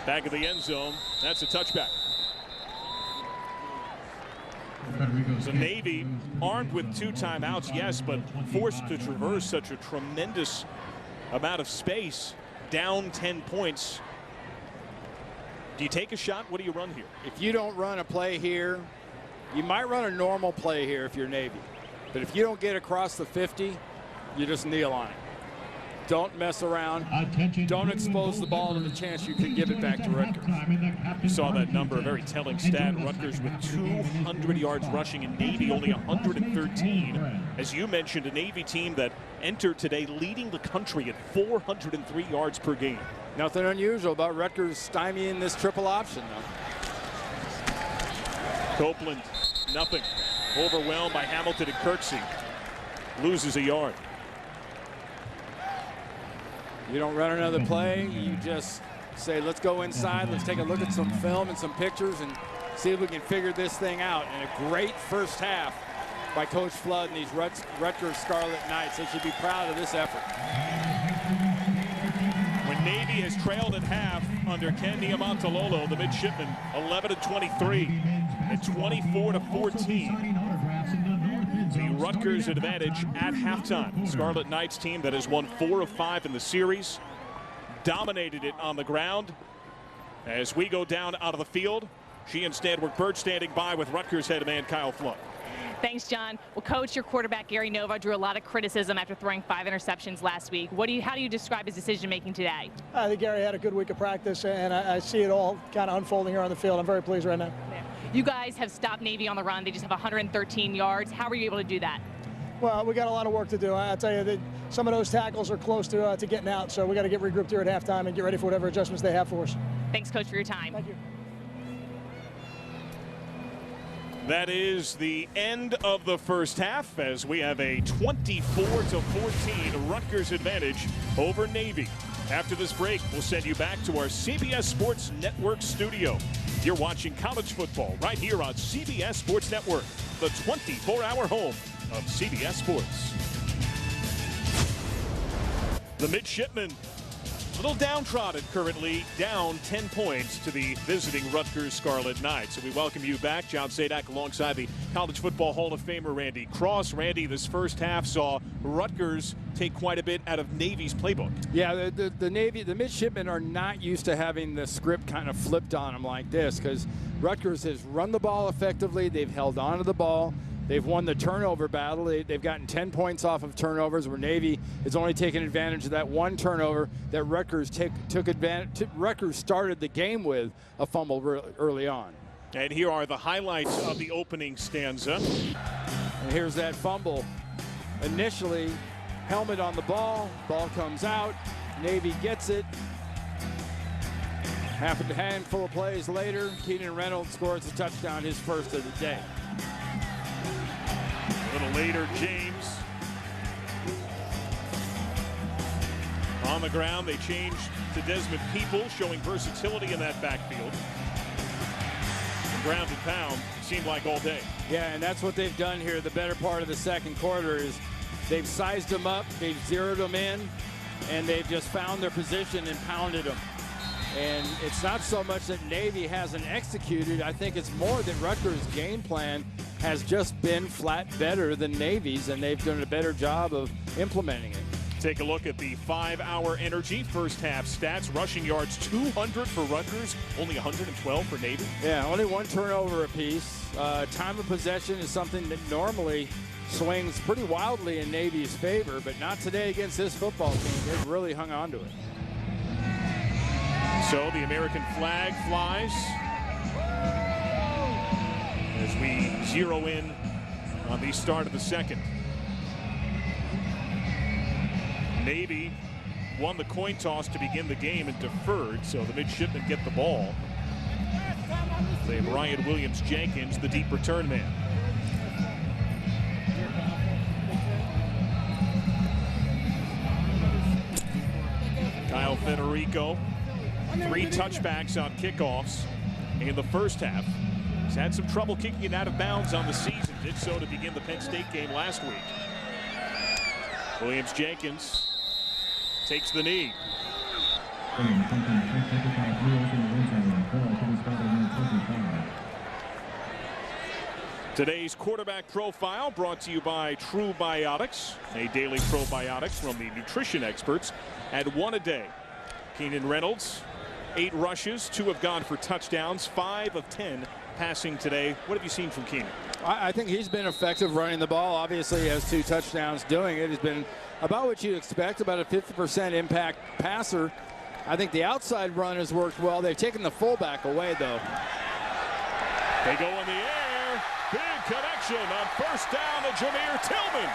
Back of the end zone. That's a touchback. So Navy armed with 2 timeouts, yes, but forced to traverse such a tremendous amount of space, down 10 points. Do you take a shot? What do you run here? If you don't run a play here, you might run a normal play here if you're Navy. But if you don't get across the 50, you just kneel on it. Don't mess around. Don't expose the ball to the chance you can give it back to Rutgers. You saw that number, a very telling stat. Rutgers with 200 yards rushing and Navy only 113. As you mentioned, a Navy team that entered today leading the country at 403 yards per game. Nothing unusual about Rutgers stymieing this triple option, though. Copeland, nothing. Overwhelmed by Hamilton and Kirksey. Loses a yard. You don't run another play. You just say, let's go inside. Let's take a look at some film and some pictures and see if we can figure this thing out. And a great first half by Coach Flood and these Rutgers Scarlet Knights. They should be proud of this effort. When Navy has trailed at half under Ken Niamontalolo, the midshipman, 11-23 at 24-14. The Rutgers advantage at halftime. Scarlet Knights team that has won 4 of 5 in the series. Dominated it on the ground. As we go down out of the field, she and Stanwick Birch standing by with Rutgers head man Kyle Flood. Thanks, John. Well, Coach, your quarterback, Gary Nova, drew a lot of criticism after throwing 5 interceptions last week. How do you describe his decision-making today? I think Gary had a good week of practice, and I see it all kind of unfolding here on the field. I'm very pleased right now. You guys have stopped Navy on the run. They just have 113 yards. How were you able to do that? Well, we got a lot of work to do. I tell you that some of those tackles are close to getting out, so we got to get regrouped here at halftime and get ready for whatever adjustments they have for us. Thanks, Coach, for your time. Thank you. That is the end of the first half as we have a 24-14 Rutgers advantage over Navy. After this break, we'll send you back to our CBS Sports Network studio. You're watching college football right here on CBS Sports Network, the 24-hour home of CBS Sports. The midshipmen little downtrodden currently, down 10 points to the visiting Rutgers Scarlet Knights. So we welcome you back. John Sadak alongside the College Football Hall of Famer Randy Cross. Randy, this first half saw Rutgers take quite a bit out of Navy's playbook. Yeah, the Navy, the midshipmen are not used to having the script kind of flipped on them like this, because Rutgers has run the ball effectively. They've held on to the ball. They've won the turnover battle. They've gotten 10 points off of turnovers, where Navy is only taking advantage of that one turnover that Rutgers took advantage. Rutgers started the game with a fumble early on. And here are the highlights of the opening stanza. And here's that fumble. Initially, helmet on the ball comes out. Navy gets it. Half a handful of plays later, Keenan Reynolds scores a touchdown, his first of the day. A little later, James on the ground. They changed to Desmond People, showing versatility in that backfield. And ground and pound seemed like all day. Yeah, and that's what they've done here. The better part of the second quarter is they've sized them up, they've zeroed them in, and they've just found their position and pounded them. And it's not so much that Navy hasn't executed. I think it's more that Rutgers' game plan has just been flat better than Navy's, and they've done a better job of implementing it. Take a look at the 5-hour energy first half stats. Rushing yards 200 for Rutgers, only 112 for Navy. Yeah, only one turnover apiece. Time of possession is something that normally swings pretty wildly in Navy's favor, but not today against this football team. They've really hung on to it. So the American flag flies as we zero in on the start of the second. Navy won the coin toss to begin the game and deferred, so the midshipmen get the ball. They have Ryan Williams-Jenkins, the deep return man. Kyle Federico, 3 touchbacks on kickoffs in the first half. He's had some trouble kicking it out of bounds on the season. Did so to begin the Penn State game last week. Williams-Jenkins takes the knee. Today's quarterback profile brought to you by True Biotics, a daily probiotics from the nutrition experts at 1 a day. Keenan Reynolds, 8 rushes, 2 have gone for touchdowns, 5 of 10 passing today. What have you seen from Keenan? I think he's been effective running the ball. Obviously, he has 2 touchdowns doing it. He's been about what you'd expect, about a 50% impact passer. I think the outside run has worked well. They've taken the fullback away, though. They go in the air. Big connection on first down to Jameer Tillman.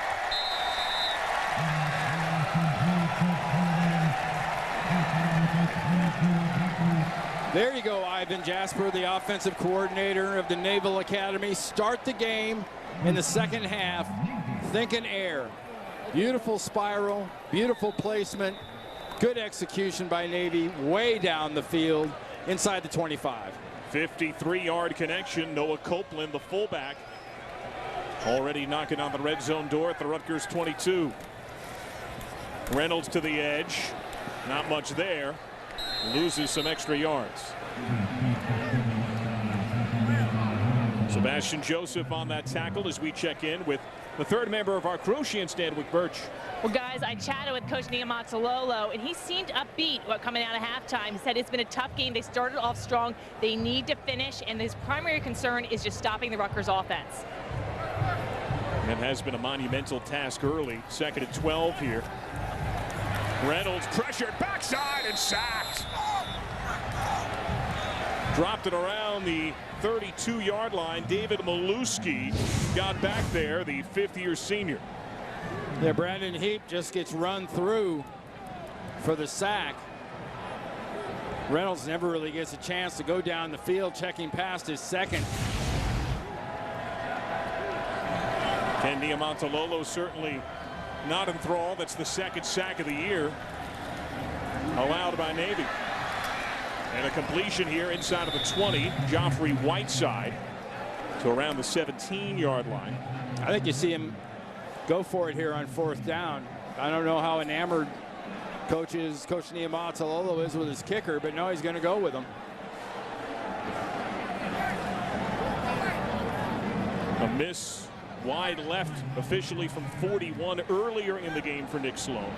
There you go, Ivan Jasper, the offensive coordinator of the Naval Academy. Start the game in the second half, thinking air. Beautiful spiral, beautiful placement, good execution by Navy, way down the field, inside the 25. 53-yard connection. Noah Copeland, the fullback, already knocking on the red zone door at the Rutgers 22. Reynolds to the edge. Not much there. Loses some extra yards. Sebastian Joseph on that tackle as we check in with the third member of our crew, Sheehan Stanwyck Birch. Well, guys, I chatted with Coach Niumatalolo, and he seemed upbeat coming out of halftime. He said it's been a tough game. They started off strong. They need to finish, and his primary concern is just stopping the Rutgers offense. It has been a monumental task early. Second and 12 here. Reynolds pressured backside and sacked. Dropped it around the 32-yard line. David Maluski got back there, the 5th-year senior. Yeah, Brandon Heap just gets run through for the sack. Reynolds never really gets a chance to go down the field, checking past his second. Ken Niumatalolo certainly not enthralled. That's the second sack of the year allowed by Navy. And a completion here inside of the 20. Joffrey Whiteside to around the 17-yard line. I think you see him go for it here on 4th down. I don't know how enamored Coach Niumatalolo is with his kicker, but no, he's going to go with him. A miss wide left officially from 41 earlier in the game for Nick Sloan.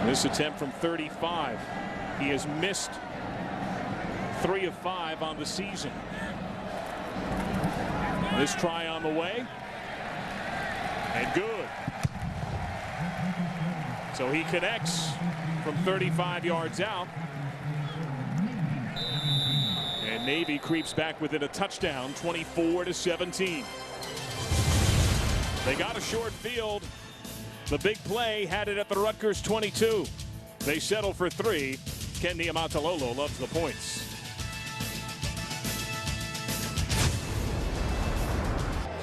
This attempt from 35. He has missed 3 of 5 on the season. This try on the way. And good. So he connects from 35 yards out. And Navy creeps back within a touchdown, 24-17. They got a short field. The big play had it at the Rutgers 22. They settle for 3. Ken Niumatalolo loves the points.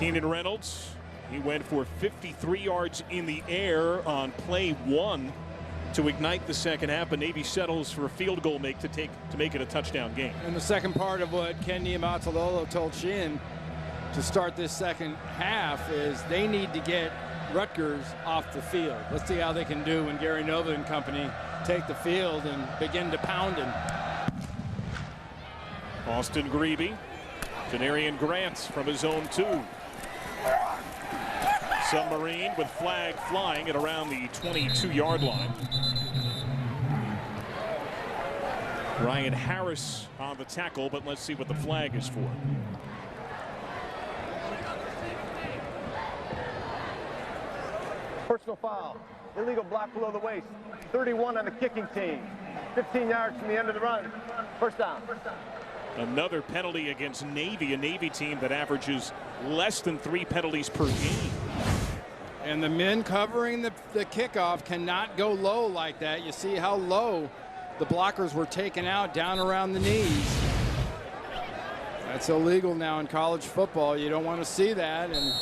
Keenan Reynolds, he went for 53 yards in the air on play 1 to ignite the second half, but Navy settles for a field goal to make it a touchdown game. And the second part of what Ken Niumatalolo told Sheehan to start this second half is they need to get Rutgers off the field. Let's see how they can do when Gary Nova and company take the field and begin to pound him. Austin Grebe, Janarian Grant from his own 2. Submarine with flag flying at around the 22-yard line. Ryan Harris on the tackle, but let's see what the flag is for. Personal foul. Illegal block below the waist. 31 on the kicking team. 15 yards from the end of the run. First down. Another penalty against Navy, a Navy team that averages less than 3 penalties per game. And the men covering the kickoff cannot go low like that. You see how low the blockers were taken out down around the knees. That's illegal now in college football. You don't want to see that, and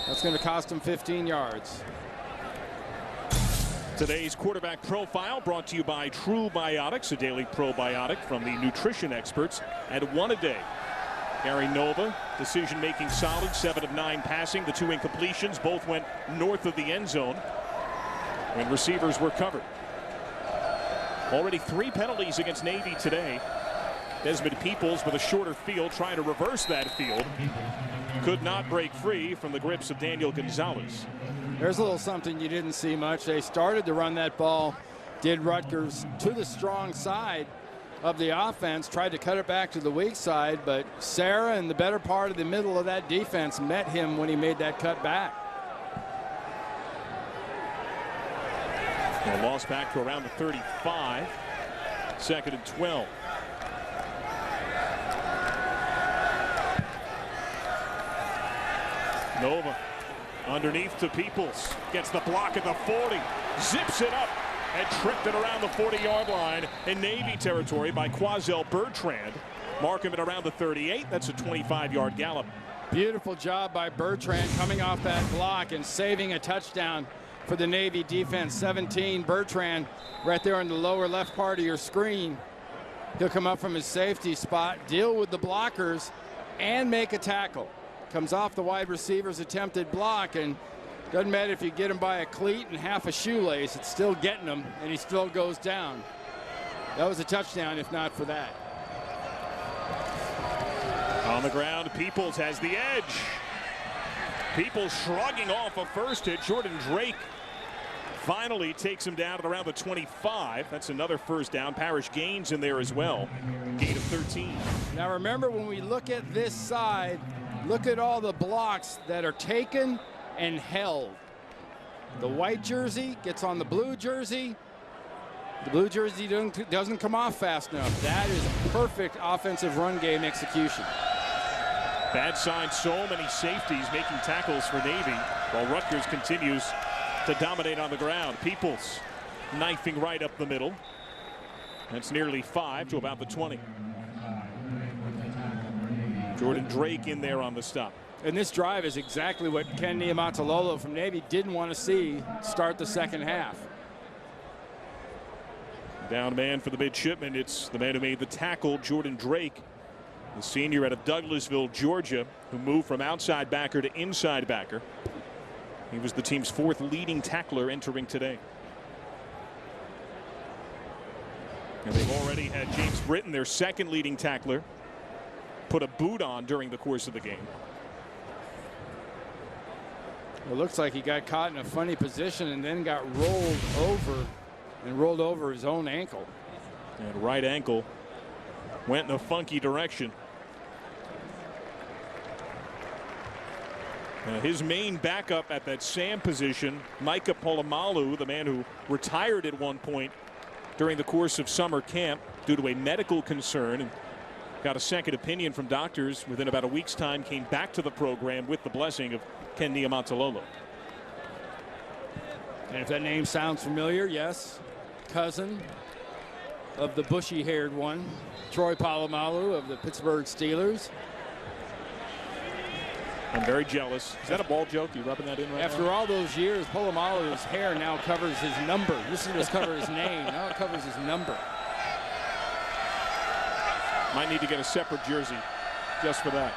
that's going to cost them 15 yards. Today's quarterback profile brought to you by True Biotics, a daily probiotic from the nutrition experts at 1 a day. Gary Nova, decision-making solid, 7 of 9 passing. The 2 incompletions both went north of the end zone when receivers were covered. Already 3 penalties against Navy today. Desmond Peoples with a shorter field trying to reverse that field. Could not break free from the grips of Daniel Gonzalez. There's a little something you didn't see much. They started to run that ball, did Rutgers, to the strong side of the offense, tried to cut it back to the weak side, but Sarah and the better part of the middle of that defense met him when he made that cut back. A loss back to around the 35. 2nd and 12. Nova underneath to Peoples. Gets the block at the 40. Zips it up and tripped it around the 40-yard line in Navy territory by Quazell Bertrand. Mark him at around the 38. That's a 25-yard gallop. Beautiful job by Bertrand coming off that block and saving a touchdown for the Navy defense. 17, Bertrand right there in the lower left part of your screen. He'll come up from his safety spot, deal with the blockers, and make a tackle. Comes off the wide receiver's attempted block, and doesn't matter if you get him by a cleat and half a shoelace, it's still getting him, and he still goes down. That was a touchdown if not for that. On the ground, Peoples has the edge. Peoples shrugging off a first hit. Jordan Drake finally takes him down at around the 25. That's another first down. Parrish gains in there as well. Gain of 13. Now remember, when we look at this side, look at all the blocks that are taken and held. The white jersey gets on the blue jersey. The blue jersey doesn't come off fast enough. That is perfect offensive run game execution. Bad sign, so many safeties making tackles for Navy, while Rutgers continues to dominate on the ground. Peoples knifing right up the middle. That's nearly 5 to about the 20. Jordan Drake in there on the stop. And this drive is exactly what Ken Niumatalolo from Navy didn't want to see start the second half. Down man for the midshipman. It's the man who made the tackle, Jordan Drake, the senior out of Douglasville, Georgia, who moved from outside backer to inside backer. He was the team's 4th leading tackler entering today. And they've already had James Britton, their 2nd leading tackler, put a boot on during the course of the game. It looks like he got caught in a funny position and then got rolled over his own ankle. And right ankle went in a funky direction. His main backup at that Sam position, Micah Polamalu, the man who retired at one point during the course of summer camp due to a medical concern and got a second opinion from doctors within about a week's time, came back to the program with the blessing of Ken Niumatalolo. And if that name sounds familiar, yes, cousin of the bushy-haired one, Troy Polamalu of the Pittsburgh Steelers. I'm very jealous. Is that a ball joke? You rubbing that in right After now? all those years, Polamalu's hair now covers his number. Used to just cover his name. Now it covers his number. Might need to get a separate jersey just for that.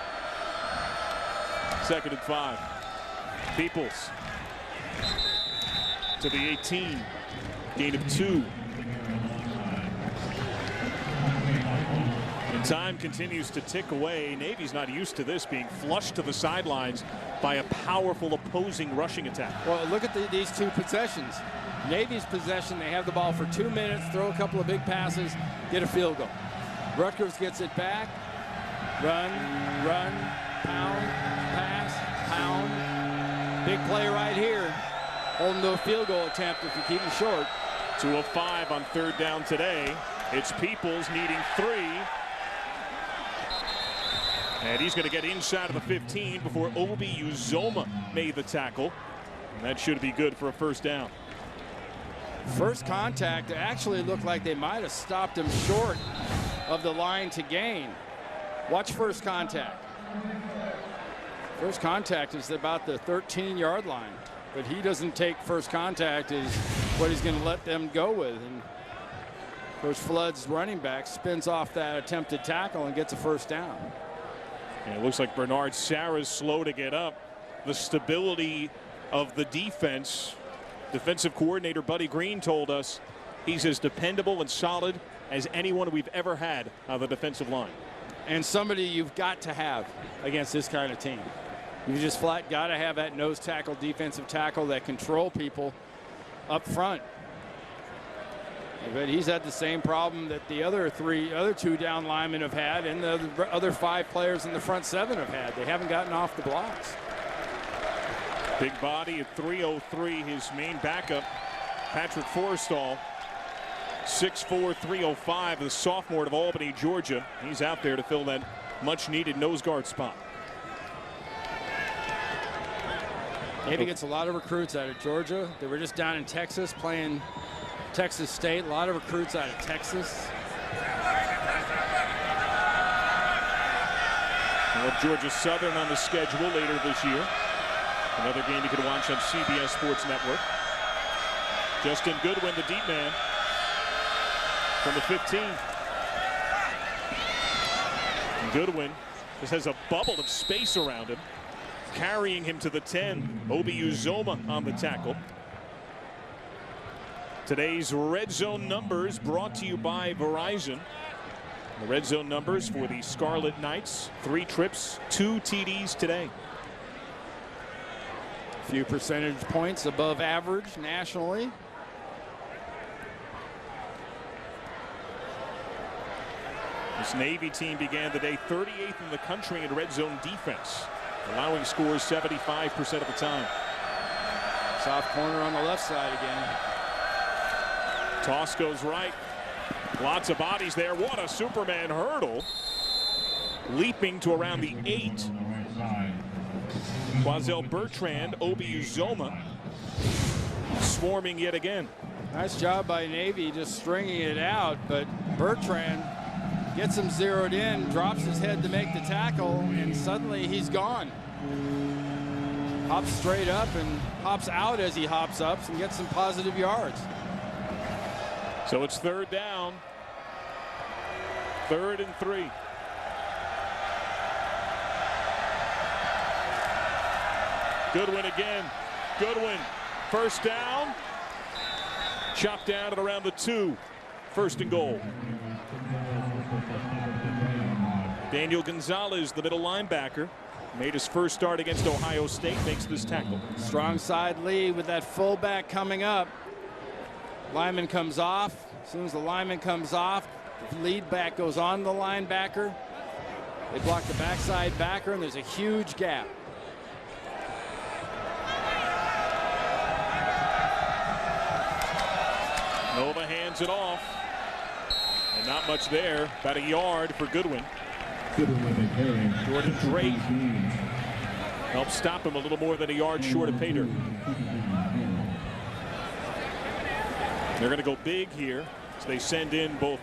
2nd and 5. Peoples to the 18. Gain of 2. And time continues to tick away. Navy's not used to this, being flushed to the sidelines by a powerful opposing rushing attack. Well, look at these 2 possessions. Navy's possession, they have the ball for 2 minutes, throw a couple of big passes, get a field goal. Rutgers gets it back. Run, pound, pass, pound. Big play right here. Holding to a field goal attempt if you keep them short. 2 of 5 on 3rd down today. It's Peoples needing 3. And he's going to get inside of the 15 before Obi Uzoma made the tackle. And that should be good for a 1st down. First contact actually looked like they might have stopped him short of the line to gain. Watch first contact. First contact is about the 13-yard line. But he doesn't take first contact is what he's going to let them go with. And Coach Flood's running back spins off that attempted tackle and gets a 1st down. And it looks like Bernard Sarah's slow to get up. The stability of the defense. Defensive coordinator Buddy Green told us he's as dependable and solid as anyone we've ever had on the defensive line. And somebody you've got to have against this kind of team. You just flat got to have that nose tackle, defensive tackle that control people up front. But he's had the same problem that the other 2 down linemen have had, and the other 5 players in the front 7 have had. They haven't gotten off the blocks. Big body at 303. His main backup, Patrick Forrestall, 6'4", 305, the sophomore out of Albany, Georgia. He's out there to fill that much-needed nose guard spot. Navy gets a lot of recruits out of Georgia. They were just down in Texas playing Texas State. A lot of recruits out of Texas. Well, Georgia Southern on the schedule later this year. Another game you can watch on CBS Sports Network. Justin Goodwin, the deep man, from the 15. And Goodwin just has a bubble of space around him, carrying him to the 10. Obi Uzoma on the tackle. Today's Red Zone numbers brought to you by Verizon. The Red Zone numbers for the Scarlet Knights: 3 trips, 2 TDs today. A few percentage points above average nationally. This Navy team began the day 38th in the country in red zone defense, allowing scores 75% of the time. Soft corner on the left side again. Toss goes right. Lots of bodies there. What a Superman hurdle. Leaping to around the 8. Quazel Bertrand, Obi Uzoma swarming yet again. Nice job by Navy just stringing it out, but Bertrand gets him zeroed in, drops his head to make the tackle, and suddenly he's gone. Hops straight up and hops out as he hops up and gets some positive yards. So it's 3rd down. 3rd and 3. Goodwin again. Goodwin, first down. Chopped down at around the 2. First and goal. Daniel Gonzalez, the middle linebacker, made his first start against Ohio State, makes this tackle. Strong side lead with that fullback coming up. Lineman comes off. As soon as the lineman comes off, the lead back goes on the linebacker. They block the backside backer, and there's a huge gap. Nova hands it off. And not much there. About a yard for Goodwin. Jordan Drake helps stop him a little more than a yard short of Pater. They're going to go big here as they send in both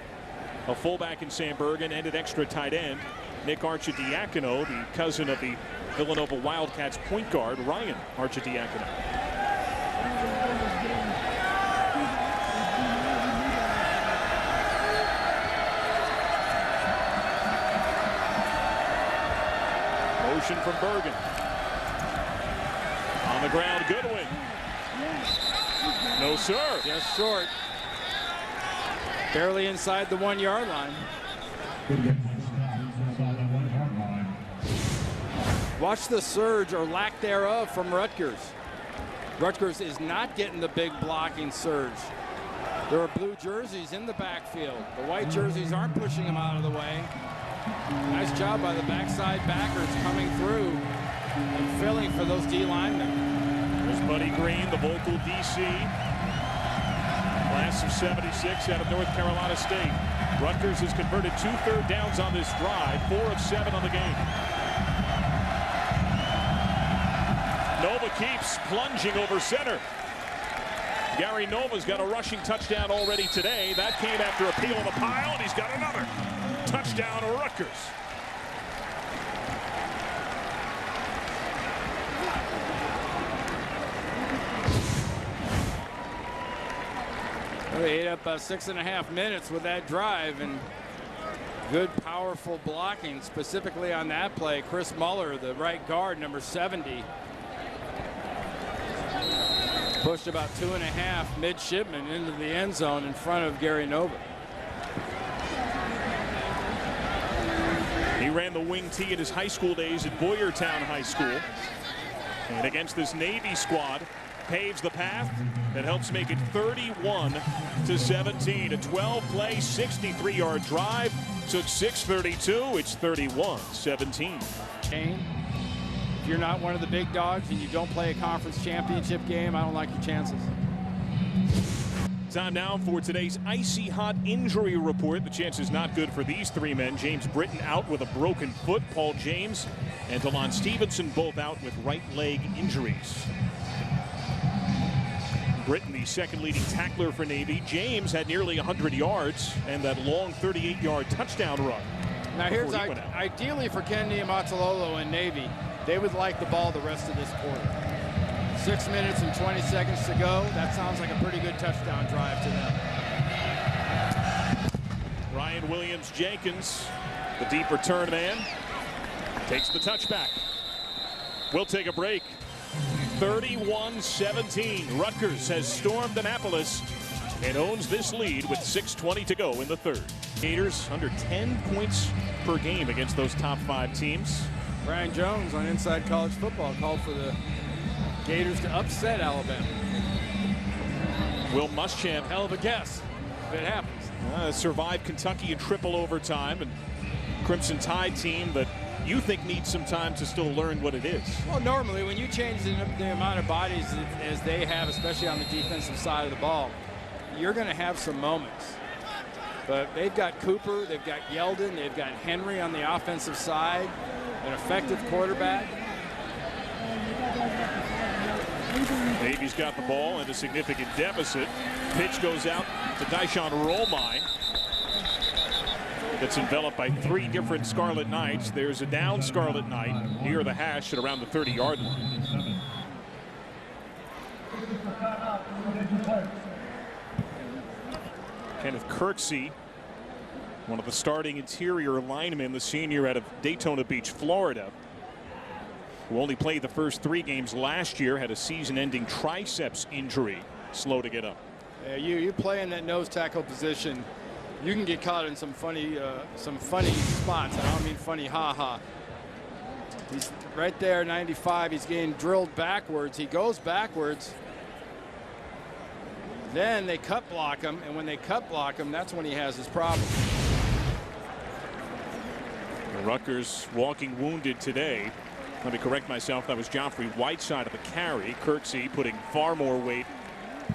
a fullback in Sam Bergen and an extra tight end. Nick Arcidiacono, the cousin of the Villanova Wildcats point guard, Ryan Arcidiacono. Motion from Bergen. On the ground, Goodwin. No, sir. Just short. Barely inside the 1 yard line. Watch the surge or lack thereof from Rutgers. Rutgers is not getting the big blocking surge. There are blue jerseys in the backfield. The white jerseys aren't pushing them out of the way. Nice job by the backside backers coming through and filling for those D linemen. There's Buddy Green, the vocal DC. Class of 76 out of North Carolina State. Rutgers has converted 2 third downs on this drive, 4 of 7 on the game. Nova keeps plunging over center. Gary Nova's got a rushing touchdown already today. That came after a peel in the pile, and he's got another. Touchdown, Rutgers. They ate up 6.5 minutes with that drive, and good, powerful blocking, specifically on that play. Chris Muller, the right guard, number 70, pushed about 2.5 midshipmen into the end zone in front of Gary Nova. He ran the wing tee in his high school days at Boyertown High School. And against this Navy squad, paves the path that helps make it 31-17. A 12-play, 63-yard drive. Took 6:32. It's 31-17. If you're not one of the big dogs and you don't play a conference championship game, I don't like your chances. Time now for today's icy hot injury report. The chance is not good for these 3 men. James Britton out with a broken foot. Paul James and DeLon Stevenson both out with right leg injuries. Britton, the second leading tackler for Navy. James had nearly 100 yards and that long 38-yard touchdown run. Now here's ideally for Kennedy Matalolo and Navy, they would like the ball the rest of this quarter. 6 minutes and 20 seconds to go. That sounds like a pretty good touchdown drive to them. Ryan Williams-Jenkins, the deep return man, takes the touchback. We'll take a break. 31-17. Rutgers has stormed Annapolis and owns this lead with 6:20 to go in the third. Gators under 10 points per game against those top 5 teams. Brian Jones on Inside College Football called for the Gators to upset Alabama. Will Muschamp, hell of a guess if it happens. Survived Kentucky in triple overtime, and Crimson Tide team that you think needs some time to still learn what it is. Well, normally when you change the amount of bodies as they have, especially on the defensive side of the ball, you're going to have some moments. But they've got Cooper, they've got Yeldon, they've got Henry on the offensive side, an effective quarterback. Navy's got the ball and a significant deficit. Pitch goes out to Dyshawn Romine. That's enveloped by 3 different Scarlet Knights. There's a down Scarlet Knight near the hash at around the 30-yard line. Kenneth Kirksey, one of the starting interior linemen, the senior out of Daytona Beach, Florida. who only played the first 3 games last year, had a season-ending triceps injury. Slow to get up. Yeah, you play in that nose tackle position, you can get caught in some funny spots. I don't mean funny ha-ha. He's right there, 95. He's getting drilled backwards. He goes backwards. Then they cut block him, and when they cut block him, that's when he has his problem. Rutgers walking wounded today. Let me correct myself. That was Joffrey Whiteside of the carry. Kirksey putting far more weight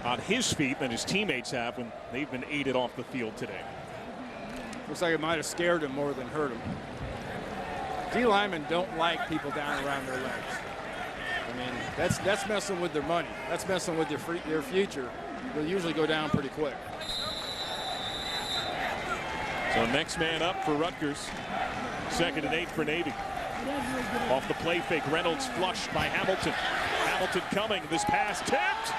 on his feet than his teammates have when they've been aided off the field today. Looks like it might have scared him more than hurt him. D linemen don't like people down around their legs. I mean, that's messing with their money. That's messing with their future. They'll usually go down pretty quick. So next man up for Rutgers. 2nd and 8 for Navy. Off the play fake, Reynolds flushed by Hamilton. Hamilton coming. This pass tipped.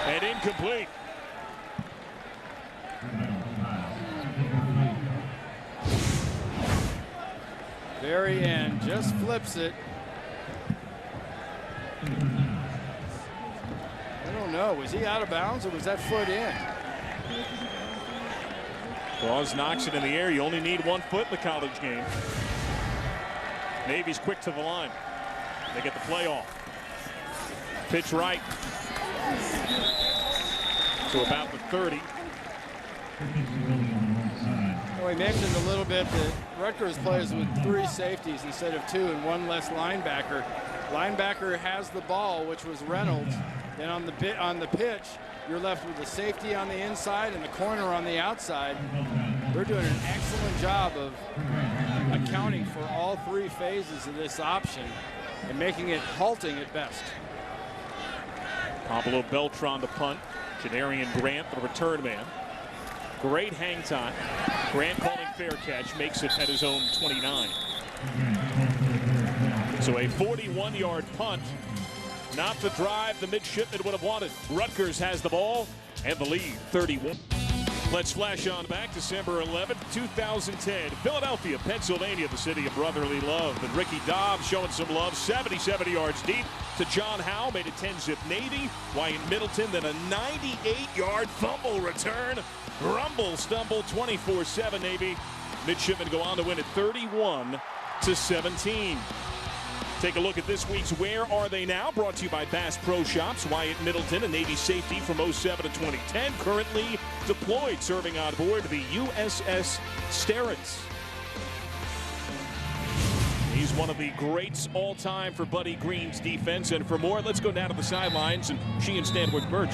And incomplete. Very end, just flips it. I don't know, was he out of bounds or was that foot in? Claus knocks it in the air. You only need 1 foot in the college game. Navy's quick to the line. They get the play off. Pitch right. To about the 30. Well, we mentioned a little bit that Rutgers plays with 3 safeties instead of 2 and 1 less linebacker. Linebacker has the ball, which was Reynolds. Then on the pitch, you're left with the safety on the inside and the corner on the outside. They're doing an excellent job of accounting for all 3 phases of this option and making it halting at best. Pablo Beltran the punt. Janarian Grant the return man. Great hang time. Grant calling fair catch, makes it at his own 29. So a 41-yard punt. Not the drive the midshipmen would have wanted. Rutgers has the ball and the lead, 31. Let's flash on back December 11th, 2010. Philadelphia, Pennsylvania, the city of brotherly love. And Ricky Dobbs showing some love, 77 yards deep to John Howe, made it 10-zip Navy. Wyatt Middleton, then a 98-yard fumble return. Rumble, stumble, 24-7 Navy. Midshipmen go on to win it 31-17. Take a look at this week's Where Are They Now? Brought to you by Bass Pro Shops. Wyatt Middleton, a Navy safety from 07 to 2010, currently deployed, serving on board the USS Sterrett. He's one of the greats all time for Buddy Green's defense. And for more, let's go down to the sidelines and she and Stanwood Birch.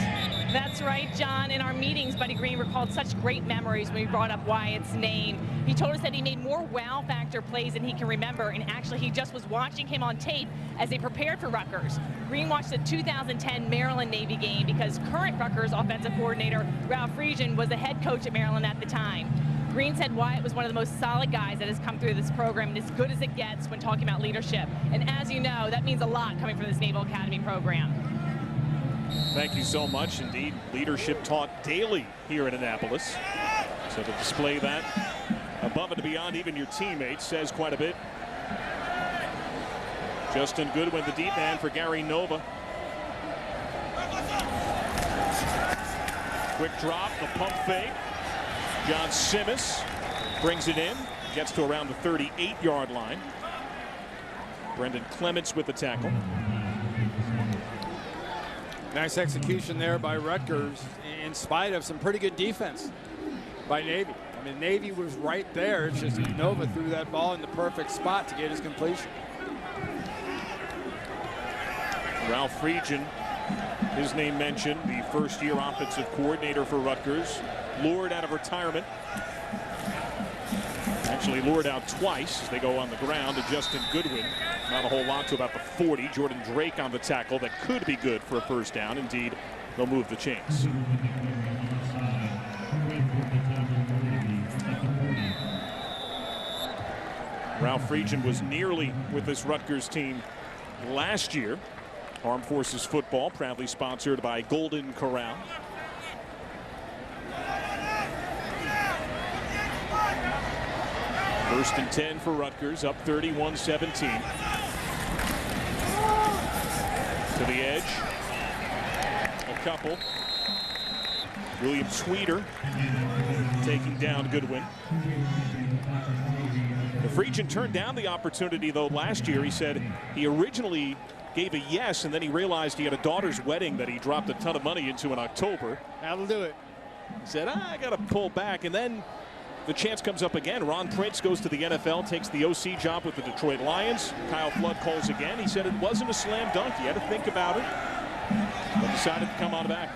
That's right, John. In our meetings, Buddy Green recalled such great memories when we brought up Wyatt's name. He told us that he made more wow factor plays than he can remember, and actually he just was watching him on tape as they prepared for Rutgers. Green watched the 2010 Maryland Navy game because current Rutgers offensive coordinator Ralph Friedgen was the head coach at Maryland at the time. Green said Wyatt was one of the most solid guys that has come through this program, and as good as it gets when talking about leadership. And as you know, that means a lot coming from this Naval Academy program. Thank you so much. Indeed, leadership taught daily here in Annapolis. So to display that above and beyond even your teammates says quite a bit. Justin Goodwin, the deep man for Gary Nova. Quick drop, the pump fake. John Simmis brings it in, gets to around the 38-yard line. Brendan Clements with the tackle. Nice execution there by Rutgers in spite of some pretty good defense by Navy. I mean, Navy was right there. It's just Nova threw that ball in the perfect spot to get his completion. Ralph Friedgen, his name mentioned, the first-year offensive coordinator for Rutgers, lured out of retirement. Actually lured out twice as they go on the ground to Justin Goodwin. Not a whole lot to about the 40. Jordan Drake on the tackle. That could be good for a first down. Indeed, they'll move the chains. Ralph Friedgen was nearly with this Rutgers team last year. Armed Forces football, proudly sponsored by Golden Corral. First and 10 for Rutgers, up 31-17. To the edge. A couple. William Sweeter taking down Goodwin. The Phrygian turned down the opportunity, though, last year. He said he originally gave a yes, and then he realized he had a daughter's wedding that he dropped a ton of money into in October. That'll do it. He said, I got to pull back. And then the chance comes up again. Ron Prince goes to the NFL, takes the OC job with the Detroit Lions. Kyle Flood calls again. He said it wasn't a slam dunk. He had to think about it, but decided to come on back.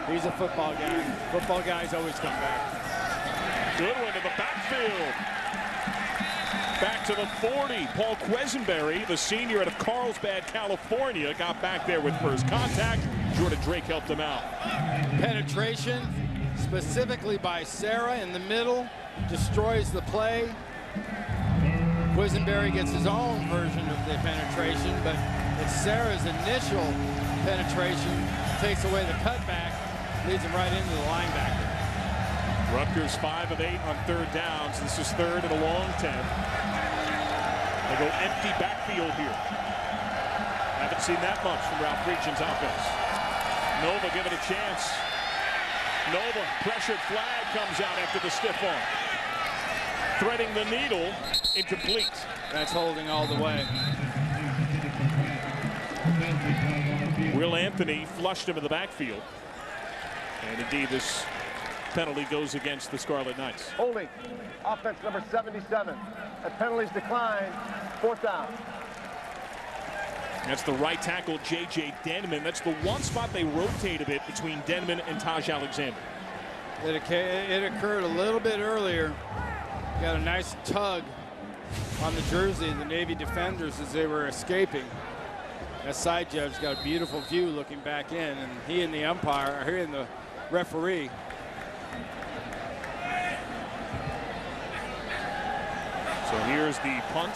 He's a football guy. Football guys always come back. Good one to the backfield. Back to the 40. Paul Quisenberry, the senior out of Carlsbad, California, got back there with first contact. Jordan Drake helped him out. Penetration, specifically by Sarah in the middle, destroys the play. Quisenberry gets his own version of the penetration, but it's Sarah's initial penetration, takes away the cutback, leads him right into the linebacker. Rutgers 5 of 8 on third downs. This is third and a long 10. They go empty backfield here. Haven't seen that much from Ralph Phrygian's offense. Nova give it a chance. Nova, pressured flag comes out after the stiff arm. Threading the needle, incomplete. That's holding all the way. Will Anthony flushed him in the backfield. And indeed, this penalty goes against the Scarlet Knights. Holding, offense number 77. As penalties decline, fourth down. That's the right tackle, J.J. Denman. That's the one spot they rotate a bit between Denman and Taj Alexander. It occurred a little bit earlier. Got a nice tug on the jersey of the Navy defenders as they were escaping. That side judge got a beautiful view looking back in, and he and the umpire, he and the referee. So here's the punt.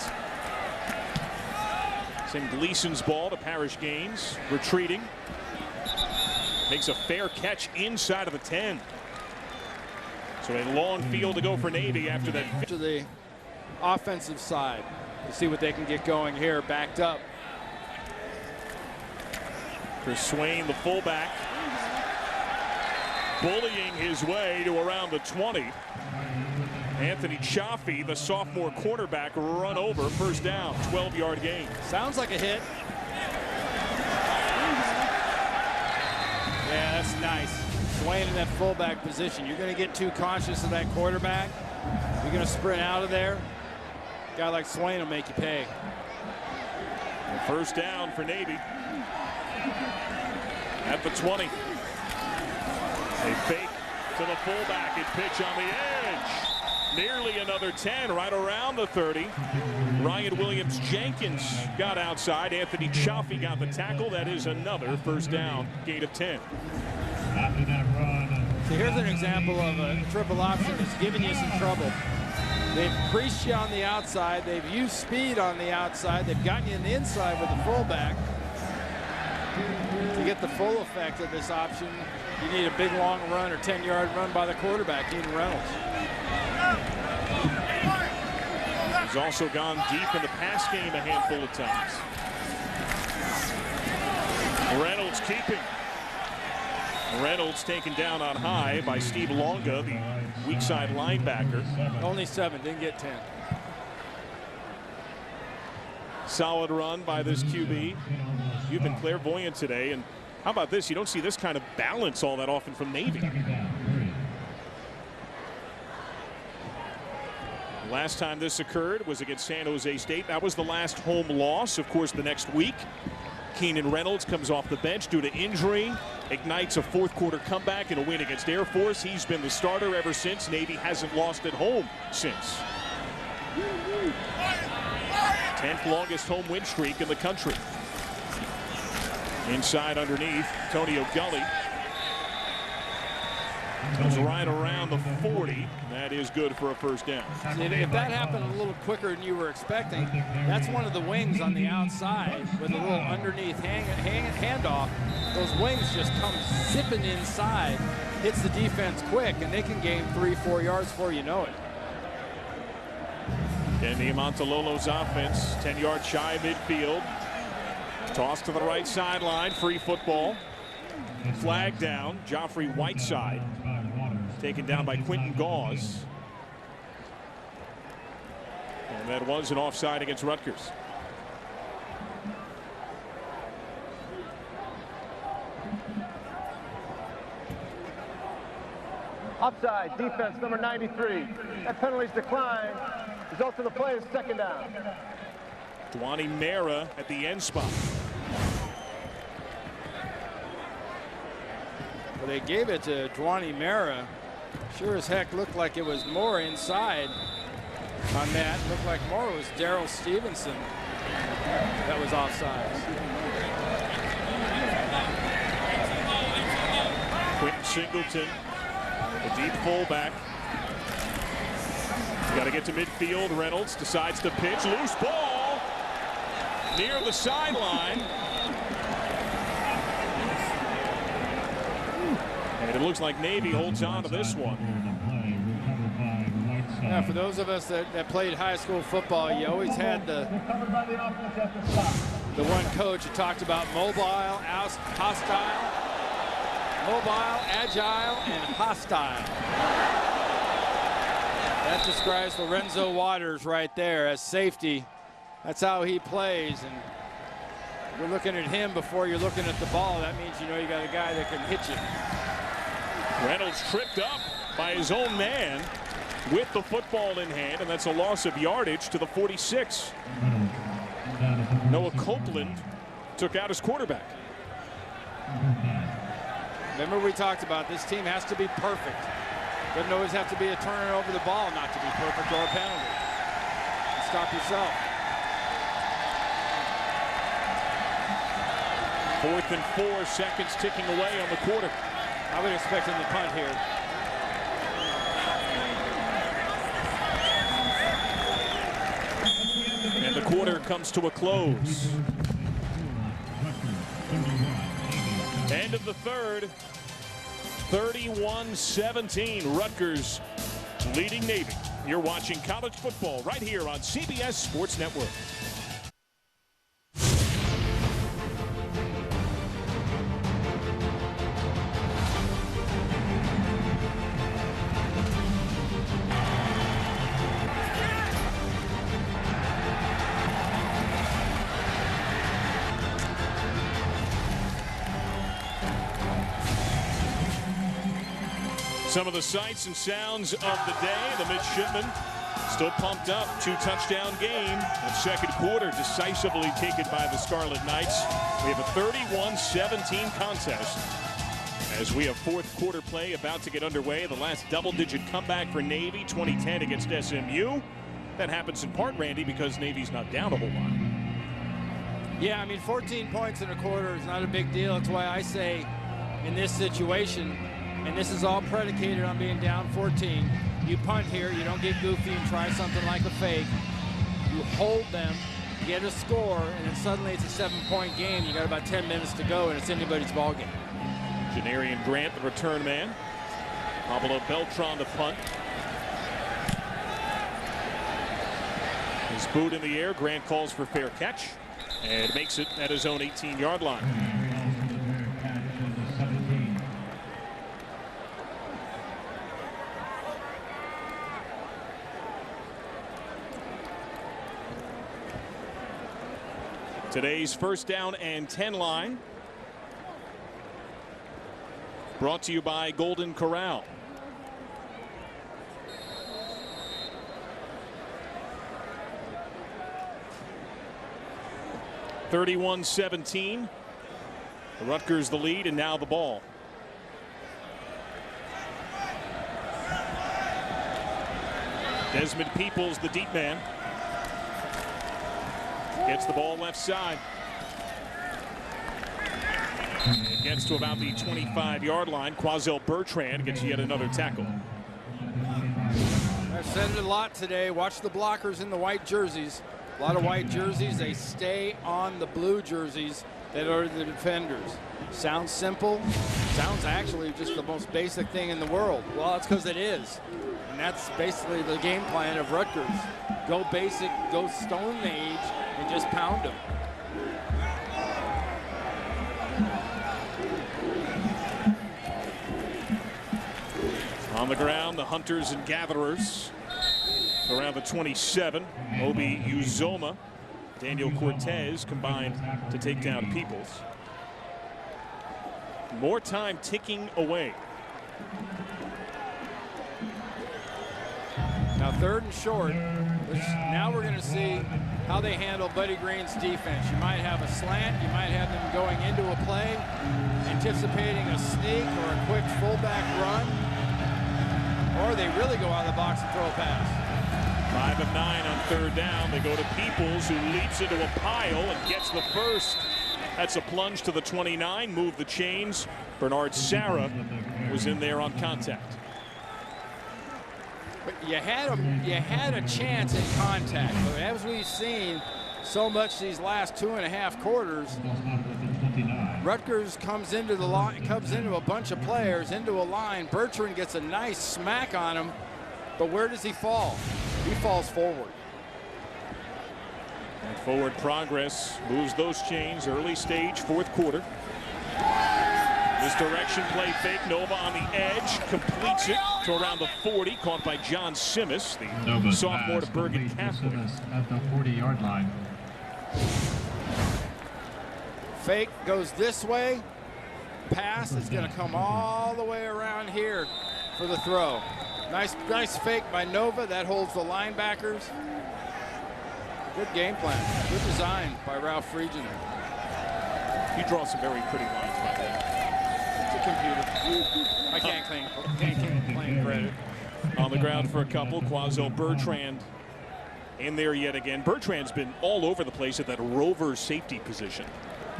Tim Gleason's ball to Parrish Gaines, retreating. Makes a fair catch inside of the 10. So a long field to go for Navy after that. To the offensive side to see what they can get going here, backed up. Chris Swain, the fullback, bullying his way to around the 20. Anthony Chaffee, the sophomore cornerback, run over, first down, 12-yard gain. Sounds like a hit. Yeah, that's nice. Swain in that fullback position. You're going to get too cautious of that quarterback. You're going to sprint out of there. A guy like Swain will make you pay. First down for Navy. At the 20. A fake to the fullback and pitch on the edge. Nearly another 10 right around the 30. Ryan Williams-Jenkins got outside. Anthony Chaffee got the tackle. That is another first down, gain of 10. So here's an example of a triple option that's giving you some trouble. They've creased you on the outside. They've used speed on the outside. They've gotten you in the inside with the fullback. To get the full effect of this option, you need a big long run or 10-yard run by the quarterback, Keenan Reynolds. He's also gone deep in the pass game a handful of times. Reynolds keeping. Reynolds taken down on high by Steve Longa, the weak side linebacker. Only 7, didn't get 10. Solid run by this QB. You've been clairvoyant today, and how about this? You don't see this kind of balance all that often from Navy. Last time this occurred was against San Jose State. That was the last home loss. Of course, the next week, Keenan Reynolds comes off the bench due to injury, ignites a fourth quarter comeback and a win against Air Force. He's been the starter ever since. Navy hasn't lost at home since. 10th longest home win streak in the country. Inside underneath, Antonio Gully. Comes right around the 40. That is good for a first down. If that happened a little quicker than you were expecting, that's one of the wings on the outside with a little underneath handoff. Those wings just come zipping inside, hits the defense quick, and they can gain 3-4 yards before you know it. And the Amantalolo's offense, 10 yards shy midfield. Toss to the right sideline, free football. Flag down, Joffrey Whiteside. Taken down by Quentin Gauze. And that was an offside against Rutgers. Offside, defense number 93. That penalty's declined. Result of the play is second down. Dwani Mera at the end spot. Well, they gave it to Dwani Mera. Sure as heck looked like it was more inside on that. Looked like more was Darrell Stevenson that was offside. Quentin Singleton, the deep fullback. Got to get to midfield. Reynolds decides to pitch. Loose ball near the sideline. And it looks like Navy holds on to this one. Yeah, for those of us that played high school football, you always had the one coach who talked about mobile, hostile, mobile, agile, and hostile. That describes Lorenzo Waters right there as safety. That's how he plays. And you're looking at him before you're looking at the ball. That means you know you got a guy that can hit you. Reynolds tripped up by his own man with the football in hand, and that's a loss of yardage to the 46. Noah Copeland took out his quarterback. Remember we talked about this team has to be perfect. Doesn't always have to be a turning over the ball not to be perfect or a penalty. Stop yourself. 4th and 4 seconds ticking away on the quarter. I would expect him to punt here. And the quarter comes to a close. End of the third. 31-17. Rutgers leading Navy. You're watching college football right here on CBS Sports Network. Some of the sights and sounds of the day. The midshipmen still pumped up. 2-touchdown game. And second quarter decisively taken by the Scarlet Knights. We have a 31-17 contest as we have fourth quarter play about to get underway. The last double-digit comeback for Navy, 2010 against SMU. That happens in part, Randy, because Navy's not down a whole lot. Yeah, I mean, 14 points in a quarter is not a big deal. That's why I say in this situation, and this is all predicated on being down 14. You punt here, you don't get goofy and try something like a fake. You hold them, get a score, and then suddenly it's a 7-point game. You got about 10 minutes to go, and it's anybody's ball game. Janarian Grant, the return man. Pablo Beltran, the punt. His boot in the air. Grant calls for fair catch and makes it at his own 18-yard line. Today's first down and 10 line brought to you by Golden Corral. (31-17). Rutgers the lead, and now the ball. Desmond Peoples, the deep man. Gets the ball left side. It gets to about the 25-yard line. Quazell Bertrand gets yet another tackle. I've said it a lot today. Watch the blockers in the white jerseys. A lot of white jerseys. They stay on the blue jerseys. that are the defenders. Sounds simple. Sounds actually just the most basic thing in the world. Well, that's because it is. And that's basically the game plan of Rutgers. Go basic, go Stone Age, and just pound them. On the ground, the hunters and gatherers around the 27. Obi Uzoma, Daniel Cortez combined to take down Peoples. More time ticking away. Now 3rd and short. Now we're going to see how they handle Buddy Green's defense. You might have a slant. You might have them going into a play, anticipating a sneak or a quick fullback run. Or they really go out of the box and throw a pass. 5 of 9 on 3rd down. They go to Peoples, who leaps into a pile and gets the first. That's a plunge to the 29. Move the chains. Bernard Sarah was in there on contact. But you had a chance in contact. But as we've seen so much these last 2.5 quarters, Rutgers comes into the line, comes into a bunch of players, into a line. Bertrand gets a nice smack on him, but where does he fall? He falls forward. And forward progress moves those chains. Early stage, 4th quarter. Misdirection play fake. Nova on the edge, completes it to around the 40, caught by John Simmis, the sophomore to Bergen Catholic. At the 40-yard line. Fake goes this way. Pass is going to come all the way around here for the throw. Nice fake by Nova. That holds the linebackers. Good game plan. Good design by Ralph Friedgen. He draws some very pretty lines, by the way. It's a computer. I can't claim credit. On the ground for a couple. Quazo Bertrand in there yet again. Bertrand's been all over the place at that rover safety position.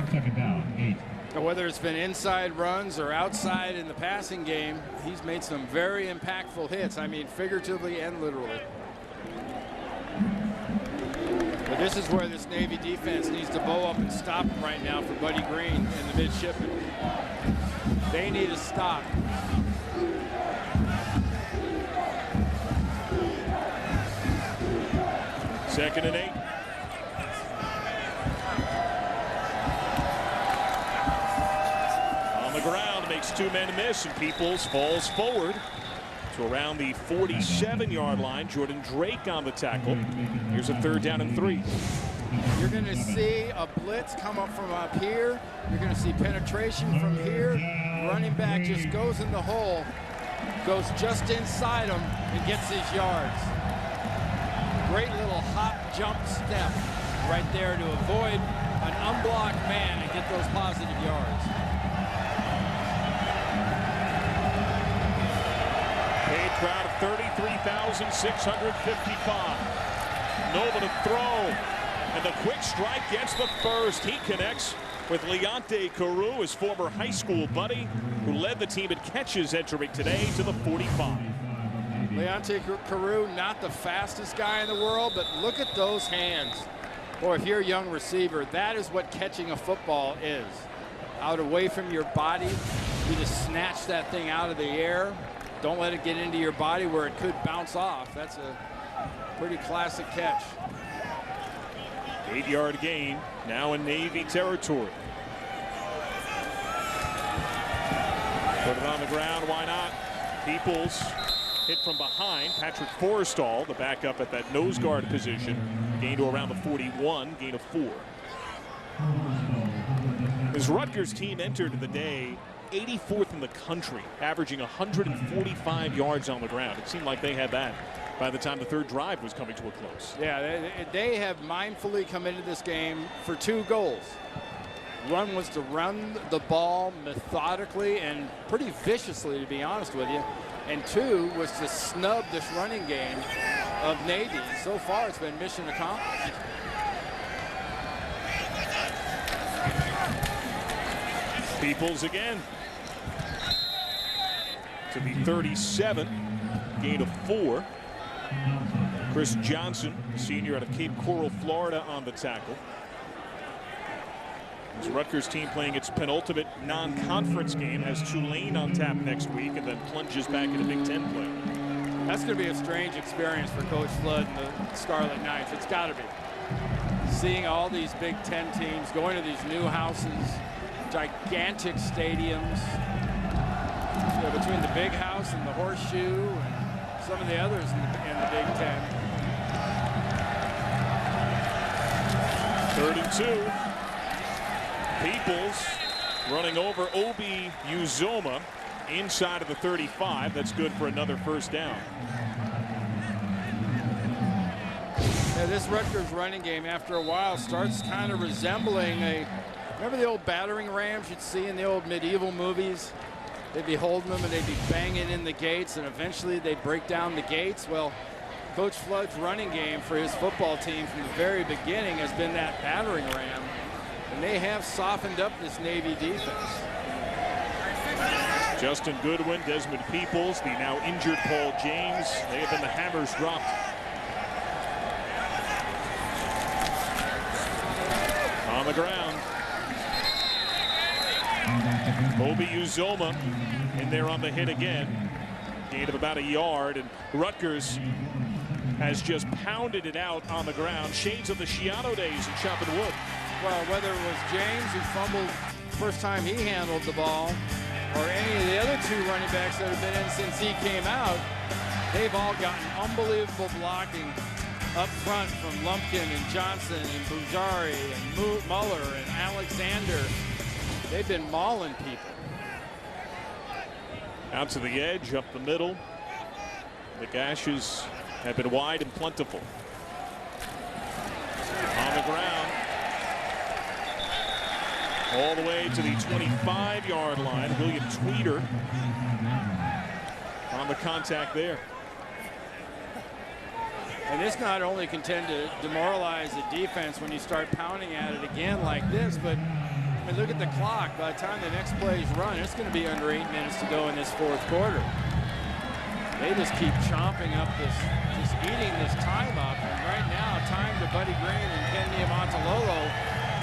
2nd down, 8. Whether it's been inside runs or outside in the passing game, he's made some very impactful hits. I mean, figuratively and literally. But this is where this Navy defense needs to bow up and stop him right now for Buddy Green and the midshipmen. They need to stop. Second and 8. On the ground, makes 2 men miss, and Peoples falls forward to around the 47-yard line. Jordan Drake on the tackle. Here's a 3rd down and 3. You're going to see a blitz come up from up here. You're going to see penetration from here. Running back just goes in the hole, goes just inside him, and gets his yards. Great little hop, jump, step right there to avoid an unblocked man and get those positive yards. Paid crowd of 33,655. Nova to throw. And the quick strike gets the first. He connects with Leonte Carew, his former high school buddy, who led the team in catches entering today to the 45. Leonte Carew, not the fastest guy in the world, but look at those hands. Boy, if you're a young receiver, that is what catching a football is. Out away from your body, you just snatch that thing out of the air. Don't let it get into your body where it could bounce off. That's a pretty classic catch. 8-yard gain, now in Navy territory. Put it on the ground, why not? Peoples hit from behind. Patrick Forrestall, the backup at that nose guard position, gained to around the 41, gain of 4. This Rutgers team entered the day 84th in the country, averaging 145 yards on the ground. It seemed like they had that by the time the 3rd drive was coming to a close. Yeah, they have mindfully come into this game for 2 goals. One was to run the ball methodically and pretty viciously, to be honest with you. And 2 was to snub this running game of Navy. So far, it's been mission accomplished. Peoples again. To the 37, gain of 4. Chris Johnson, senior out of Cape Coral, Florida, on the tackle. This Rutgers team playing its penultimate non-conference game, has Tulane on tap next week, and then plunges back into Big Ten play. That's going to be a strange experience for Coach Flood and the Scarlet Knights. It's got to be. Seeing all these Big Ten teams going to these new houses, gigantic stadiums, you know, between the Big House and the Horseshoe and some of the others in the Big Ten. 3rd and 2. Peoples running over Obi Uzoma inside of the 35. That's good for another first down. Yeah, this Rutgers running game after a while starts kind of resembling remember the old battering rams you'd see in the old medieval movies? They'd be holding them and they'd be banging in the gates, and eventually they'd break down the gates. Well, Coach Flood's running game for his football team from the very beginning has been that battering ram, and they have softened up this Navy defense. Justin Goodwin, Desmond Peoples, the now injured Paul James. They have been the hammers dropped. On the ground. Obi Uzoma in there on the hit again. Gain of about a yard, and Rutgers has just pounded it out on the ground. Shades of the Schiano days in Chapin Wood. Well, whether it was James who fumbled the first time he handled the ball, or any of the other two running backs that have been in since he came out, they've all gotten unbelievable blocking up front from Lumpkin and Johnson and Bujari and Muller and Alexander. They've been mauling people. Out to the edge, up the middle. The gashes have been wide and plentiful. On the ground. All the way to the 25-yard line. William Tweeder on the contact there. And this not only can tend to demoralize the defense when you start pounding at it again like this, but I mean, look at the clock. By the time the next play is run, it's going to be under 8 minutes to go in this 4th quarter. They just keep chomping up this, just eating this time up. And right now, time to Buddy Green and Ken Niumatalolo,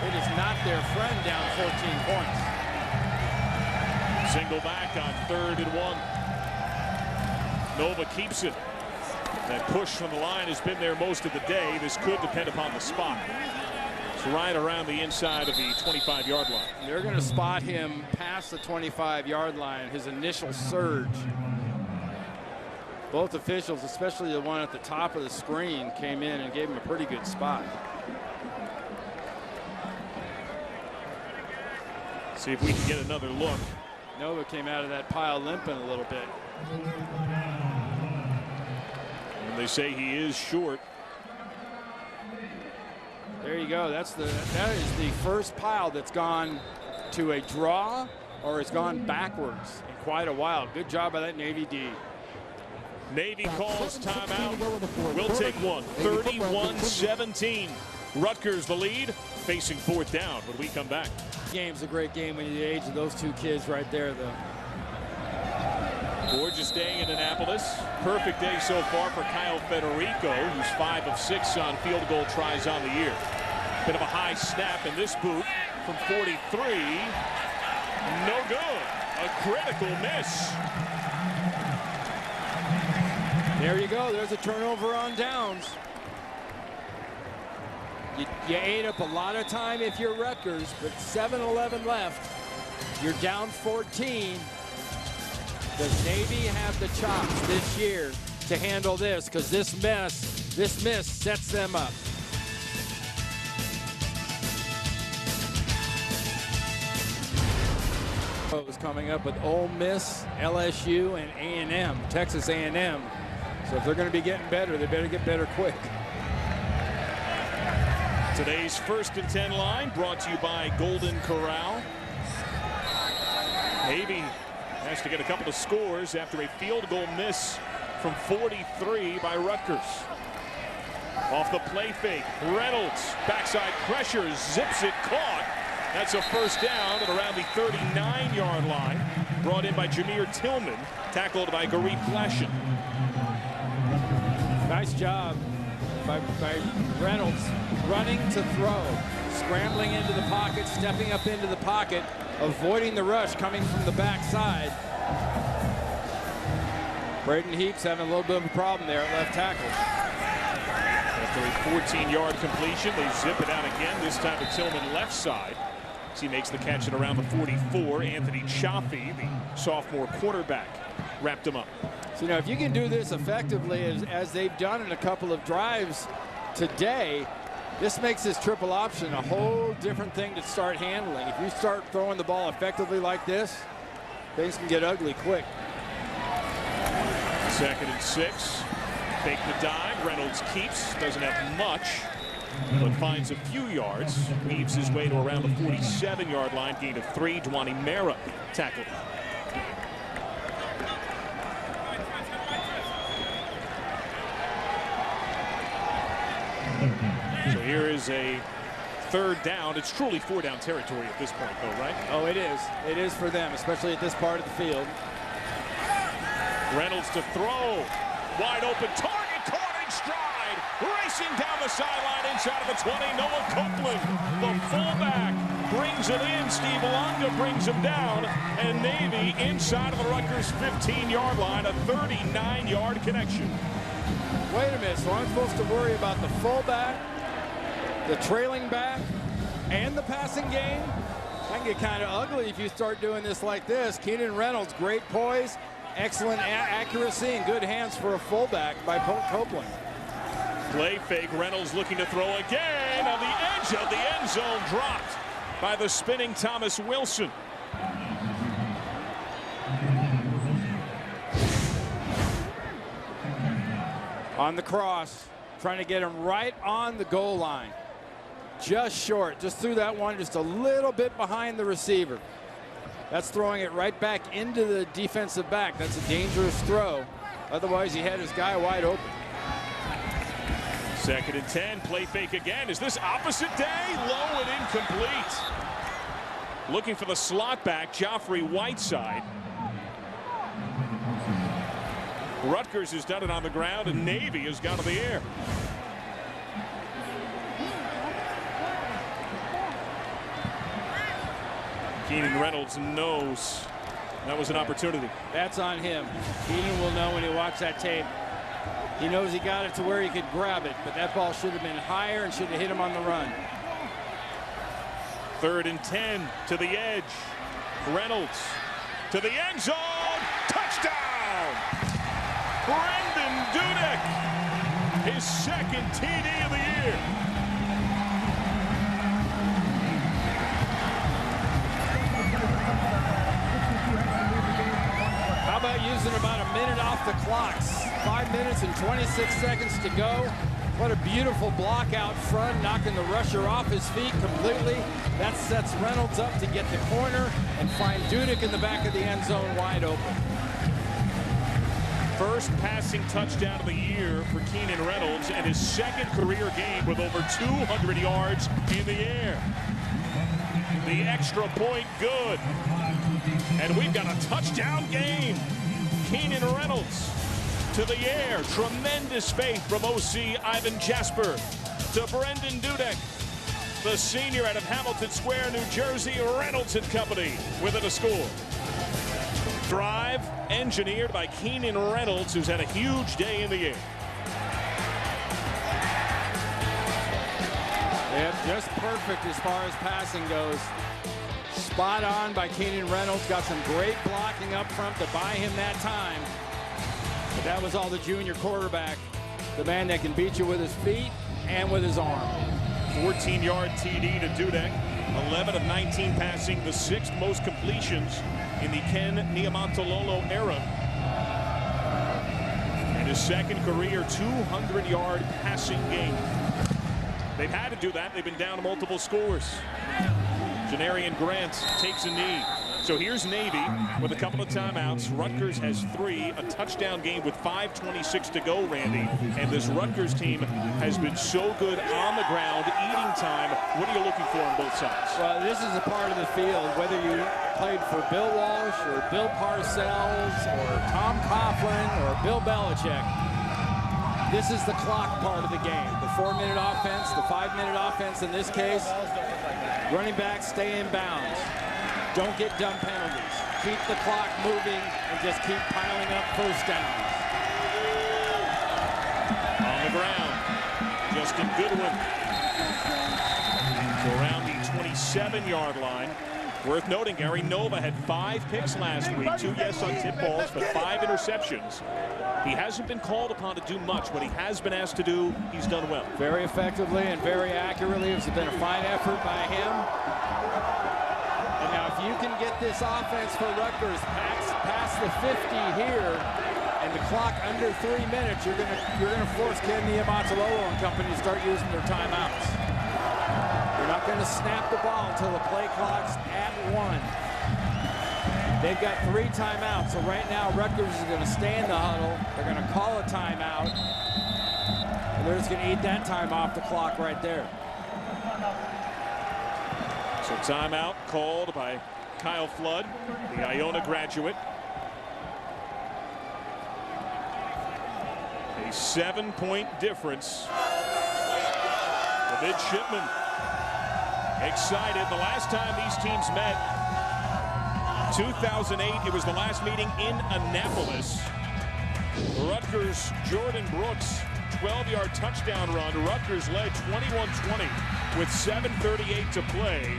it is not their friend down 14 points. Single back on 3rd and 1. Nova keeps it. That push from the line has been there most of the day. This could depend upon the spot. It's right around the inside of the 25-yard line. They're going to spot him past the 25-yard line, his initial surge. Both officials, especially the one at the top of the screen, came in and gave him a pretty good spot. See if we can get another look. Nova came out of that pile limping a little bit. And they say he is short. There you go. That is the first pile that's gone to a draw or has gone backwards in quite a while. Good job by that Navy D. Navy calls timeout. We'll take one. 31-17. Rutgers the lead, facing 4th down when we come back. Game's a great game when you're the age of those two kids right there, though. Gorgeous day in Annapolis. Perfect day so far for Kyle Federico, who's 5 of 6 on field goal tries on the year. Bit of a high snap in this boot from 43. No good. A critical miss. There you go. There's a turnover on downs. You ate up a lot of time if you're Rutgers, but 7-11 left. You're down 14. Does Navy have the chops this year to handle this? Because this miss sets them up. It was coming up with Ole Miss, LSU, and A&M, Texas A&M. So if they're going to be getting better, they better get better quick. Today's 1st and 10 line brought to you by Golden Corral. Navy has to get a couple of scores after a field goal miss from 43 by Rutgers. Off the play fake, Reynolds, backside pressure, zips it, caught. That's a first down at around the 39-yard line. Brought in by Jameer Tillman, tackled by Garif Flashin. Nice job by Reynolds, running to throw, scrambling into the pocket, stepping up into the pocket, avoiding the rush coming from the backside. Braden Heaps having a little bit of a problem there at left tackle. After a 14-yard completion, they zip it out again, this time to Tillman left side. He makes the catch at around the 44. Anthony Chaffee, the sophomore quarterback, wrapped him up. So, you know, if you can do this effectively as they've done in a couple of drives today, this makes this triple option a whole different thing to start handling. If you start throwing the ball effectively like this, things can get ugly quick. 2nd and 6. Fake the dive. Reynolds keeps. Doesn't have much, but finds a few yards. Weaves his way to around the 47-yard line. Gain of 3. Dwani Mera tackled. So here is a 3rd down. It's truly 4-down territory at this point, though, right? Oh, it is. It is for them, especially at this part of the field. Reynolds to throw. Wide open target, caught in stride. Racing down the sideline inside of the 20. Noah Copeland, the fullback, brings it in. Steve Longa brings him down. And Navy inside of the Rutgers 15-yard line, a 39-yard connection. Wait a minute, so I'm supposed to worry about the fullback, the trailing back, and the passing game? That can get kind of ugly if you start doing this like this. Keenan Reynolds, great poise, excellent accuracy, and good hands for a fullback by Copeland. Play fake, Reynolds looking to throw again on the edge of the end zone, dropped by the spinning Thomas Wilson. On the cross, trying to get him right on the goal line. Just short, just threw that one just a little bit behind the receiver. That's throwing it right back into the defensive back. That's a dangerous throw. Otherwise, he had his guy wide open. 2nd and 10, play fake again. Is this opposite day? Low and incomplete. Looking for the slot back, Joffrey Whiteside. Rutgers has done it on the ground, and Navy has gone to the air. Keenan Reynolds knows that was an opportunity. That's on him. Keenan will know when he watches that tape. He knows he got it to where he could grab it, but that ball should have been higher and should have hit him on the run. 3rd and 10 to the edge. Reynolds to the end zone. Touchdown! Brendan Dudek, his 2nd TD of the year. How about using about a minute off the clock? 5 minutes and 26 seconds to go. What a beautiful block out front, knocking the rusher off his feet completely. That sets Reynolds up to get the corner and find Dudek in the back of the end zone wide open. First passing touchdown of the year for Keenan Reynolds and his 2nd career game with over 200 yards in the air. The extra point good. And we've got a touchdown game. Keenan Reynolds to the air. Tremendous faith from OC Ivan Jasper to Brendan Dudek, the senior out of Hamilton Square, New Jersey. Reynolds and company with it a score. Drive engineered by Keenan Reynolds, who's had a huge day in the air. Yep, just perfect as far as passing goes. Spot on by Keenan Reynolds. Got some great blocking up front to buy him that time. But that was all the junior quarterback. The man that can beat you with his feet and with his arm. 14-yard TD to Dudek. 11 of 19 passing, the 6th most completions in the Ken Niumatalolo era. And his 2nd career 200-yard passing game. They've had to do that. They've been down multiple scores. Janarian Grant takes a knee. So here's Navy with a couple of timeouts. Rutgers has 3, a touchdown game with 5:26 to go, Randy. And this Rutgers team has been so good on the ground, eating time. What are you looking for on both sides? Well, this is a part of the field, whether you played for Bill Walsh or Bill Parcells or Tom Coughlin or Bill Belichick. This is the clock part of the game. The 4-minute offense, the 5-minute offense in this case. Running backs stay in bounds. Don't get dumb penalties. Keep the clock moving and just keep piling up first downs. On the ground, Justin Goodwin. So around the 27-yard line. Worth noting, Gary Nova had 5 picks last week, 2 yes on tip balls, but 5 interceptions. He hasn't been called upon to do much. What he has been asked to do, he's done well. Very effectively and very accurately. It's been a fine effort by him. And now if you can get this offense for Rutgers past the 50 here and the clock under 3 minutes, you're gonna force Ken Niumatalolo and company to start using their timeouts. They're not going to snap the ball until the play clock's at 1. They've got 3 timeouts, so right now Rutgers is going to stay in the huddle. They're going to call a timeout, and they're just going to eat that time off the clock right there. So timeout called by Kyle Flood, the Iona graduate. A 7-point difference. The midshipman excited. The last time these teams met, 2008, it was the last meeting in Annapolis. Rutgers' Jordan Brooks, 12-yard touchdown run. Rutgers led 21-20 with 7:38 to play.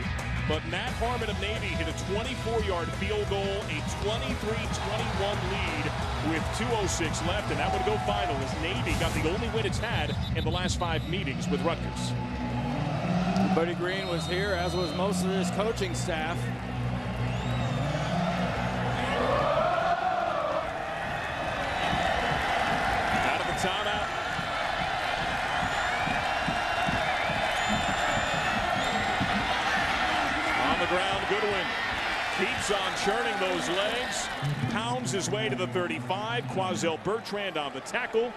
But Matt Harmon of Navy hit a 24-yard field goal, a 23-21 lead with 2:06 left, and that would go final as Navy got the only win it's had in the last 5 meetings with Rutgers. Buddy Green was here, as was most of his coaching staff. Out of the timeout. On the ground, Goodwin keeps on churning those legs, pounds his way to the 35. Quazell Bertrand on the tackle.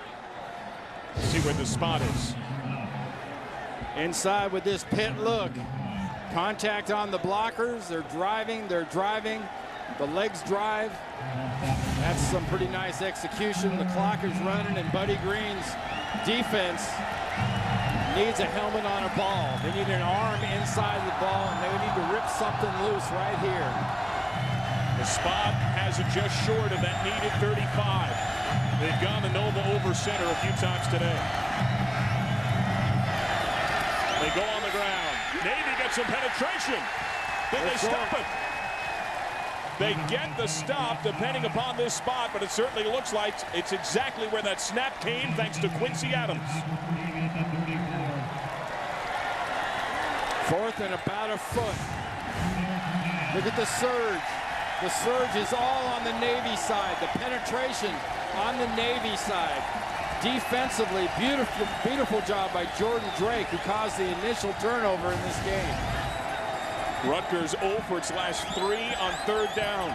See where the spot is. Inside with this pit look. Contact on the blockers. They're driving. The legs drive. That's some pretty nice execution. The clock is running, and Buddy Green's defense needs a helmet on a ball. They need an arm inside the ball, and they need to rip something loose right here. The spot has it just short of that needed 35. They've gone the Nova over center a few times today. They go on the ground. Navy gets some penetration. Did they stop it? They get the stop depending upon this spot, but it certainly looks like it's exactly where that snap came thanks to Quincy Adams. 4th and about a foot. Look at the surge. The surge is all on the Navy side. The penetration on the Navy side. Defensively, beautiful job by Jordan Drake, who caused the initial turnover in this game. Rutgers 0 for its last 3 on 3rd down.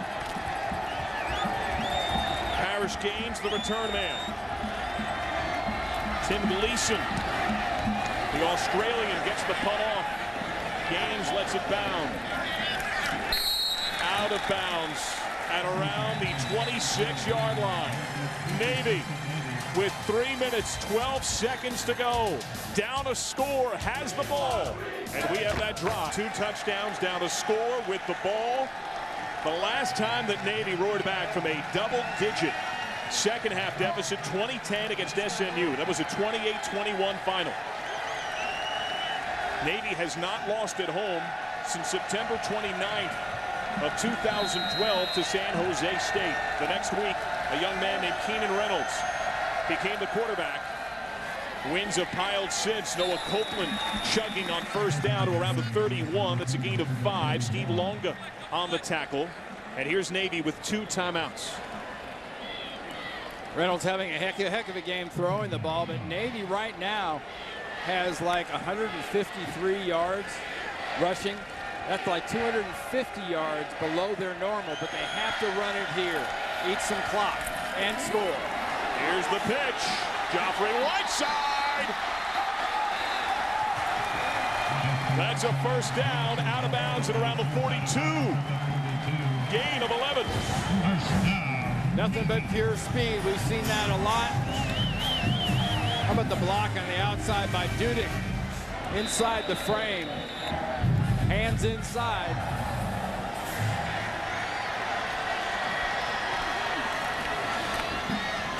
Parrish Gaines, the return man. Tim Gleason, the Australian, gets the punt off. Gaines lets it bound. Out of bounds at around the 26-yard line. Navy with 3 minutes, 12 seconds to go. Down a score, has the ball. And we have that drop. 2 touchdowns, down a score with the ball. The last time that Navy roared back from a double-digit second-half deficit, 2010 against SMU. That was a 28-21 final. Navy has not lost at home since September 29th of 2012 to San Jose State. The next week, a young man named Keenan Reynolds became the quarterback. Winds have piled since. Noah Copeland chugging on 1st down to around the 31. That's a gain of 5. Steve Longa on the tackle. And here's Navy with 2 timeouts. Reynolds having a heck of a game throwing the ball, but Navy right now has like 153 yards rushing. That's like 250 yards below their normal, but they have to run it here. Eat some clock and score. Here's the pitch. Joffrey Whiteside. That's a 1st down, out of bounds at around the 42. Gain of 11. Nothing but pure speed. We've seen that a lot. How about the block on the outside by Dudek? Inside the frame. Hands inside.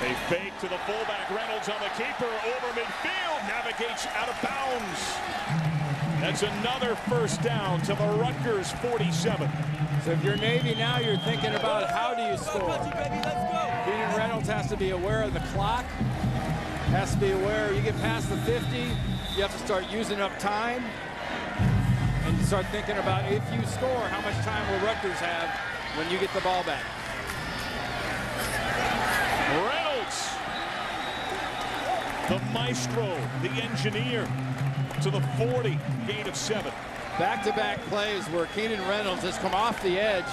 They fake to the fullback. Reynolds on the keeper. Over midfield. Navigates out of bounds. That's another first down to the Rutgers 47. So if you're Navy now, you're thinking about how do you score. Keenan Reynolds has to be aware of the clock. Has to be aware you get past the 50, you have to start using up time. And start thinking about if you score, how much time will Rutgers have when you get the ball back. Reynolds, the maestro, the engineer, to the 40, gain of 7. Back-to-back plays where Keenan Reynolds has come off the edge,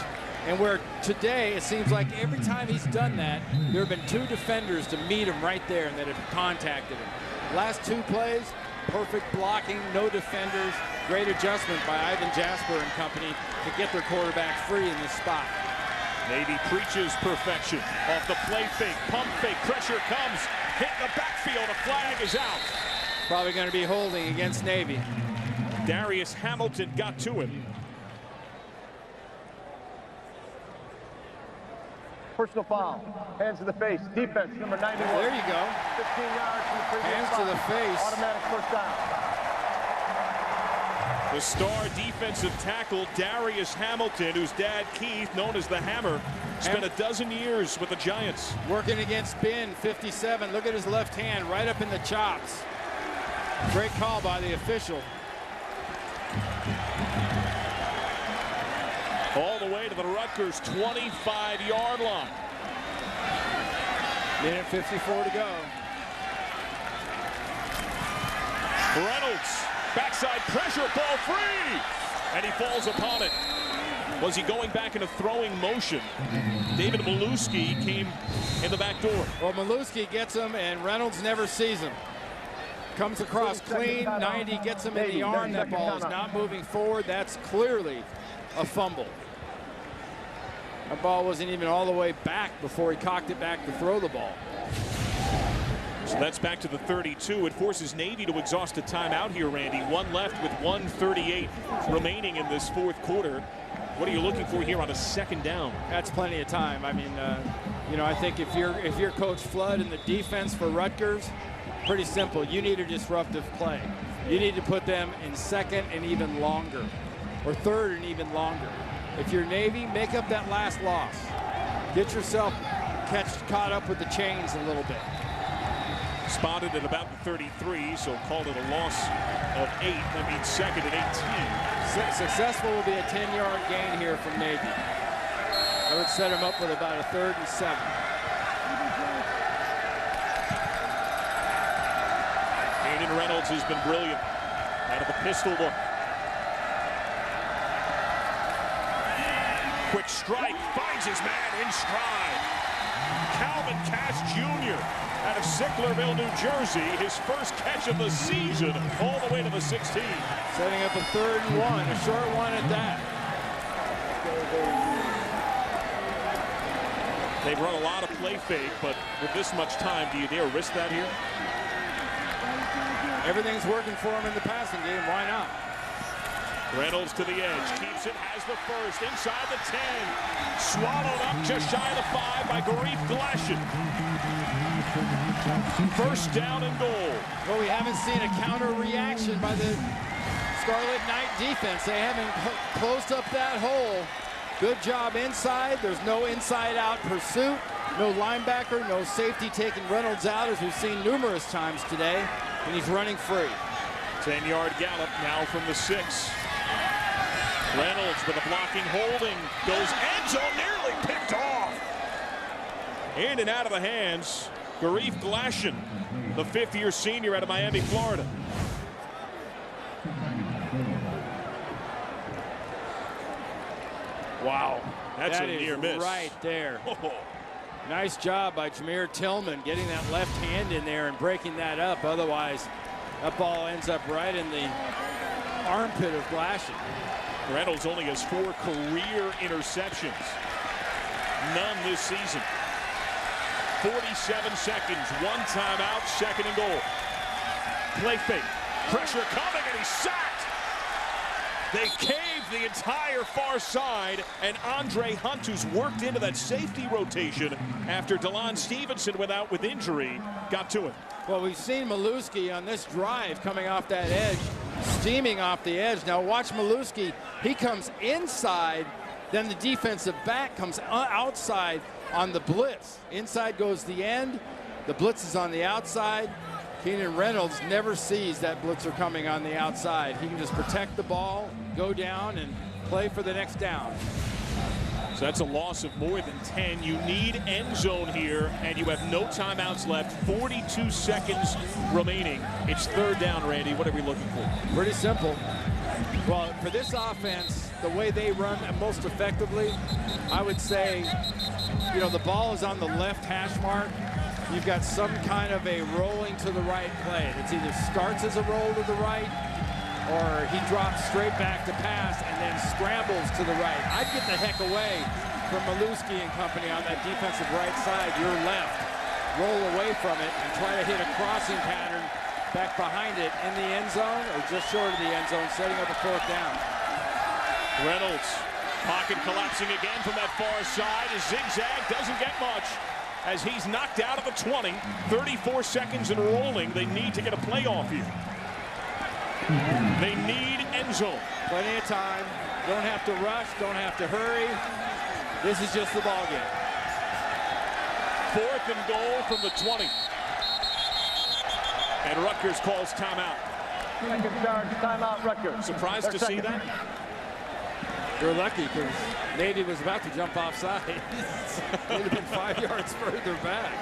and where today it seems like every time he's done that, there have been 2 defenders to meet him right there and that have contacted him. Last 2 plays, perfect blocking, no defenders, great adjustment by Ivan Jasper and company to get their quarterback free in this spot. Navy preaches perfection. Off the play fake, pump fake, pressure comes, hit the backfield, a flag is out. Probably going to be holding against Navy. Darius Hamilton got to him. Personal foul. Hands to the face. Defense, number 91. There you go. 15 yards from the previous Hands spot. to the face. Automatic first down. The star defensive tackle, Darius Hamilton, whose dad, Keith, known as the Hammer, spent a dozen years with the Giants. Working against Ben, 57. Look at his left hand right up in the chops. Great call by the official. All the way to the Rutgers 25-yard line. Minute 54 to go. Reynolds, backside pressure, ball free, and he falls upon it. Was he going back in a throwing motion? David Maluski came in the back door. Well, Maluski gets him, and Reynolds never sees him. Comes across clean, 90, gets him in the arm. That ball is not moving forward. That's clearly a fumble. That ball wasn't even all the way back before he cocked it back to throw the ball. So that's back to the 32. It forces Navy to exhaust a timeout here, Randy. 1 left with 1:38 remaining in this 4th quarter. What are you looking for here on a 2nd down? That's plenty of time. I mean, you know, I think if you're Coach Flood and the defense for Rutgers, pretty simple. You need a disruptive play. You need to put them in 2nd and even longer, or 3rd and even longer. If you're Navy, make up that last loss. Get yourself caught up with the chains a little bit. Spotted at about the 33, so call it a loss of 8. That means 2nd and 18. Successful will be a 10-yard gain here from Navy. I would set him up with about a 3rd and 7. Keenan Reynolds has been brilliant out of the pistol look. Quick strike, finds his man in stride. Calvin Cass Jr. out of Sicklerville, New Jersey, his first catch of the season, all the way to the 16. Setting up a 3rd and 1, a short one at that. They've run a lot of play fake, but with this much time, do you dare risk that here? Everything's working for him in the passing game. Why not? Reynolds to the edge, keeps it, has the first, inside the 10. Swallowed up just shy of the 5 by Garif Glashin. First down and goal. Well, we haven't seen a counter reaction by the Scarlet Knight defense. They haven't closed up that hole. Good job inside. There's no inside-out pursuit. No linebacker, no safety taking Reynolds out, as we've seen numerous times today, and he's running free. 10-yard gallop now from the 6. Reynolds with a blocking holding, goes end zone, nearly picked off. In and out of the hands, Garif Glashin, the 5th-year senior out of Miami, Florida. Wow, that's a near miss. Right there. Nice job by Jameer Tillman getting that left hand in there and breaking that up. Otherwise, that ball ends up right in the armpit of Glashin. Reynolds only has 4 career interceptions. None this season. 47 seconds, 1 timeout, 2nd and goal. play fake. Pressure coming, and he's sacked. They caved the entire far side, and Andre Hunt, who's worked into that safety rotation after DeLon Stevenson went out with injury, got to him. Well, we've seen Maluski on this drive coming off that edge, steaming off the edge. Now watch Maluski. He comes inside, then the defensive back comes outside on the blitz. Inside goes the end. The blitz is on the outside. Keenan Reynolds never sees that blitzer coming on the outside. He can just protect the ball, go down, and play for the next down. So that's a loss of more than 10. You need end zone here, and you have no timeouts left. 42 seconds remaining. It's third down, Randy. What are we looking for? Pretty simple. Well, for this offense, the way they run most effectively, I would say, you know, the ball is on the left hash mark. You've got some kind of a rolling to the right play. It either starts as a roll to the right, or he drops straight back to pass and then scrambles to the right. I'd get the heck away from Maluski and company on that defensive right side, your left. Roll away from it and try to hit a crossing pattern back behind it in the end zone or just short of the end zone, setting up a fourth down. Reynolds, pocket collapsing again from that far side. His zigzag doesn't get much as he's knocked out of the 20. 34 seconds and rolling. They need to get a playoff here. They need end zone. Plenty of time. Don't have to rush. Don't have to hurry. This is just the ball game. 4th and goal from the 20. And Rutgers calls timeout. Second charge, timeout, Rutgers. Surprised to see that? They're lucky because Navy was about to jump offside. They'd have been 5 yards further back.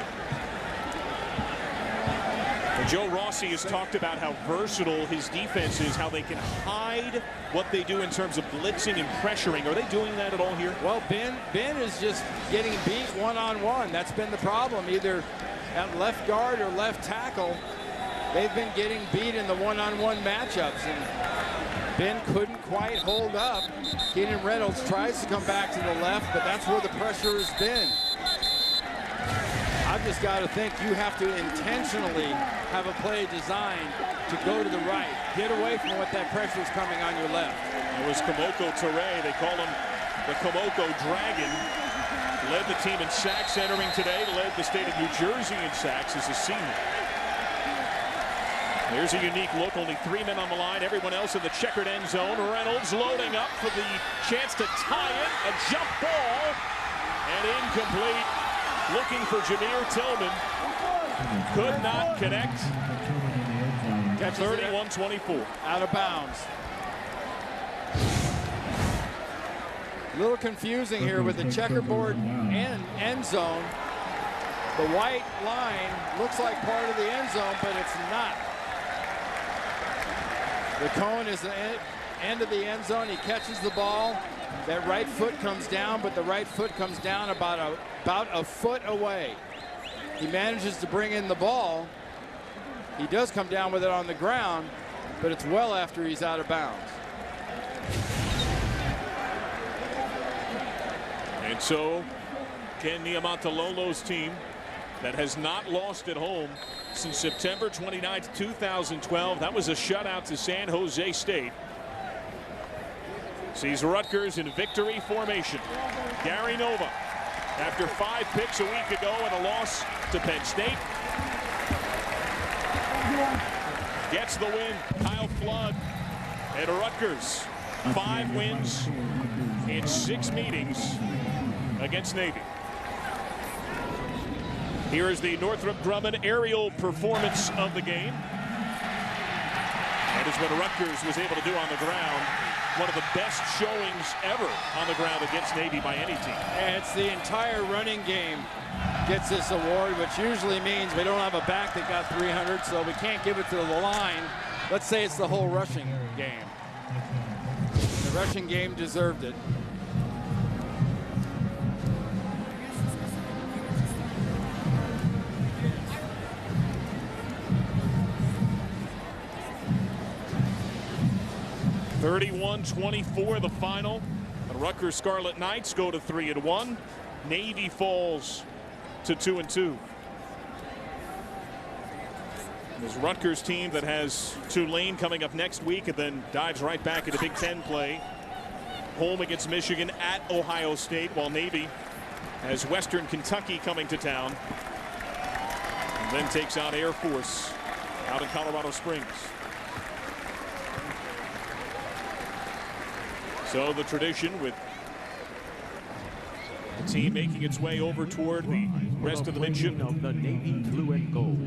Joe Rossi has talked about how versatile his defense is, how they can hide what they do in terms of blitzing and pressuring. Are they doing that at all here? Well, Ben is just getting beat one-on-one. That's been the problem, either at left guard or left tackle. They've been getting beat in the one-on-one matchups, and Ben couldn't quite hold up. Keenan Reynolds tries to come back to the left, but that's where the pressure has been. I've just got to think you have to intentionally have a play designed to go to the right. Get away from what that pressure is coming on your left. It was Komoko Toure. They call him the Komoko Dragon. Led the team in sacks entering today. Led the state of New Jersey in sacks as a senior. There's a unique look. Only 3 men on the line. Everyone else in the checkered end zone. Reynolds loading up for the chance to tie it. A jump ball. And incomplete. Looking for Jameer Tillman. Could not connect. 31-24. Out of bounds. A little confusing here with the checkerboard and end zone. The white line looks like part of the end zone, but it's not. The cone is the end of the end zone. He catches the ball. That right foot comes down, but the right foot comes down about a foot away. He manages to bring in the ball. He does come down with it on the ground, but it's well after he's out of bounds. And so, Ken Niumatalolo's team that has not lost at home since September 29th, 2012. That was a shutout to San Jose State. Sees Rutgers in victory formation. Gary Nova, after 5 picks a week ago and a loss to Penn State, gets the win. Kyle Flood and Rutgers. 5 wins in 6 meetings against Navy. Here is the Northrop Grumman aerial performance of the game. That is what Rutgers was able to do on the ground. One of the best showings ever on the ground against Navy by any team. And it's the entire running game gets this award, which usually means we don't have a back that got 300, so we can't give it to the line. Let's say it's the whole rushing game. The rushing game deserved it. (31-24) the final. The Rutgers Scarlet Knights go to 3-1. Navy falls to 2-2. This Rutgers team that has Tulane coming up next week and then dives right back into Big Ten play. Home against Michigan, at Ohio State, while Navy has Western Kentucky coming to town. And then takes on Air Force out in Colorado Springs. So the tradition with the team making its way over toward the rest of the midshipmen of the Navy blue and gold.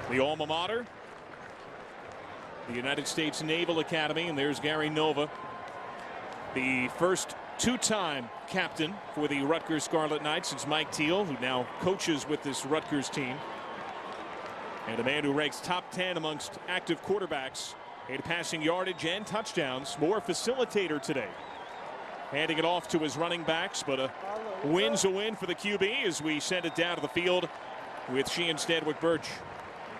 The alma mater, the United States Naval Academy, and there's Gary Nova, the first two-time captain for the Rutgers Scarlet Knights since Mike Teal, who now coaches with this Rutgers team, and a man who ranks top 10 amongst active quarterbacks in passing yardage and touchdowns. More facilitator today, handing it off to his running backs, but a win's a win for the QB as we send it down to the field with Sheehan Stedwick Birch.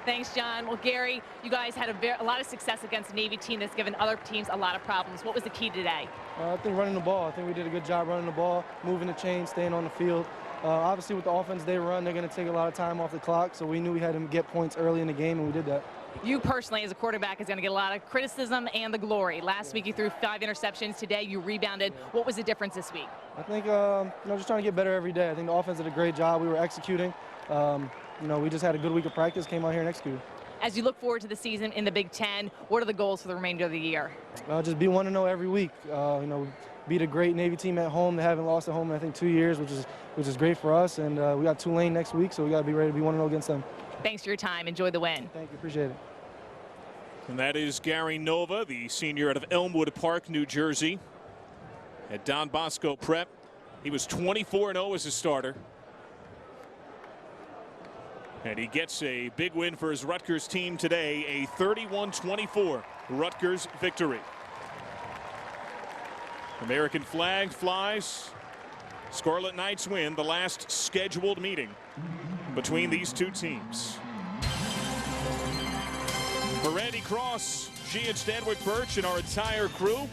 Thanks, John. Well, Gary, you guys had a lot of success against a Navy team that's given other teams a lot of problems. What was the key today? I think running the ball. I think we did a good job running the ball, moving the chain, staying on the field. Obviously, with the offense they run, they're going to take a lot of time off the clock, so we knew we had to get points early in the game, and we did that. You personally, as a quarterback, is going to get a lot of criticism and the glory. Last week, you threw 5 interceptions. Today, you rebounded. What was the difference this week? I think, just trying to get better every day. I think the offense did a great job. We were executing. We just had a good week of practice, came out here and executed. As you look forward to the season in the Big Ten, what are the goals for the remainder of the year? Just be 1-0 every week. Beat a great Navy team at home. They haven't lost at home in, I think, 2 years, which is great for us. And we got Tulane next week, so we got to be ready to be 1-0 against them. Thanks for your time. Enjoy the win. Thank you. Appreciate it. And that is Gary Nova, the senior out of Elmwood Park, New Jersey, at Don Bosco Prep. He was 24-0 as a starter. And he gets a big win for his Rutgers team today, a 31-24 Rutgers victory. American flag flies. Scarlet Knights win the last scheduled meeting between these two teams. For Randy Cross, Sheehan Stedwick Birch, and our entire crew,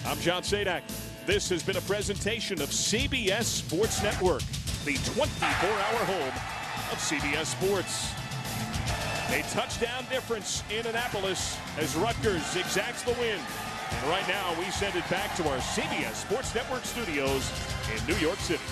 I'm John Sadak. This has been a presentation of CBS Sports Network, the 24-hour home of CBS Sports. A touchdown difference in Annapolis as Rutgers exacts the win. And right now we send it back to our CBS Sports Network studios in New York City.